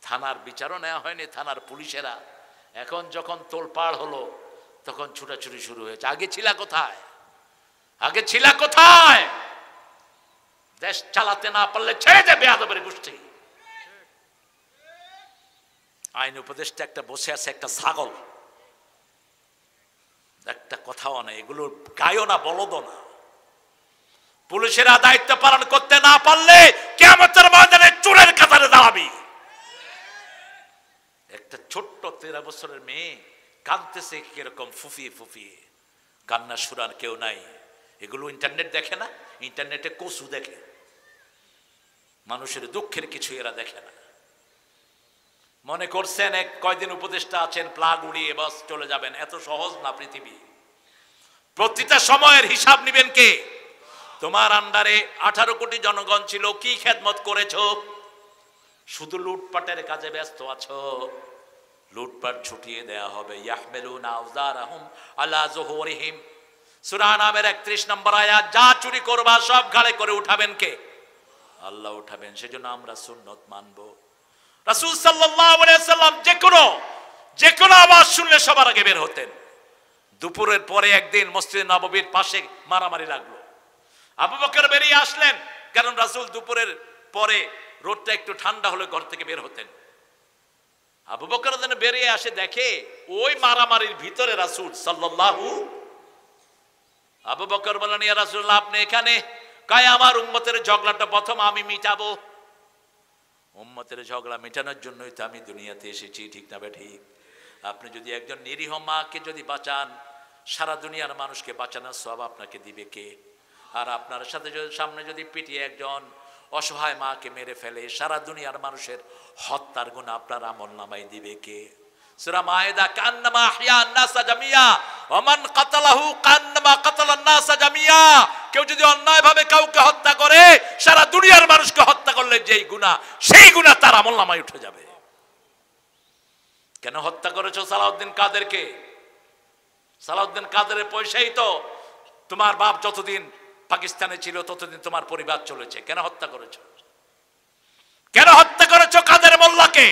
থানার বিচারও নেওয়া হয়নি, থানার পুলিশেরা। এখন যখন তোলপাড় হলো তখন ছুটাছুটি শুরু হয়েছে। আগে ছিলা কোথায়, আগে ছিলা কোথায়? দেশ চালাতে না পারলে ছেড়ে দে বেয়াদবের গোষ্ঠী। আইন উপদেষ্টা একটা বসে আছে, একটা ছাগল, একটা কথাও না, এগুলো গায়ও না, বলদও না। পুলিশেরা দায়িত্ব পালন করতে না পারলে কিয়ামতের ময়দানে চোরের কাতারে দাঁড়াবি। একটা ছোট্ট 13 বছরের মেয়ে কাঁদতেছে কিরকম ফুফিয়ে ফুফিয়ে, কান্না শুরার কেউ নাই। এগুলো ইন্টারনেট দেখে না, ইন্টারনেটে কসু দেখে, মানুষের দুঃখের কিছু এরা দেখে না। মনে করছেন এক কয়দিন উপদেষ্টা আছেন, প্লাগ উড়িয়ে বাস চলে যাবেন, এত সহজ না পৃথিবী। প্রতিটা সময়ের হিসাব নিবেন কে? তোমার আন্ডারে 18 কোটি জনগণ ছিল, কি খেদমত করেছো? শুধু লুটপাটের কাজে ব্যস্ত আছো। লুটপাট ছুটিয়ে দেয়া হবে। ইয়াহমিলুনা আওজারহুম আলা যুহুরিহিম, সূরা নামের 31 নম্বর আয়াত। যা চুরি করবা সব ঘাড়ে করে উঠাবেন কে? আল্লাহ উঠাবেন। সেজন্য আমরা সুন্নত মানব। রাসূল সাল্লাল্লাহু আলাইহি ওয়াসাল্লাম যে কোনো আওয়াজ শুনলে সবার আগে বের হতেন। দুপুরের পরে একদিন মসজিদে নববীর পাশে মারামারি লাগলো। আবু বকর বেরিয়ে আসলেন, কারণ রাসূল দুপুরের পরে রোদটা একটু ঠান্ডা হলে ঘর থেকে বের হতেন। আবু বকর যেন বেরিয়ে আসে, দেখে ওই মারামারির ভিতরে রাসূল সাল্লাল্লাহু। আবু বকর বলেন, ইয়া রাসূলুল্লাহ, আপনি এখানে? কয়, আমার উম্মতের ঝগড়াটা প্রথম আমি মিটাবো। উম্মতের ঝগড়া মেটানোর জন্যই তো আমি দুনিয়াতে এসেছি, ঠিক না ঠিক? আপনি যদি একজন নিরীহ মাকে যদি বাঁচান, সারা দুনিয়ার মানুষকে বাঁচানোর সওয়াব আপনাকে দিবে কে? আর আপনার সাথে সামনে যদি পিটিয়ে একজন অসহায় মাকে মেরে ফেলে, সারা দুনিয়ার মানুষের হত্যার গুনাহ আপনার আমলনামায় দিবে কে? সূরা মায়েদা, কান্নামা আহইয়া আন-নাস জামিয়া ওয়া মান কাতালাহু কান্নামা কাতালান নাস জামিয়া। কেউ যদি অন্যায়ভাবে কাউকে হত্যা করে, সারা দুনিয়ার মানুষকে হত্যা করলে যেই গুনাহ, সেই গুনাহ তার আমলনামায় উঠে যাবে। কেন হত্যা করেছো সালাউদ্দিন কাদেরকে? সালাউদ্দিন কাদেরের পয়সাই তো তোমার বাপ যতদিন পাকিস্তানে ছিল ততদিন তোমার পরিবার চলেছে। কেন হত্যা করেছো? কেন হত্যা করেছো কাদের মোল্লাকে?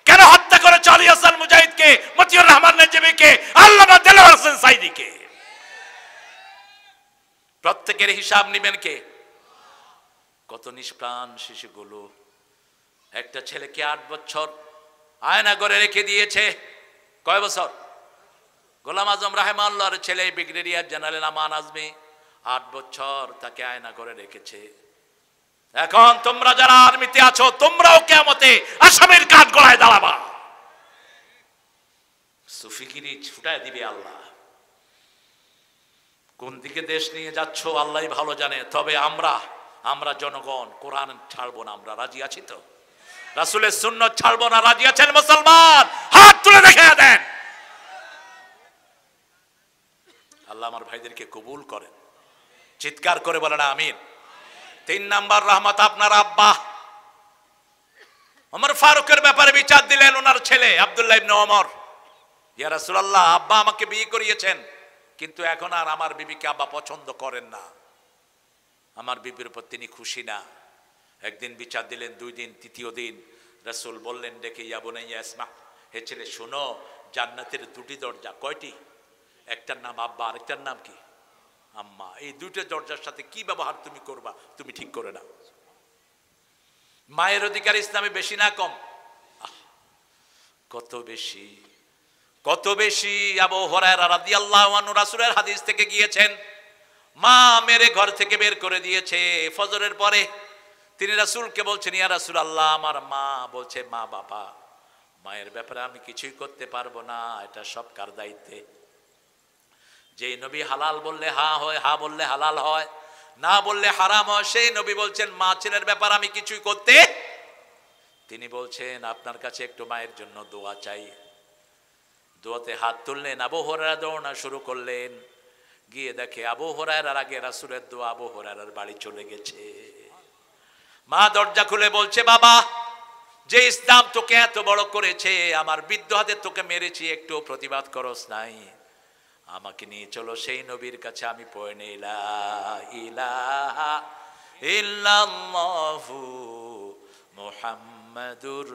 কেন হত্যা করেছো আলী হাসান মুজাহিদকে, মতিউর রহমান নজমীকে, আল্লামা দেলোয়ার হোসেন সাইদিকে? প্রত্যেকের হিসাব নেবেন কে? কত নিষ্প্রাণ শিশুগুলো। একটা ছেলেকে 8 বছর আয়না করে রেখে দিয়েছে। কয় বছর? গোলাম আজম রাহিমাহুল্লাহর ছেলে ব্রিগেডিয়ার জেনারেল আমান আজমি 8 বছর তাকে আয়না করে রেখেছে। এখন তোমরা যারা আর্মিতে আছো তোমরাও কিয়ামতে আসামের কাঠ গড়ায় দাঁড়াবা। সুফিগিরি ছুটায় দিবে আল্লাহ। কোন দিকে দেশ নিয়ে যাচ্ছ আল্লাহই ভালো জানে। তবে আমরা জনগণ কোরআন ছাড়বো না। আমরা রাজি আছি তো? রাসূলের সুন্নাত ছাড়বো না, রাজি আছেন মুসলমান? হাত তুলে দেখিয়ে দেন। আল্লাহ আমার ভাইদেরকে কবুল করেন। চিৎকার করে বলেন আমিন। 3 নাম্বার রহমত আপনার আব্বা ওমর ফারুকের ব্যাপারে বিচার দিলেন ওনার ছেলে আব্দুল্লাহ ইবনে ওমর। ইয়া রাসূলুল্লাহ, আব্বা আমাকে বিয়ে করিয়েছেন, কিন্তু এখন আর আমার বিবিকে আব্বা পছন্দ করেন না। আমার বিবির উপর তিনি খুশি না। একদিন বিচার দিলেন, 2 দিন, 3য় দিন রাসূল বললেন ডেকে, ইয়া বুনাইয়া ইসমা, হে ছেলে শোনো, জান্নাতের 2টি দরজা। কয়টি? একটার নাম আব্বা, আরেকটার নাম কি? আম্মা। এই 2টা দরজার সাথে কি ব্যবহার তুমি করবা তুমি ঠিক করে নাও। মায়ের অধিকার ইসলামে বেশি না কম? কত বেশি, কত বেশি। আবু হুরায়রা রাদিয়াল্লাহু আনহু রাসূলের হাদিস থেকে গিয়েছেন, মা মেরে ঘর থেকে বের করে দিয়েছে ফজরের পরে। তিনি রাসূলকে বলছেন, ইয়া রাসূলুল্লাহ, আমার মা বলছে, মা বাবা, মায়ের ব্যাপারে আমি কিছুই করতে পারবো না, এটা সব কার দায়িত্বে? যে নবী হালাল বললে হা হয়, হা বললে হালাল হয়, না বললে হারাম হয়, সেই নবী বলছেন মা ছেলের ব্যাপার আমি কিছুই করতে। তিনি বলছেন আপনার কাছে একটু মায়ের জন্য দোয়া চাই। দোয়াতে হাত তুললেন, আবু হুরায়রা দৌড়ানো শুরু করলেন। গিয়ে দেখে আবু হুরায়রার আগে রাসূলের দোয়া আবু হুরায়রার বাড়ি চলে গেছে। মা দরজা খুলে বলছে, বাবা, যে ইসলাম তোকে এত বড় করেছে, আমার বৃদ্ধ হাতে তোকে মেরেছি, একটু প্রতিবাদ করস নাই, আমাকে নিয়ে চলো সেই নবীর কাছে। আমি পড়ে নেই লা ইলাহা ইল্লাল্লাহু মুহাম্মাদুর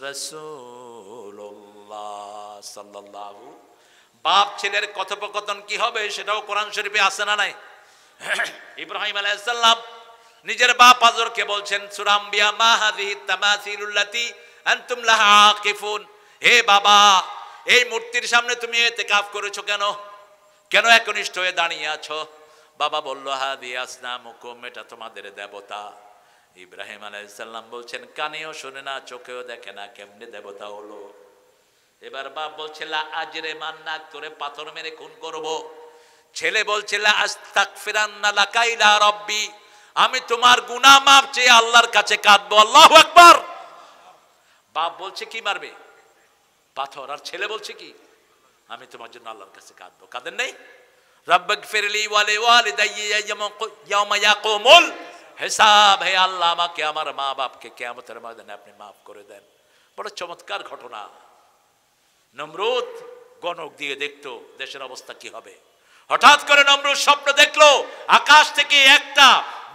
রাসূলুল্লাহ সাল্লাল্লাহু। বাপ ছেলের কথোপকথন কি হবে সেটাও কোরআন শরীফে আছে না নাই? ইব্রাহিম আলাইহিস সালাম নিজের বাপ আজরকে বলছেন সূরা আম্বিয়া, মা হাযিহি তামাসিলুল্লাতী আনতুম লাহা আকিফুন। হে বাবা, এই মূর্তির সামনে তুমি ইতিকাফ করেছো কেন? কেন একনিষ্ঠ হয়ে দাঁড়িয়ে আছো? বাবা বলল, হাদি আসনামুকুম, এটা তোমাদের দেবতা। ইব্রাহিম আলাইহিস সালাম বলছেন, কানেও শুনে না, চোখেও দেখে না, কেমনে দেবতা হলো? এবার বাপ বলছে, লা আজরে মান্না, তোরে পাথর মেরে খুন করব। ছেলে বলছে, লা আস্তাগফিরান্না লাকা ইলা রাব্বি, আমি তোমার গুনাহ মাফ চেয়ে আল্লাহর কাছে কাঁদবো। আল্লাহু আকবার। বাপ বলছে কি মারবে? পাথর। আর ছেলে বলছে কি? আমি তোমার জন্য আল্লাহর কাছে কাঁদবো। কাঁদেন নাই? রাব্বিগফিরলি ওয়া লিওয়ালিদাইয়া ইয়াওমা ইয়াকুমুল হিসাব। হে আল্লাহ, আমাকে আমার মা বাপকে কিয়ামতের ময়দানে আপনি মাফ করে দেন। বড় চমৎকার ঘটনা। নমরুদ গণক দিয়ে দেখতো দেশের অবস্থা কি হবে। হঠাৎ করে নমরুদ স্বপ্ন দেখলো, আকাশ থেকে একটা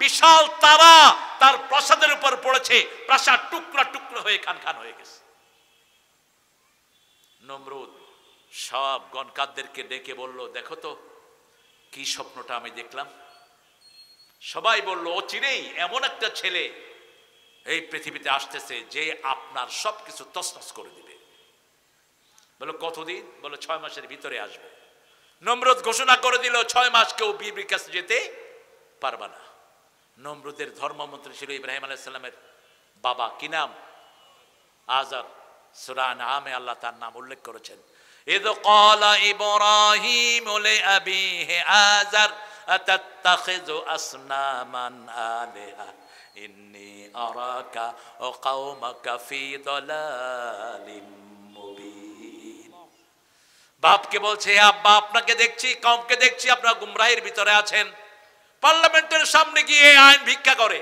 বিশাল তারা তার প্রাসাদের উপর পড়েছে, প্রাসাদ টুকরা টুকরো হয়ে খান খান হয়ে গেছে। নমরুদ সব গণকারদেরকে ডেকে বলল, দেখো তো কি স্বপ্নটা আমি দেখলাম। সবাই বলল, অচিরেই এমন একটা ছেলে এই পৃথিবীতে আসতেছে যে আপনার সবকিছু তছনছ করে দিবে। বলো কতদিন? বলো 6 মাসের ভিতরে আসবে। নমরুদ ঘোষণা করে দিল 6 মাস কেউ বিবির কাছে যেতে পারবে না। নমরুদের ধর্মমন্ত্রী ছিল ইব্রাহিম আলাইহিস সালামের বাবা, কি নাম? আজার। সূরা আনআমে আল্লাহ তার নাম উল্লেখ করেছেন। ইয ক্বালা ইব্রাহিম লিআবিহি আজার আতাত্তাখিযু আসনামান আলিহা ইন্নী আরাকা ওয়া কওমাকা ফি দালালিম মুবিন। বাপকে বলছে, আব্বা, আপনাকে দেখছি, কওমকে দেখছি, আপনারা গুমরাহির ভিতরে আছেন। পার্লামেন্টের সামনে গিয়ে আইন ভিক্ষা করে।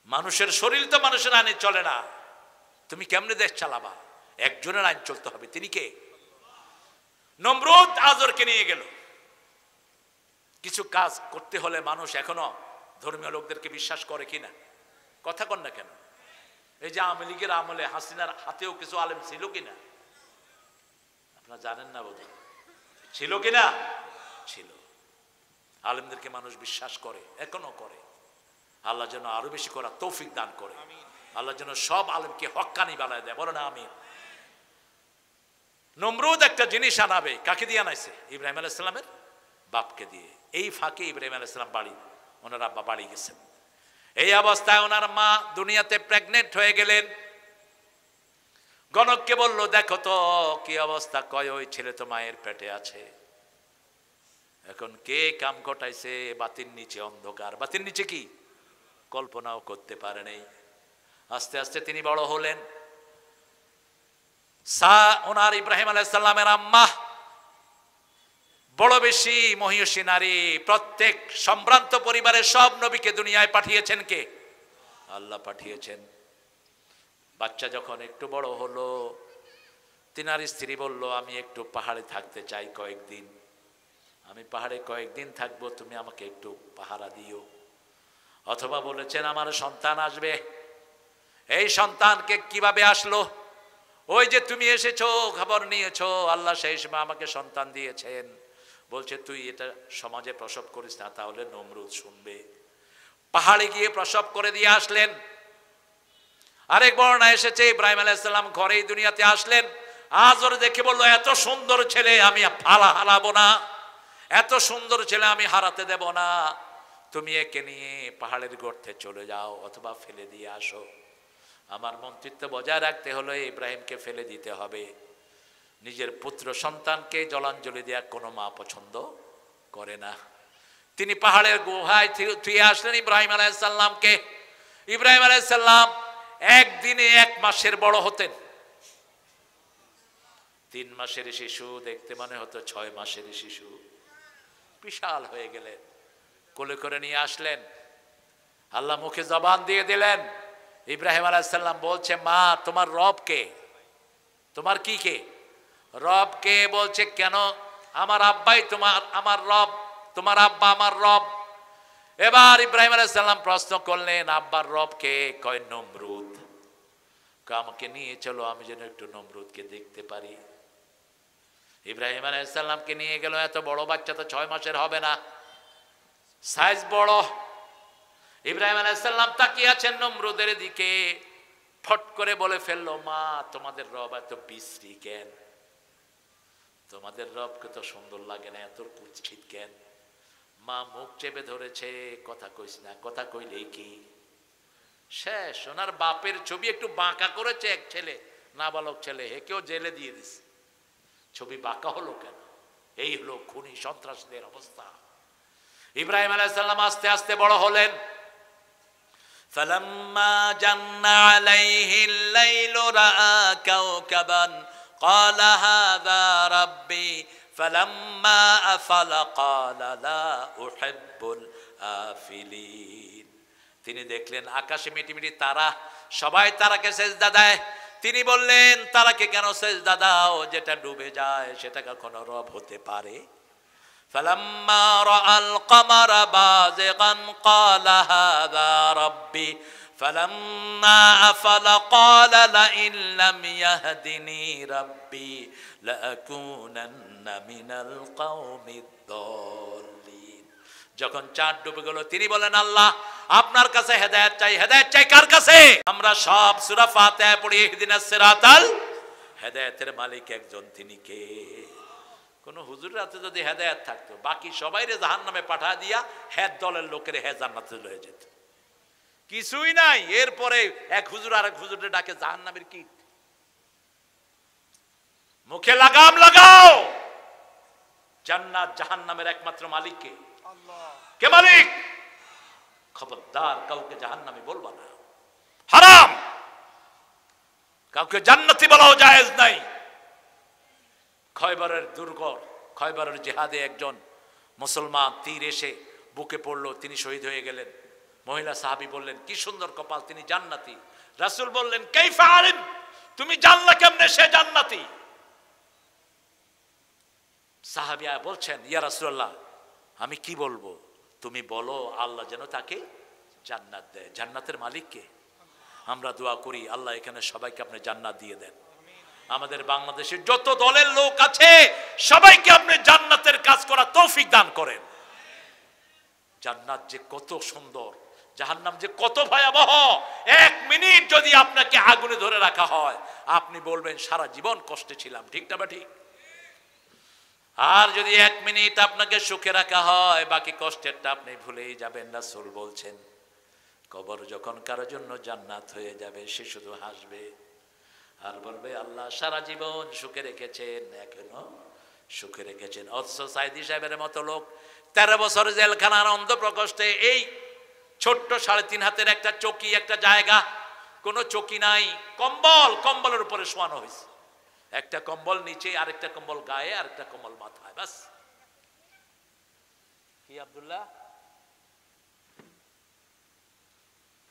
মানুষের শরীর তো মানুষের আইনে চলে না, তুমি কেমনে দেশ চালাবা? একজনের আইন চলতে হবে। তিনি কে? নমরুদ আজরকে নিয়ে গেল। কিছু কাজ করতে হলে মানুষ এখনো ধর্মীয় লোকদেরকে বিশ্বাস করে কিনা? কথা কন না কেন? এই যে আওয়ামী লীগের আমলে হাসিনার হাতেও কিছু আলেম ছিল কিনা? আপনারা জানেন না বোধহয়। ছিল কিনা? ছিল। আলেমদেরকে মানুষ বিশ্বাস করে, এখনো করে। আল্লাহ যেন আরো বেশি করার তৌফিক দান করে। আল্লাহ যেন সব আলেমকে হক্কানি বানায় দেয়। বলো না আমিন। নমরুদ একটা জিনিস আনাবে, কাকে দিয়ে আনাইছে? ইব্রাহিম আলাইহিস সালামের বাপকে দিয়ে। এই ফাঁকে ইব্রাহিম আলাইহিস সালাম বাড়ি, ওনার আব্বা বাড়ি গেছেন। এই অবস্থায় ওনার মা দুনিয়াতে প্রেগনেন্ট হয়ে গেলেন। গণককে বলল, দেখো তো কি অবস্থা। কয়, ওই ছেলে তো মায়ের পেটে আছে। এখন কে কাম ঘটাইছে? বাতির নিচে অন্ধকার। বাতির নিচে কি? কল্পনাও করতে পারে নাই। আস্তে আস্তে তিনি বড় হলেন। ওনার ইব্রাহিম আলাইহিস সালামের আম্মা বড় বেশি মহিষী নারী। প্রত্যেক সম্ভ্রান্ত পরিবারের সব নবীকে দুনিয়ায় পাঠিয়েছেন কে? আল্লাহ পাঠিয়েছেন। বাচ্চা যখন একটু বড় হলো, তিনার স্ত্রী বলল, আমি একটু পাহাড়ে থাকতে চাই কয়েকদিন। আমি পাহাড়ে কয়েকদিন থাকবো, তুমি আমাকে একটু পাহারা দিও। অথবা বলেছেন, আমার সন্তান আসবে। এই সন্তানকে কিভাবে আসলো? ওই যে তুমি এসেছো, খবর নিয়েছো, আল্লাহ সেই সময় আমাকে সন্তান দিয়েছেন। বলছে, তুই এটা সমাজে প্রসব করিস না, তাহলে নমরুদ শুনবে। পাহাড়ে গিয়ে প্রসব করে দিয়ে আসলেন। আরেক বর্ণনা এসেছে, ইব্রাহিম আলাইহিস সালাম ঘরেই দুনিয়াতে আসলেন। আজর দেখে বলল, এত সুন্দর ছেলে আমি হারাবো না, এত সুন্দর ছেলে আমি হারাতে দেব না। তুমি একে নিয়ে পাহাড়ের গর্তে চলে যাও, অথবা ফেলে দিয়ে আসো। আমার মন্ত্রিত্ব বজায় রাখতে হলে ইব্রাহিমকে ফেলে দিতে হবে। নিজের পুত্র সন্তানকে জলাঞ্জলি দেওয়া কোনো মা পছন্দ করে না। তিনি পাহাড়ের গুহায় থুয়ে আসলেন ইব্রাহিম আলাইহিস সালামকে। ইব্রাহিম আলাইহিস সালাম একদিনে 1 মাসের বড় হতেন। 3 মাসের শিশু দেখতে মনে হতো 6 মাসের শিশু। বিশাল হয়ে গেলেন। কোলে করে নিয়ে আসলেন। আল্লাহ মুখে জবান দিয়ে দিলেন। ইব্রাহিম আলাইহিস সালাম বলছে, মা তোমার রব কে? তোমার কি কে? রব কে? বলছে, কেন? আমার আব্বাই আমার রব, তোমার আব্বা আমার রব। এবার ইব্রাহিম আলাইহিস সালাম প্রশ্ন করলেন, আব্বার রব কে? কয়, নমরুদ। আমাকে নিয়ে চলো, আমি যেন একটু নমরুদকে দেখতে পারি। ইব্রাহিম আলাইহিস সালামকে নিয়ে গেল। এত বড় বাচ্চা তো 6 মাসের হবে না, সাইজ বড়। ইব্রাহিম আলাইহিস সালাম তাকিয়ে আছেন নমরুদের দিকে। ফট করে বলে ফেললো, মা তোমাদের রব এত বিশ্রী কেন? তোমাদের রবকে তো সুন্দর লাগে না, এত কুৎসিত কেন? মা মুখ চেপে ধরেছে, কথা কইস না, কথা কইলেই কি শেষ। ওনার বাপের ছবি একটু বাঁকা করেছে এক ছেলে, নাবালক ছেলে, হেকেও জেলে দিয়ে দিছে। ছবি বাঁকা হলো কেন? এই হলো খুনি সন্ত্রাসীদের অবস্থা। ইব্রাহিম আলাইহিস সালাম আস্তে আস্তে বড় হলেন। ফালাম্মা জান্না আলাইহিল লাইলু রাআ কাওকাবান ক্বালা হাযা রাব্বি ফালাম্মা আফালা ক্বালা লা উহিব্বুল আফিলিন। তিনি দেখলেন আকাশে মিটিমিটি তারা, সবাই তারাকে সেজদা দেয়। তিনি বললেন, তারাকে কেন সেজদা দাও? যেটা ডুবে যায় সেটা কখনো রব হতে পারে? فلما رأى القمر بازغا قال هذا ربي فلما أفل قال لئن لم يهدني ربي لأكونن من القوم الضالين। যখন চাঁদ ডুবে গেল, তিনি বলেন, আল্লাহ আপনার কাছে হেদায়েত চাই। হেদায়েত চাই কার কাছে? আমরা সব সূরা ফাতিহা পড়ি, ইহদিনাস সিরাতাল, হেদায়েতের মালিক একজন, তিনি কে? কোন হুজুরের হাতে যদি হেদায়েত থাকতো, বাকি সবাইরে জাহান্নামে পাঠা দিয়া হেদ দলের লোকের হে জান্নাতে লয়ে যেত। কিছুই নাই। এরপরে এক হুজুর আর এক হুজুরের ডাকে জাহান্নামের কি? মুখে লাগাম লাগাও। জান্নাত জাহান্নামের একমাত্র মালিক কে? আল্লাহ। কে মালিক? খবরদার কাউকে জাহান্নামী বলবা না, হারাম। কাউকে জান্নাতি বলাও জায়েজ নাই। খয়বরের দুর্গ, খয়বরের জিহাদে একজন মুসলমান তীর এসে বুকে পড়লো, তিনি শহীদ হয়ে গেলেন। মহিলা সাহাবী বললেন, কি সুন্দর কপাল, তিনি জান্নাতি। রাসূল বললেন, কাইফা আলিম, তুমি জানলা কেমনে সে জান্নাতি? সাহাবিয়া বলছেন, ইয়া রাসূলুল্লাহ আমি কি বলবো? তুমি বলো আল্লাহ যেন তাকে জান্নাত দেয়। জান্নাতের মালিক কে? আমরা দোয়া করি আল্লাহ এখানে সবাইকে আপনি জান্নাত দিয়ে দেন। আমাদের বাংলাদেশের যত দলের লোক আছে সবাইকে আপনি জান্নাতের কাজ করা তৌফিক দান করেন। জান্নাত যে কত সুন্দর, জাহান্নাম যে কত ভয়াবহ। 1 মিনিট যদি আপনাকে আগুনে ধরে রাখা হয় আপনি বলবেন সারা জীবন কষ্টে ছিলাম, ঠিক না বা ঠিক? আর যদি 1 মিনিট আপনাকে সুখে রাখা হয় বাকি কষ্টেরটা আপনি ভুলেই যাবেন। রাসূল বলছেন কবর যখন কারো জন্য জান্নাত হয়ে যাবে সে শুধু হাসবে আর বলবে আল্লাহ সারা জীবন সুখে রেখেছেন, এখনো সুখে রেখেছেন। অথচ সাইদি সাহেবের মতো লোক 13 বছর জেলখানার অন্ধ প্রকোষ্ঠে, এই ছোট্ট 3.5 হাতের একটা চকি, একটা জায়গা, কোনো চকি নাই, কম্বলের উপরে শোয়ানো হয়েছে। একটা কম্বল নিচে, আরেকটা কম্বল গায়ে, আরেকটা কম্বল মাথায়, বাস। কি আব্দুল্লাহ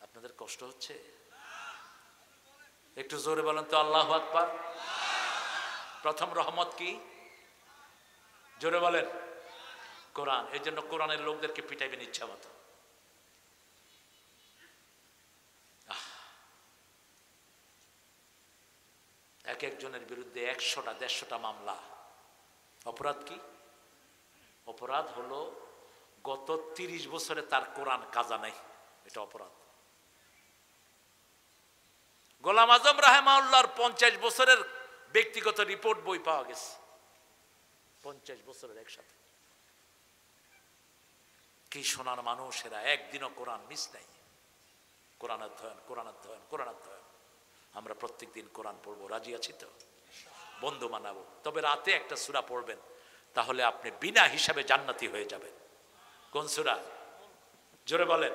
আপনাদের কষ্ট হচ্ছে? একটু জোরে বলেন তো আল্লাহু আকবার। প্রথম রহমত কি? জোরে বলেন। কোরআন। এই জন্য কোরআনের লোকদেরকে পিটাইবেন ইচ্ছা মতো। এক একজনের বিরুদ্ধে 100টা 150টা মামলা। অপরাধ কি? অপরাধ হলো গত 30 বছরে তার কোরআন কাজা নাই, এটা অপরাধ। গোলাম আজম রাহিমাহুল্লাহর 50 বছরের ব্যক্তিগত রিপোর্ট বই পাওয়া গেছে, 50 বছরের একসাথে। কি সোনার মানুষেরা, একদিনও কোরআন মিস নাই। কোরআন অধ্যয়ন, কোরআন অধ্যয়ন, কোরআন অধ্যয়ন। আমরা প্রত্যেক দিন কোরআন পড়বো, রাজি আছি তো? বন্ধু মানাবো। তবে রাতে একটা সূরা পড়বেন, তাহলে আপনি বিনা হিসাবে জান্নাতি হয়ে যাবেন। কোন সূরা? জোরে বলেন।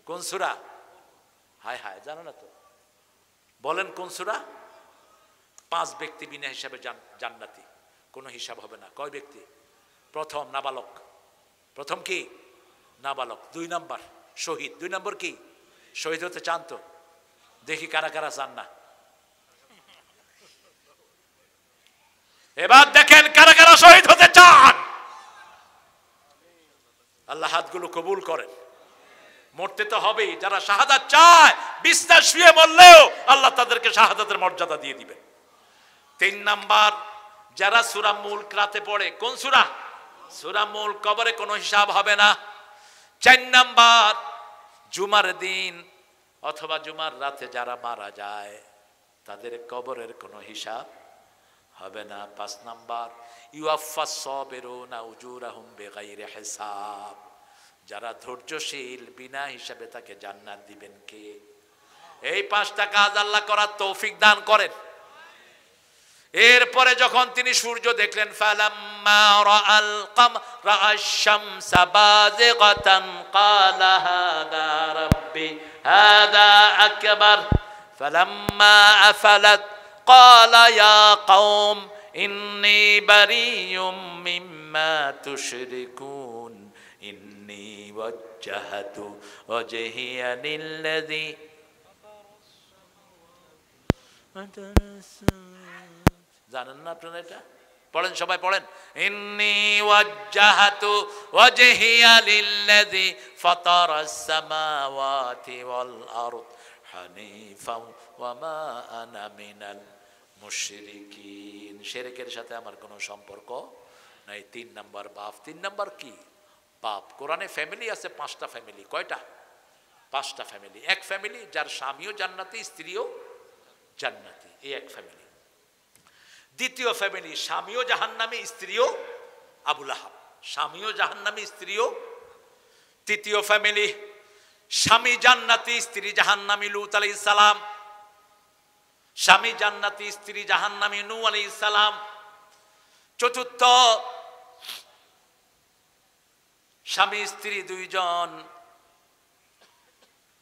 কোন সূরা? হায় হায়, জানো না তো? বলেন কোন সূরা? 5 ব্যক্তি বিনা হিসাবে জান্নাতি, কোনো হিসাব হবে না। কয় ব্যক্তি? প্রথম নাবালক। প্রথম কি? নাবালক। 2 নাম্বার শহীদ। 2 নম্বর কি? শহীদ হতে চান তো? দেখি কারা কারা চান না। এবার দেখেন কারা কারা শহীদ হতে চান। আল্লাহ হাতগুলো কবুল করেন। মরতে তো হবেই। যারা শাহাদাত চায় বিছানায় শুয়ে মরলেও আল্লাহ তাদেরকে শাহাদাতের মর্যাদা দিয়ে দিবেন। 3 নাম্বার, যারা সূরা মুলক রাতে পড়ে। কোন সূরা? সূরা মুলক। কবরে কোনো হিসাব হবে না। 4 নাম্বার, জুমার দিন অথবা জুমার রাতে যারা মারা যায় তাদের কবরের কোনো হিসাব হবে না। 5 নাম্বার, ইউয়াফাস সাবিরুনা উজুরাহুম বিগাইরি হিসাব। যারা ধৈর্যশীল বিনা হিসাবে তাকে জান্নাত দিবেন কে? এই 5টা কাজ আল্লাহ করার তৌফিক দান করেন। এরপরে যখন তিনি সূর্য দেখলেন, ফালাম্মা রাআল কামরা আশ-শামসা বাযিগাতান ক্বালা হাদা রাব্বি হাদা আকবার ফালাম্মা আফালাত ক্বালা ইয়া কওম ইন্নী বারিয়ুম মিম্মা তুশরিকুন ইন্নী ওয়াজ্জাহতু ওয়াজহিয়া লিল্লাযী জানেন না আপনারা এটা? পড়েন, সবাই পড়েন। ইন্নী ওয়াজ্জাহাতু ওয়াজহিয়া লিল্লাযী ফাতারাস সামাওয়াতি ওয়াল আরদ হানিফাও ওয়া মা আনা মিনাল মুশরিকিন। শিরকের সাথে আমার কোনো সম্পর্ক নাই। 3 নাম্বার বাপ। 3 নাম্বার কি? বাপ। কোরআনে ফ্যামিলি আছে 5টা ফ্যামিলি। কয়টা? 5টা ফ্যামিলি। এক ফ্যামিলি যার স্বামীও জান্নাতি, স্ত্রীও জান্নাতি, এই এক ফ্যামিলি। দ্বিতীয় ফ্যামিলি, স্বামীও জাহান্নামী, স্ত্রীও আবু লাহাব, স্বামীও জাহান্নামী, স্ত্রীও। তৃতীয় ফ্যামিলি, স্বামী জান্নাতি, স্ত্রী জাহান্নামী, লূত আলাইহিস সালাম। স্বামী জান্নাতি, স্ত্রী জাহান্নামী, নূহ আলাইহিস সালাম। চতুর্থ, স্বামী স্ত্রী 2 জন,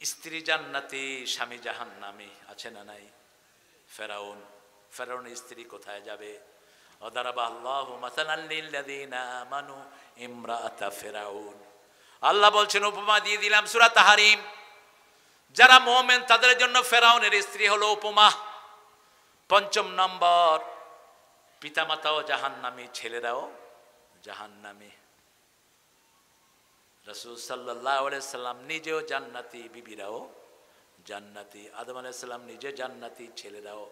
স্ত্রী জান্নাতি, স্বামী জাহান্নামী। আছে না নাই? ফেরাউন। ফেরাউনের স্ত্রী কোথায় যাবে? ওয়াদারাবা আল্লাহু মাসালান লিল্লাযিনা আমানু ইমরাআতা ফিরাউন। আল্লাহ বলছেন, উপমা দিয়ে দিলাম সূরা তাহরিম। যারা মুমিন তাদের জন্য ফেরাউনের স্ত্রী হলো উপমা। পঞ্চম নম্বর, পিতামাতাও জাহান্নামী, ছেলেরাও জাহান্নামী। রাসূল সাল্লাল্লাহু আলাইহি সাল্লাম নিজেও জান্নাতি, বিবিরাও জান্নাতি। আদম আলাইহিস সালাম নিজে জান্নাতি, ছেলেরাও,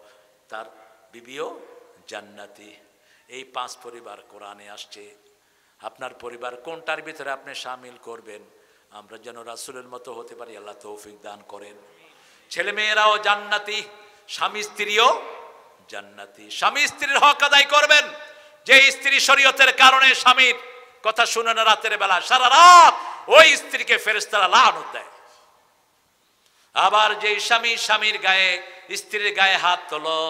তার বিবিও জান্নাতি। এই 5 পরিবার কোরআনে আসছে। আপনার পরিবার কোনটার ভিতরে আপনি শামিল করবেন? আমরা যেন রাসূলের মতো হতে পারি, আল্লাহ তৌফিক দান করেন। ছেলে মেয়েরাও জান্নাতি, স্বামী স্ত্রীও জান্নাতি। স্বামী স্ত্রীর হক আদায় করবেন। যে স্ত্রী শরীয়তের কারণে স্বামীর কথা শুনে না রাতের বেলা, সারা রাত ওই স্ত্রীকে ফেরেশতারা লানত দেয়। আবার যে স্বামী স্বামীর গায়ে, স্ত্রীর গায়ে হাত তোলো,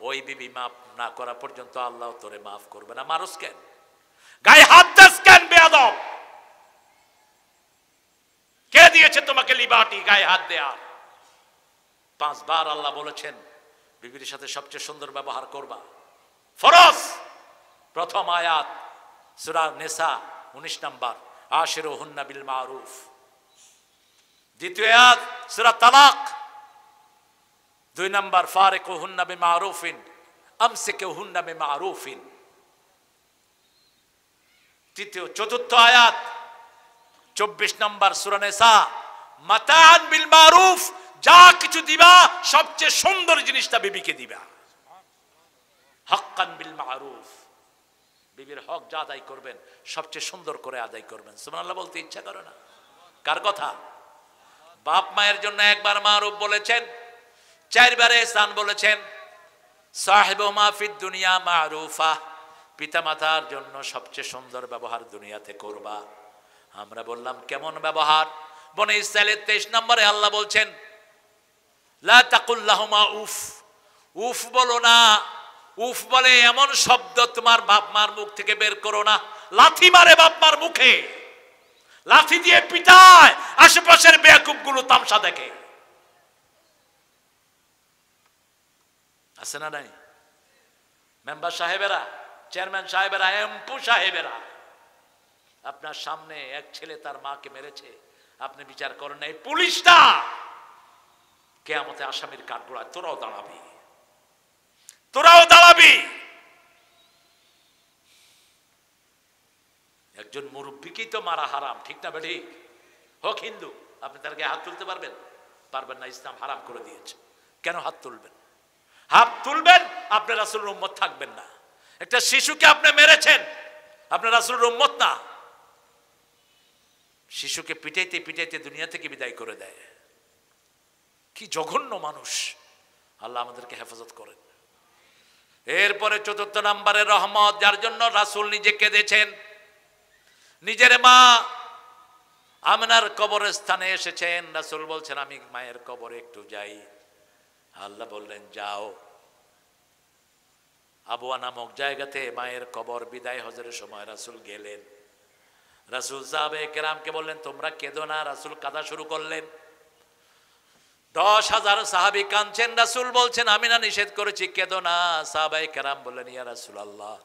ওই বিবি মাফ না করা পর্যন্ত আল্লাহ তোরে মাফ করবে না। মানুষ কেন গায়ে হাত দাস, কেন বেয়াদব? কে দিয়েছে তোমাকে লিবার্টি গায়ে হাত দেয়া? 5 বার আল্লাহ বলেছেন বিবির সাথে সবচেয়ে সুন্দর ব্যবহার করবা, ফরজ। প্রথম আয়াত সূরা নিসা 19 নম্বর, আশিরুহুন্না বিল মারুফ। দ্বিতীয় আয়াত সূরা তালাক 2 নম্বর, ফারিকুহুন্না বিমারুফিন আমসিকুহুন্না বিমারুফিন। চতুর্থ আয়াত 24 নম্বর সূরা নিসা, মাতাআন বিল মারুফ। যা কিছু দিবা সবচেয়ে সুন্দর জিনিসটা বিবিকে দিবা। হাক্কান বিল মারুফ, বিবির হক যা আদায় করবেন সবচেয়ে সুন্দর করে আদায় করবেন। সুবহানাল্লাহ বলতে ইচ্ছা করে না? কার কথা? বাপ মায়ের জন্য একবার মারুফ বলেছেন, 4 বারে ইহসান বলেছেন। সাহিবুমা ফিদ দুনিয়া মারুফা, পিতা মাতার জন্য সবচেয়ে সুন্দর ব্যবহার দুনিয়াতে করবা। আমরা বললাম কেমন ব্যবহার? বনে ইসরাইলের 23 নম্বরে আল্লাহ বলছেন, লা তাকুল লাহুমা উফ। উফ বলো না। উফ বলে এমন শব্দ তোমার বাপ মার মুখ থেকে বের করো না। লাথি মারে বাপ মার মুখে, লাথি দিয়ে পিটায়, আশেপাশের বেয়াকুব গুলো তামসা দেখে। আছে না নাই? মেম্বার সাহেবেরা, চেয়ারম্যান সাহেবেরা, এমপি সাহেবেরা, আপনার সামনে এক ছেলে তার মাকে মেরেছে, আপনি বিচার করেন নাই। পুলিশটা কিয়ামতে আসামির কাঠগড়ায় তোরাও দাঁড়াবি, তোরাও দাঁড়াবি। একজন মুরব্বীকেই তো মারা হারাম, ঠিক না বেঠি? হোক হিন্দু, আপনি তার গায়ে হাত তুলতে পারবেন? পারবেন না। ইসলাম হারাম করে দিয়েছে। কেন হাত তুলবেন? হাত তুলবেন, আপনি রাসূলের উম্মত থাকবেন না। একটা শিশুকে আপনি মেরেছেন, আপনি রাসূলের উম্মত না। শিশুকে পিটাইতে পিটাইতে দুনিয়া থেকে বিদায় করে দেয়। কি জঘন্য মানুষ! আল্লাহ আমাদেরকে হেফাজত করেন। এরপরে 4 নম্বরের রহমত, যার জন্য রাসূল নিজে কেঁদেছেন। নিজের মা আমিনার কবরস্থানে এসেছেন, রাসূল বলছেন আমি মায়ের কবরে একটু যাই। আল্লাহ বললেন যাও। আবওয়া নামক জায়গাতে মায়ের কবর, বিদায় হজের সময় রাসূল গেলেন। রাসূল সাহাবায়ে কেরামকে বললেন তোমরা কেঁদো না। রাসূল কাঁদা শুরু করলেন। 10,000 সাহাবী কাঁদছেন। রাসূল বলছেন আমি না নিষেধ করেছি, কেঁদো না। সাহাবায়ে কেরাম বললেন ইয়া রাসূলুল্লাহ,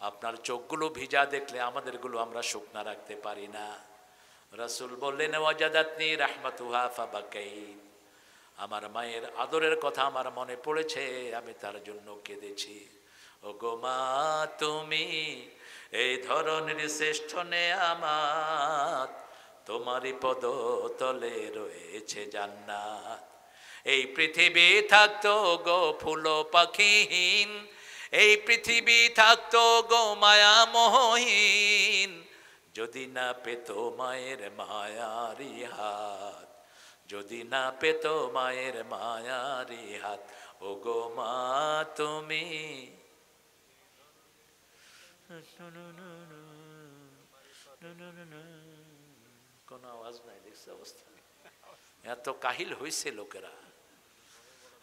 আপনার চোখগুলো ভিজা দেখলে আমাদেরগুলো আমরা শুকনা রাখতে পারি না। রাসূল বললেন ওয়াজাদাতনি রাহমাতুহা ফাবাকাইত, আমার মায়ের আদরের কথা আমার মনে পড়েছে, আমি তার জন্য কেঁদেছি। ও গো মা, তুমি এই ধরনের শ্রেষ্ঠ নেয়ামত, তোমারই পদতলে রয়েছে জান্নাত। এই পৃথিবী থাকতো গো ফুল পাখিহীন, এই পৃথিবী থাকতো গো মায়া মোহহীন, যদি না পেত মায়ের মায়ারি হাত, যদি না পেত মায়ের মায়ারি হাত। ও গো মা তুমি। কোন আওয়াজ নাই, দেখছে অবস্থা? এত কাহিল হয়েছে লোকেরা।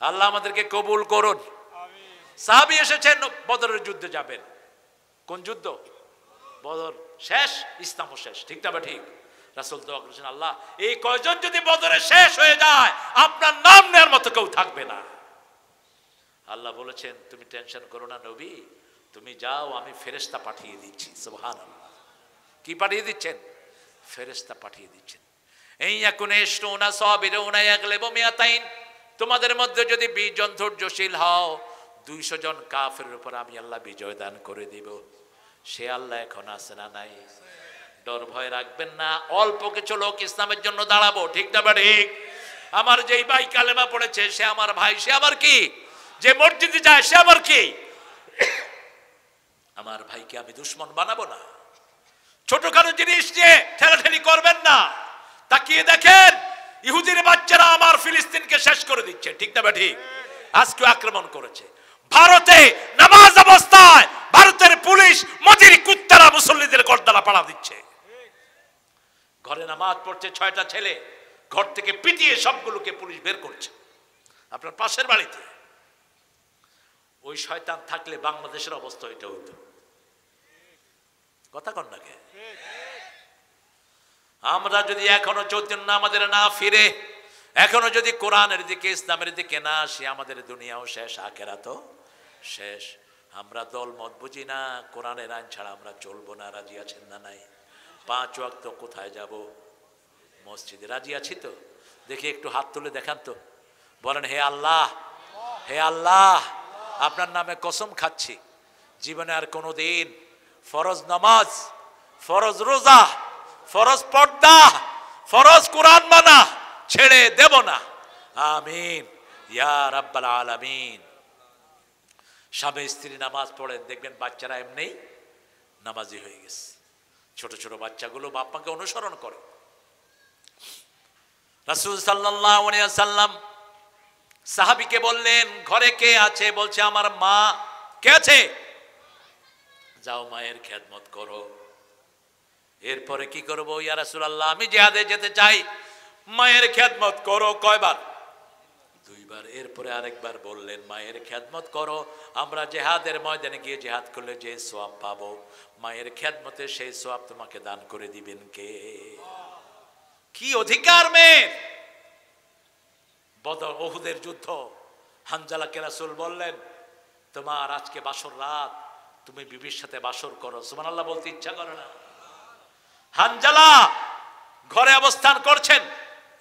আল্লাহ আমাদেরকে কবুল করুন। সাহাবী এসেছেন, বদরের যুদ্ধে যাবেন। কোন যুদ্ধ? বদর শেষ, ইসলামও শেষ, ঠিক না? ঠিক। রাসূল দোয়া করেছেন আল্লাহ এই কয়জন যদি বদরে শেষ হয়ে যায়, আপনার নাম নেওয়ার মতো কেউ থাকবে না। আল্লাহ বলেছেন তুমি টেনশন করো না নবী, তুমি যাও, আমি ফেরেশতা পাঠিয়ে দিচ্ছি। সুবহানাল্লাহ। কি পাঠিয়ে দিচ্ছেন? ফেরেশতা পাঠিয়ে দিচ্ছেন। এই ইয়াকুন ইশরুনা সাবিরুনা ইয়াগলিবু মিয়াতাইন, তোমাদের মধ্যে যদি 20 জন ধৈর্যশীল হও, 200 জন কাফেরের উপর আমি আল্লাহ বিজয় দান করে দিব। সে আল্লাহ এখন আছে না নাই? ডর ভয় রাখবেন না, অল্প কিছু লোক ইসলামের জন্য দাঁড়াবো, ঠিক না ঠিক? আমার যেই ভাই কালেমা পড়েছে সে আমার ভাই, সে আমার কি? যে মসজিদে যায় সে আমার কি? আমার ভাইকে আমি দুশ্মন বানাবো না। ছোটখাটো জিনিস নিয়ে ঠেলাঠেলি করবেন না। তাকিয়ে দেখেন ইহুদির বাচ্চারা আমার ফিলিস্তিনকে শেষ করে দিচ্ছে, ঠিক না ঠিক? আজকে আক্রমণ করেছে ভারতে নামাজ অবস্থায়, ভারতের পুলিশ মজির কুত্তারা মুসল্লিদের গর্দানা পাড়া দিচ্ছে। ঘরে নামাজ পড়ছে 6টা ছেলে, ঘর থেকে পিটিয়ে সবগুলোকে পুলিশ বের করছে। আপনার পাশের বাড়িতে ওই শয়তান থাকলে বাংলাদেশের অবস্থা এটা হইতো। কথা কন না কে? আমরা যদি এখনো চৈতন্য আমাদের না ফিরে, এখনো যদি কোরআনের দিকে ইসলামের দিকে না আসি, আমাদের দুনিয়াও শেষ, আখেরাতও শেষ। আমরা দল মত বুঝি না, কোরআনের আইন ছাড়া আমরা চলবো না। রাজি আছেন না নাই? 5 ওয়াক্ত কোথায় যাব? মসজিদে। রাজি আছি তো? দেখি একটু হাত তুলে দেখান তো, বলেন হে আল্লাহ, হে আল্লাহ, আপনার নামে কসম খাচ্ছি জীবনে আর কোনোদিন ফরজ নামাজ, ফরজ রোজা, ফরজ পর্দা, ফরজ কোরআন মানা ছেড়ে দেব না। আমিন ইয়া রাব্বাল আলামিন। স্বামী স্ত্রী নামাজ পড়ে দেখবেন বাচ্চারা এমনি নামাজি হয়ে গেছে। ছোট ছোট বাচ্চাগুলো বাপ্পাকে অনুসরণ করে। রাসূল সাল্লাল্লাহু আলাইহি ওয়াসাল্লাম সাহাবীকে বললেন ঘরে কে আছে? বলছে আমার মা। কে আছে? যাও মায়ের খেদমত করো। এরপরে কি করবো? ইয়া রাসূলুল্লাহ আমি জিহাদে যেতে চাই। মায়ের খেদমত করো। কয়বার? 2 বার। এরপরে আরেকবার বললেন মায়ের খেদমত করো। আমরা জিহাদের ময়দানে গিয়ে জিহাদ করলে যে সওয়াব পাবো, মায়ের খেদমতে সেই সওয়াব তোমাকে দান করে দিবেন কে? কি অধিকার মেয়ের? বদর উহুদের যুদ্ধ, হানজালাকে রাসূল বললেন তোমার আজকে বাসর রাত, তুমি বিবির সাথে বাসর করো। সুবহানাল্লাহ বলতে ইচ্ছা করে না? হানজালা ঘরে অবস্থান করছেন,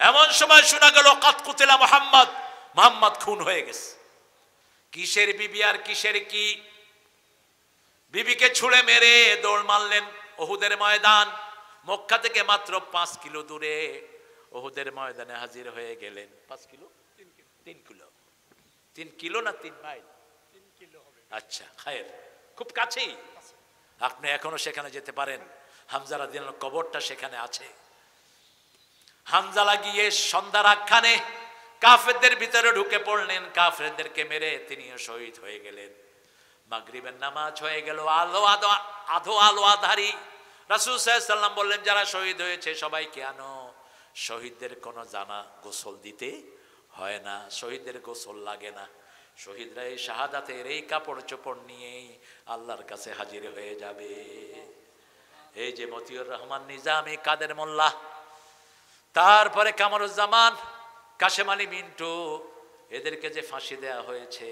এমন সময় শোনা গেল কাদ কুতিলা মুহাম্মদ, মুহাম্মদ খুন হয়ে গেছে। কিসের বিবি আর কিসের কি? বিবিকে ছুঁড়ে মেরে দৌড় মারলেন উহুদের ময়দান। মক্কা থেকে মাত্র 5 কিলো দূরে উহুদের ময়দানে হাজির হয়ে গেলেন। 5 কিলো? 3 কিলো। 3 কিলো না 3 মাইল? 3 কিলো হবে। আচ্ছা খায়ের, খুব কাছেই। আপনি এখনো সেখানে যেতে পারেন। হামজা রাদিয়াল্লাহু আনহু কবরটা সেখানে আছে। হামজালা গিয়ে সন্ধ্যার আখ্যানে কাফেরদের ভিতরে ঢুকে পড়লেন, কাফেরদেরকে মেরে তিনিও শহীদ হয়ে গেলেন। মাগরিবের নামাজ হয়ে গেল, আধো আলো আধারি। রাসূল সাল্লাল্লাহু আলাইহি ওয়াসাল্লাম বললেন যারা শহীদ হয়েছে সবাইকে আনো। শহীদদের কোনো জানা গোসল দিতে হয় না, শহীদদের গোসল লাগে না। শহীদরা এই শাহাদাতের এই কাপড় চোপড় নিয়েই আল্লাহর কাছে হাজির হয়ে যাবে। এই যে মতিউর রহমান নিজামী, কাদের মোল্লা, তারপরে কামরুজ্জামান, কাশেম আলী মিন্টু, এদেরকে যে ফাঁসি দেয়া হয়েছে,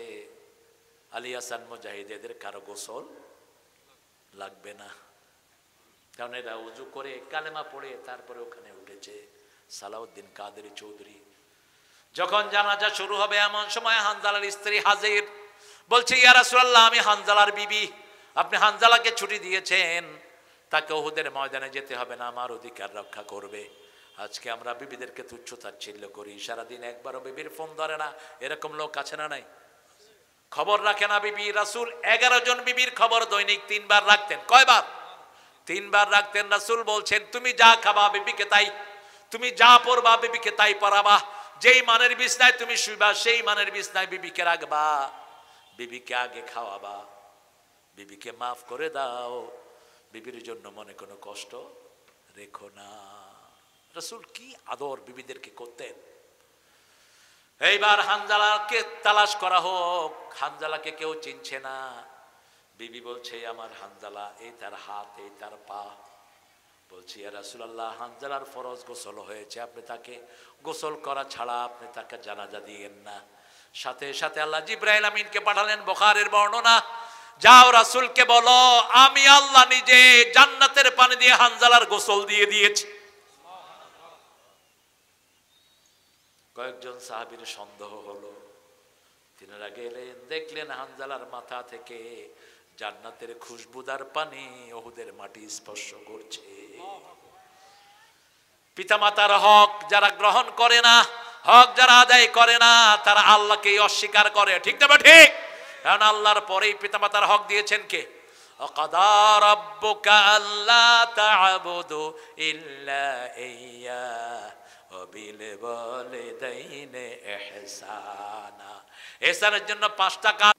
আলী হাসান মুজাহিদ, এদের কারো গোসল লাগবে না, কারণ এরা উজু করে কালেমা পড়ে তারপরে ওখানে উঠেছে। সালাউদ্দিন কাদেরী চৌধুরী। যখন জানাজা শুরু হবে এমন সময় হানজালার স্ত্রী হাজির, বলছে ইয়া রাসূলুল্লাহ আমি হানজালার বিবি, আপনি হানজালাকে ছুটি দিয়েছেন, তাকে উহুদের ময়দানে যেতে হবে না, আমার অধিকার রক্ষা করবে। আজকে আমরা বিবিদেরকে তুচ্ছ তাচ্ছিল্য করি, সারাদিন একবারও বিবির ফোন ধরে না, এরকম লোক আছে না নাই? খবর রাখে না বিবি। রাসূল 11 জন বিবির খবর দৈনিক 3 বার রাখতেন। কয়বার? 3 বার রাখতেন। রাসূল বলছেন তুমি যা খাবা বিবিকে তাই, তুমি যা পরবা বিবিকে তাই পরাবা, যেই মানের বিছনায় তুমি শুইবা সেই মানের বিছনায় বিবিকে রাখবা, বিবিকে আগে খাওয়াবা, বিবিকে মাফ করে দাও, বিবির জন্য মনে কোনো কষ্ট রেখো না। রাসূল কি আদর বিবিদেরকে করতেন। এইবার হানজালাকে তালাশ করা হোক, হানজালাকে কেউ চিনছে না। বিবি বলছে আমার হানজালা, এই তার হাত, এই তার পা। বলছি ইয়া রাসূলুল্লাহ হানজালার ফরজ গোসল হয়েছে, আপনি তাকে গোসল করা ছাড়া আপনি তাকে জানাজা দিয়েন না। সাথে সাথে আল্লাহ জিবরাইল আমিনকে পাঠালেন, বুখারীর বর্ণনা, যাও রাসূলকে বলো আমি আল্লাহ নিজে জান্নাতের পানি দিয়ে হানজালার গোসল দিয়ে দিয়েছি। কয়েকজন সাহাবীর সন্দেহ হলো, তিনারা গেলেন, দেখলেন হানজালার মাথা থেকে জান্নাতের খুশবুদার পানি উহুদের মাটি স্পর্শ করছে। পিতামাতার হক যারা গ্রহণ করে না, হক যারা আদায় করে না, তারা আল্লাহকে অস্বীকার করে। ঠিক না ঠিক? কারণ আল্লাহর পরেই পিতামাতার হক দিয়েছেন কে? ওয়াকাদা রাব্বুকা আল্লা তা'বুদু ইল্লা ইয়্যাহু ওয়া বিল ওয়ালিদাইনি ইহসানা। ইহসানের জন্য 5টা কাজ।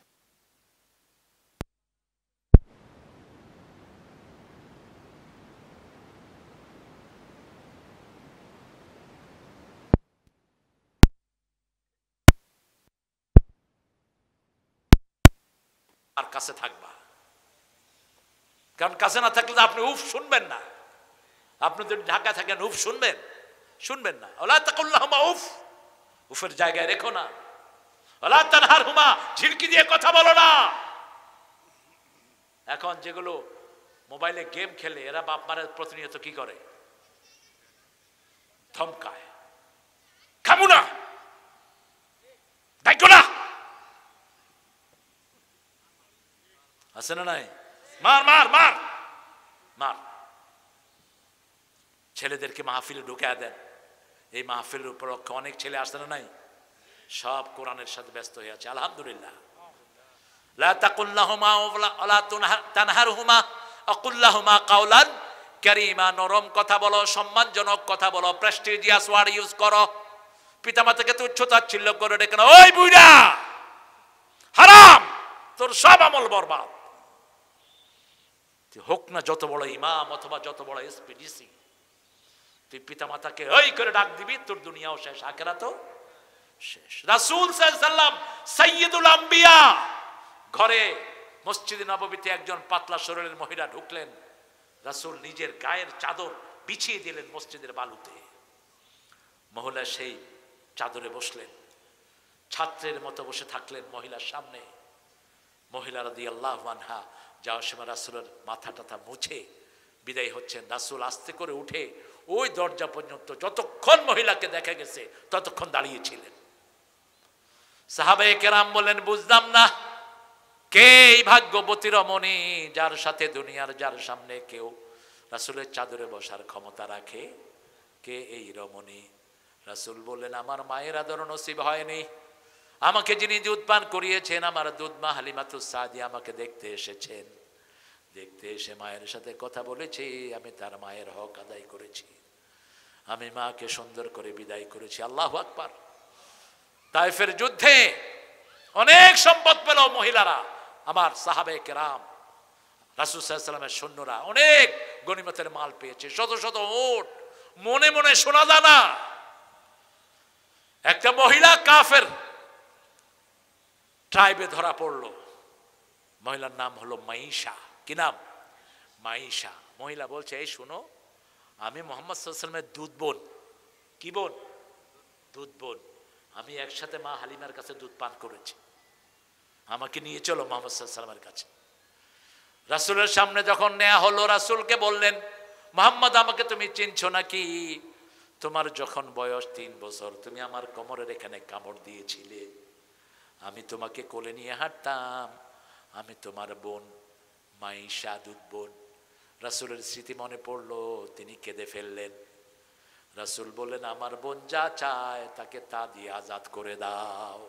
আর কাছে থাকবা, কারণ কাছে না থাকলে আপনি উফ শুনবেন না। আপনি যদি ঢাকা থাকেন উফ শুনবেন না। ওয়ালা তাকুল্লাহুমা উফ, উফের জায়গায় রেখো না। ওয়ালা তানহারহুমা, ঝিড়কি দিয়ে কথা বলো না। এখন যেগুলো মোবাইলে গেম খেলে, এরা বাপ মায়ের প্রতিনিয়ত কি করে? ধমকায়, খাবো না, দেখো না, আছে না নাই? মার মার মার মার। ছেলেদেরকে মাহফিলে ঢুকে দেন। এই মাহফিলের উপর অনেক ছেলে আসে না নাই? সব কোরআনের সাথে ব্যস্ত হয়ে আছে। আলহামদুলিল্লাহ। লা তাকুল লাহুমা ওয়ালা তানহারহুমা আকুল লাহুমা কাওলান কারীমা। নরম কথা বলো, সম্মানজনক কথা বলো, প্রেস্টিজিয়াস ওয়ার্ড ইউজ করো। পিতামাতাকে তুচ্ছ তাচ্ছিল্য করে ডেকে না, ওই বুইড়া হারাম, তোর সব আমল বরবাদ। হোক না যত বড় ইমাম অথবা যত বড় এসপিডিসি, তুই পিতামাতাকে ওই করে ডাক দিবি, তোর দুনিয়াও শেষ, আখিরাতও শেষ। রাসূল সাল্লাল্লাহু আলাইহি ওয়াসাল্লাম সাইয়্যিদুল আম্বিয়া, ঘরে মসজিদে নববীতে একজন পাতলা শরীরের মহিলা ঢুকলেন। রাসূল নিজের গায়ের চাদর বিছিয়ে দিলেন মসজিদের বালুতে। মহিলা সেই চাদরে বসলেন, ছাত্রের মতো বসে থাকলেন মহিলার সামনে। মহিলা রাদিয়াল্লাহু আনহা যাওয়ার সময় রাসূলের মাথা টাথা মুছে বিদায় হচ্ছেন। রাসূল আস্তে করে উঠে ওই দরজা পর্যন্ত যতক্ষণ মহিলাকে দেখা গেছে ততক্ষণ দাঁড়িয়েছিলেন। সাহাবায়ে কেরাম বলেন, বুঝলাম না কে এই ভাগ্যবতী রমণী যার সাথে দুনিয়ার যার সামনে কেউ রাসূলের চাদরে বসার ক্ষমতা রাখে? কে এই রমণী? রাসূল বললেন, আমার মায়ের আদর নসিব হয়নি। আমাকে যিনি দুধ পান করিয়েছেন, আমার দুধমা হালিমাতুস সাদিয়া আমাকে দেখতে এসেছেন। দেখতে এসে মায়ের সাথে কথা বলেছি, আমি তার মায়ের হক আদায় করেছি, আমি মাকে সুন্দর করে বিদায় করেছি। আল্লাহু আকবার। তায়েফের যুদ্ধে অনেক সম্পদ পেল মহিলারা, আমার সাহাবায়ে কেরাম, রাসূল সাল্লাল্লাহু আলাইহি ওয়াসাল্লামের সৈন্যরা অনেক গনিমতের মাল পেয়েছে, শত শত উট। মনে মনে শোনা যায় না, একটা মহিলা কাফের ট্রাইবে ধরা পড়লো। মহিলার নাম হলো মাইশা। কি নাম? মাইশা। মহিলা বলছে, এই শুনো, আমি মুহাম্মদ সাল্লাল্লাহু আলাইহি ওয়াসাল্লামের দুধ বোন। কি বোন? দুধ বোন। আমি একসাথে মা হালিমার কাছে দুধ পান করেছি, আমাকে নিয়ে চলো মুহাম্মদ সাল্লাল্লাহু আলাইহি ওয়াসাল্লামের কাছে। রাসূলের সামনে যখন নেওয়া হলো, রাসূলকে বললেন, মুহাম্মদ আমাকে তুমি চিনছো নাকি? তোমার যখন বয়স 3 বছর তুমি আমার কোমরের এখানে কামড় দিয়েছিলে, আমি তোমাকে কোলে নিয়ে হাঁটতাম, আমি তোমার বোন মাইশা, দুধ বোন। রাসূলের স্মৃতি মনে পড়লো, তিনি কেঁদে ফেললেন। রাসূল বললেন, আমার বোন যা চায় তাকে তা দিয়ে আজাদ করে দাও।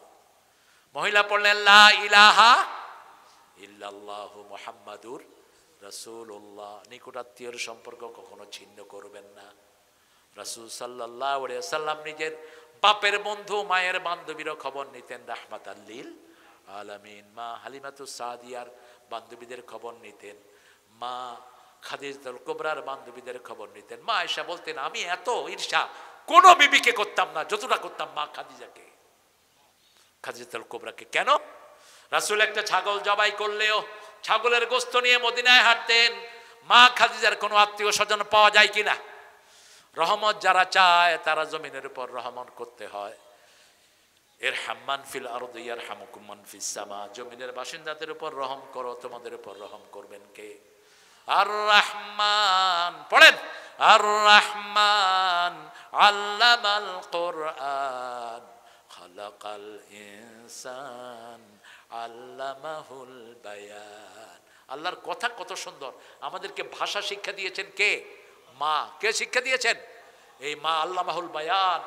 মহিলা পড়লেন, লা ইলাহা ইল্লাল্লাহু মুহাম্মাদুর রাসূলুল্লাহ। নিকটাত্মীয়র সম্পর্ক কখনো ছিন্ন করবেন না। রাসূল সাল্লাল্লাহু আলাইহি ওয়াসাল্লাম নিজের বাপের বন্ধু মায়ের বান্ধবীরও খবর নিতেন, রাহমাতাল লিল আলামিন। মা হালিমাতুস সাদিয়ার বান্ধবীদের খবর নিতেন, মা খাদিজাতুল কুবরার বান্ধবীদের খবর নিতেন। মা আয়েশা বলতেন, আমি এত ঈর্ষা কোন বিবিকে করতাম না যতটা করতাম মা খাদিজাকে, খাদিজাতুল কুবরাকে। কেন? রাসূল একটা ছাগল জবাই করলেও ছাগলের গোশত নিয়ে মদিনায় হাঁটতেন। মা খাদিজার কোনো আত্মীয় স্বজন পাওয়া যায় কিনা? রহমত যারা চায় তারা জমিনের উপর রহমত করতে হয়। ইরহামান ফিল আরদি ইয়ারহামুকুম মান ফিস সামা। জমিনের বাসিন্দাদের উপর রহম করো, তোমাদের উপর রহম করবেন কে? আর রহমান। পড়েন, আর রহমান আল্লামাল কুরআন খালাকাল ইনসান আল্লামাহুল বায়ান। আল্লাহর কথা কত সুন্দর। আমাদেরকে ভাষা শিক্ষা দিয়েছেন কে? মা। কে শিক্ষা দিয়েছেন? এই মা আল্লামাহুল বায়ান।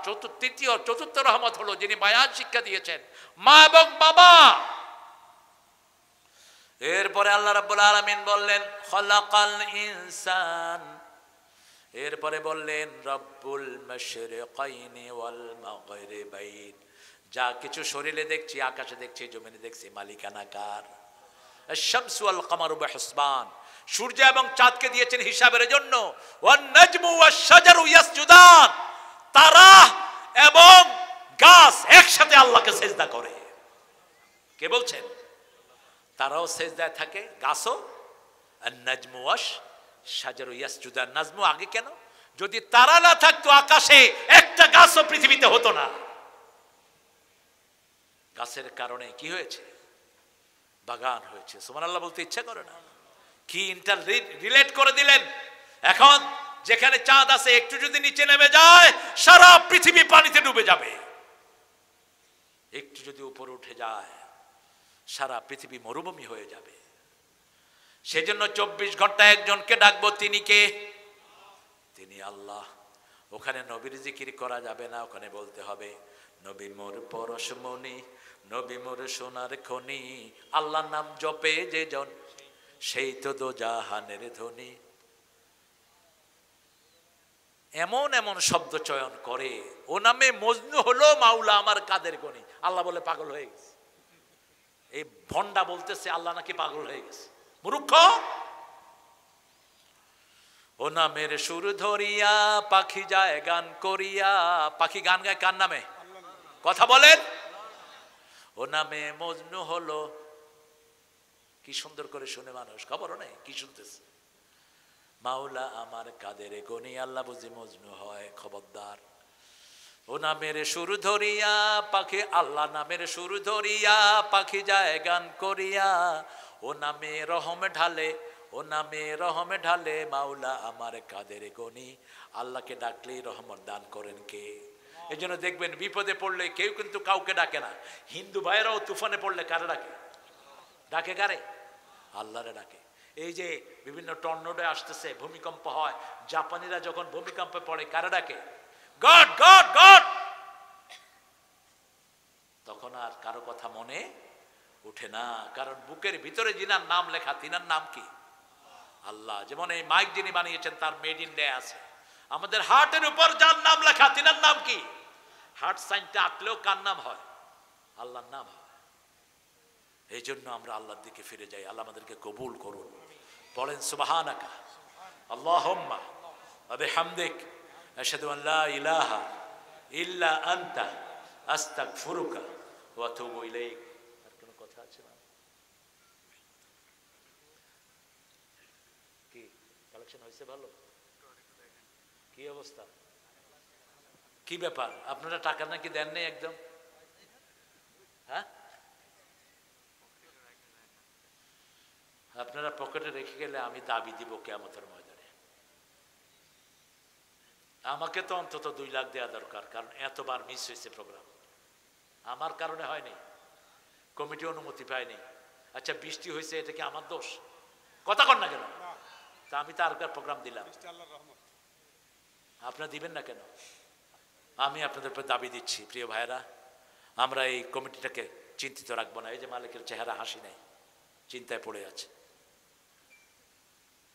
চতুর্থ রহমত হলো যিনি বায়ান শিক্ষা দিয়েছেন, মা এবং বাবা। এরপরে আল্লাহ রাব্বুল আলামিন বললেন খালাকাল ইনসান, এরপরে বললেন রব্বুল মাশরিকাইনি ওয়াল মাগরিবাইন। যা কিছু শরীরে দেখছি, আকাশে দেখছি, জমিনে দেখছি, মালিকানা কার? আশ-শামসু ওয়াল কামারু বিহিসবান। সূর্য এবং চাঁদকে দিয়েছেন হিসাবের জন্য। One নাজমু wash শাজারু ইয়াসজুদান। তারা এবং গাছ একসাথে আল্লাহকে সিজদা করে। কে বলছেন? তারাও সিজদায় থাকে, গাছও। আন নাজমু ওয়াশ শাজারু ইয়াসজুদান। নাজমু আগে কেন? যদি তারা না থাকতো আকাশে একটা গাছও পৃথিবীতে হতো না। গাছের কারণে কি হয়েছে? বাগান হয়েছে। সুবহানাল্লাহ বলতে ইচ্ছা করে না? কি ইন্টার রিলেট করে দিলেন। এখন যেখানে চাঁদ আছে একটু যদি নিচে নেমে যায় সারা পৃথিবী পানিতে ডুবে যাবে। একটু যদি উপরে উঠে যায় সারা পৃথিবী মরুভূমি হয়ে যাবে। সেজন্য 24 ঘন্টা একজনকে ডাকবো, তিনি কে? তিনি আল্লাহ। ওখানে নবীর জিকির করা যাবে না, ওখানে বলতে হবে নবী মোর পরশমণি, নবী মোর সোনার খনি, আল্লাহর নাম জপে যে জন সেই তো দোজাহানের ধনী। এমন এমন শব্দ চয়ন করে, ও নামে মজনু হলো মাওলা আমার কাদের গনি। আল্লাহ বলে পাগল হয়ে গেছে। এই ভন্ডা বলতেছে আল্লাহ নাকি পাগল হয়ে গেছে। মূর্খ। ও নামের সুর ধরিয়া পাখি যায় গান করিয়া। পাখি গান গায় কার নামে? কথা বলেন। ও নামে মজনু হলো। কি সুন্দর করে শুনে মানুষ, খবরও নেই কি শুনতেছে। মাওলা আমার কাদের গনি, আল্লাহ বুঝি মজনু হয়? খবরদার। ও নামের সুর ধরিয়া পাখি, আল্লাহ নামের সুর ধরিয়া পাখি যায় গান করিয়া। ও নামে রহম ঢালে, ও নামে রহম ঢালে মাওলা আমার কাদের গনি। আল্লাহকে ডাকলেই রহমত দান করেন কে? এই জন্য দেখবেন বিপদে পড়লে কেউ কিন্তু কাউকে ডাকে না। হিন্দু ভাইয়েরাও তুফানে পড়লে কারে ডাকে? ডাকে কারে? আল্লাহরে ডাকে। এই যে বিভিন্ন টর্নেডো আসতেছে, ভূমিকম্প হয়, জাপানিরা যখন ভূমিকম্পে পড়ে কারে ডাকে? God god god. তখন আর কারো কথা মনে উঠে না, কারণ বুকের ভিতরে যিনার নাম লেখা তিনার নাম কি? আল্লাহ। যেমন এই মাইক যিনি বানিয়েছেন তার মেড ইন ইন্ডিয়া আছে। আমাদের হার্টের উপর যার নাম লেখা তিনার নাম কি? হার্ট সাইনটা আঁকলেও কার নাম হয়? আল্লাহর নাম হয়। এই জন্য আমরা আল্লাহর দিকে ফিরে যাই। আল্লাহ আমাদেরকে কবুল করুন। বলেন সুবহানাকা আল্লাহুম্মা ওয়া বিহামদিক আশহাদু আন লা ইলাহা ইল্লা আনতা আস্তাগফিরুকা ওয়া আতুবু ইলাইক। আর কোনো কথা আছে না? কি কালেকশন হয়েছে? ভালো? কি অবস্থা? কি ব্যাপার? আপনারা টাকা নাকি দেন নাই একদম? হ্যাঁ, আপনারা পকেটে রেখে গেলে আমি দাবি দিব কিয়ামতের ময়দানে। আমাকে তো অন্তত 2 লাখ দেওয়া দরকার, কারণ এতবার মিস হয়েছে প্রোগ্রাম। আমার কারণে হয়নি, কমিটি অনুমতি পায়নি। আচ্ছা বৃষ্টি হয়েছে, এটা কি আমার দোষ? কথা কন না কেন? তা আমি তো আরেকবার প্রোগ্রাম দিলাম, আপনারা দিবেন না কেন? আমি আপনাদের উপর দাবি দিচ্ছি প্রিয় ভাইরা, আমরা এই কমিটিটাকে চিন্তিত রাখবো না। এই যে মালিকের চেহারা হাসি নেই, চিন্তায় পড়ে আছে।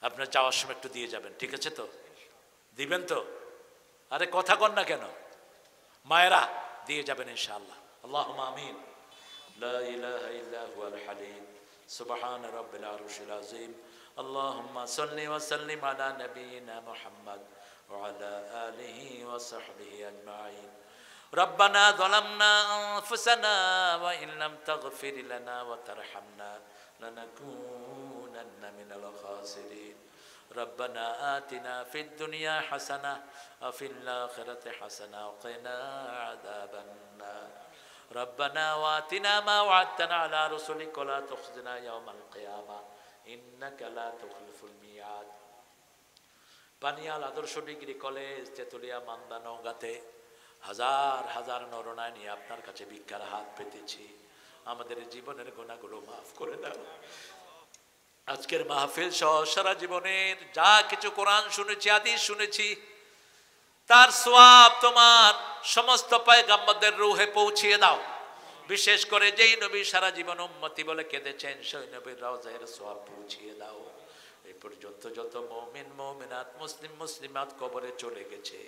আপনার যাওয়ার সময় একটু দিয়ে যাবেন, ঠিক আছে তো? দিবেন তো? আরে কথা কন না কেন? মায়েরা দিয়ে যাবেন ইনশাআল্লাহ। আল্লাহুম্মা আমিন। লা ইলাহা ইল্লা হুয়াল হালিম সুবহান রাব্বিল আরশিল আযীম। আল্লাহুম্মা সাল্লি ওয়া সাল্লিম আলা নাবিয়িনা মুহাম্মদ ওয়া আলা আলিহি ওয়া সাহবিহি আজমাইন। রব্বানা যালামনা আনফুসানা ওয়া ইন লাম তাগফির লানা ওয়া তারহামনা লানাকুনান্না মিনাল খাসিরিন। রব্বানা আতিনা ফিদ দুনিয়া হাসানাহ ওয়া ফিল আখিরাতি হাসানাহ ওয়া কিনা আযাবান নার। রব্বানা ওয়া আতিনা মা ওয়া'আদতানা আলা রাসূলিকা ওয়া লা তুখজিনা ইয়াওমাল কিয়ামাহ ইন্নাকা লা তুখলিফুল মিয়াদ। পানিয়াল আদর্শ ডিগ্রি কলেজ, তেতুলিয়া, মান্দা, নওগাঁতে হাজার হাজার নরনায় নিয়ে আপনার কাছে ভিক্ষার হাত পেতেছি, আমাদের জীবনের গুনাহগুলো মাফ করে দাও। আজকের মাহফিল সহ সারা জীবনের যা কিছু কোরআন শুনেছি, হাদিস শুনেছি, তার সওয়াব তোমার সমস্ত পয়গম্বরদের রূহে পৌঁছিয়ে দাও। বিশেষ করে যেই নবী সারা জীবন উম্মতি বলে কেঁদেছেন, সেই নবীর রওজার সওয়াব পৌঁছিয়ে দাও। এই পর্যন্ত যত মুমিন মুমিনাত মুসলিম মুসলিমাত কবরে চলে গেছে,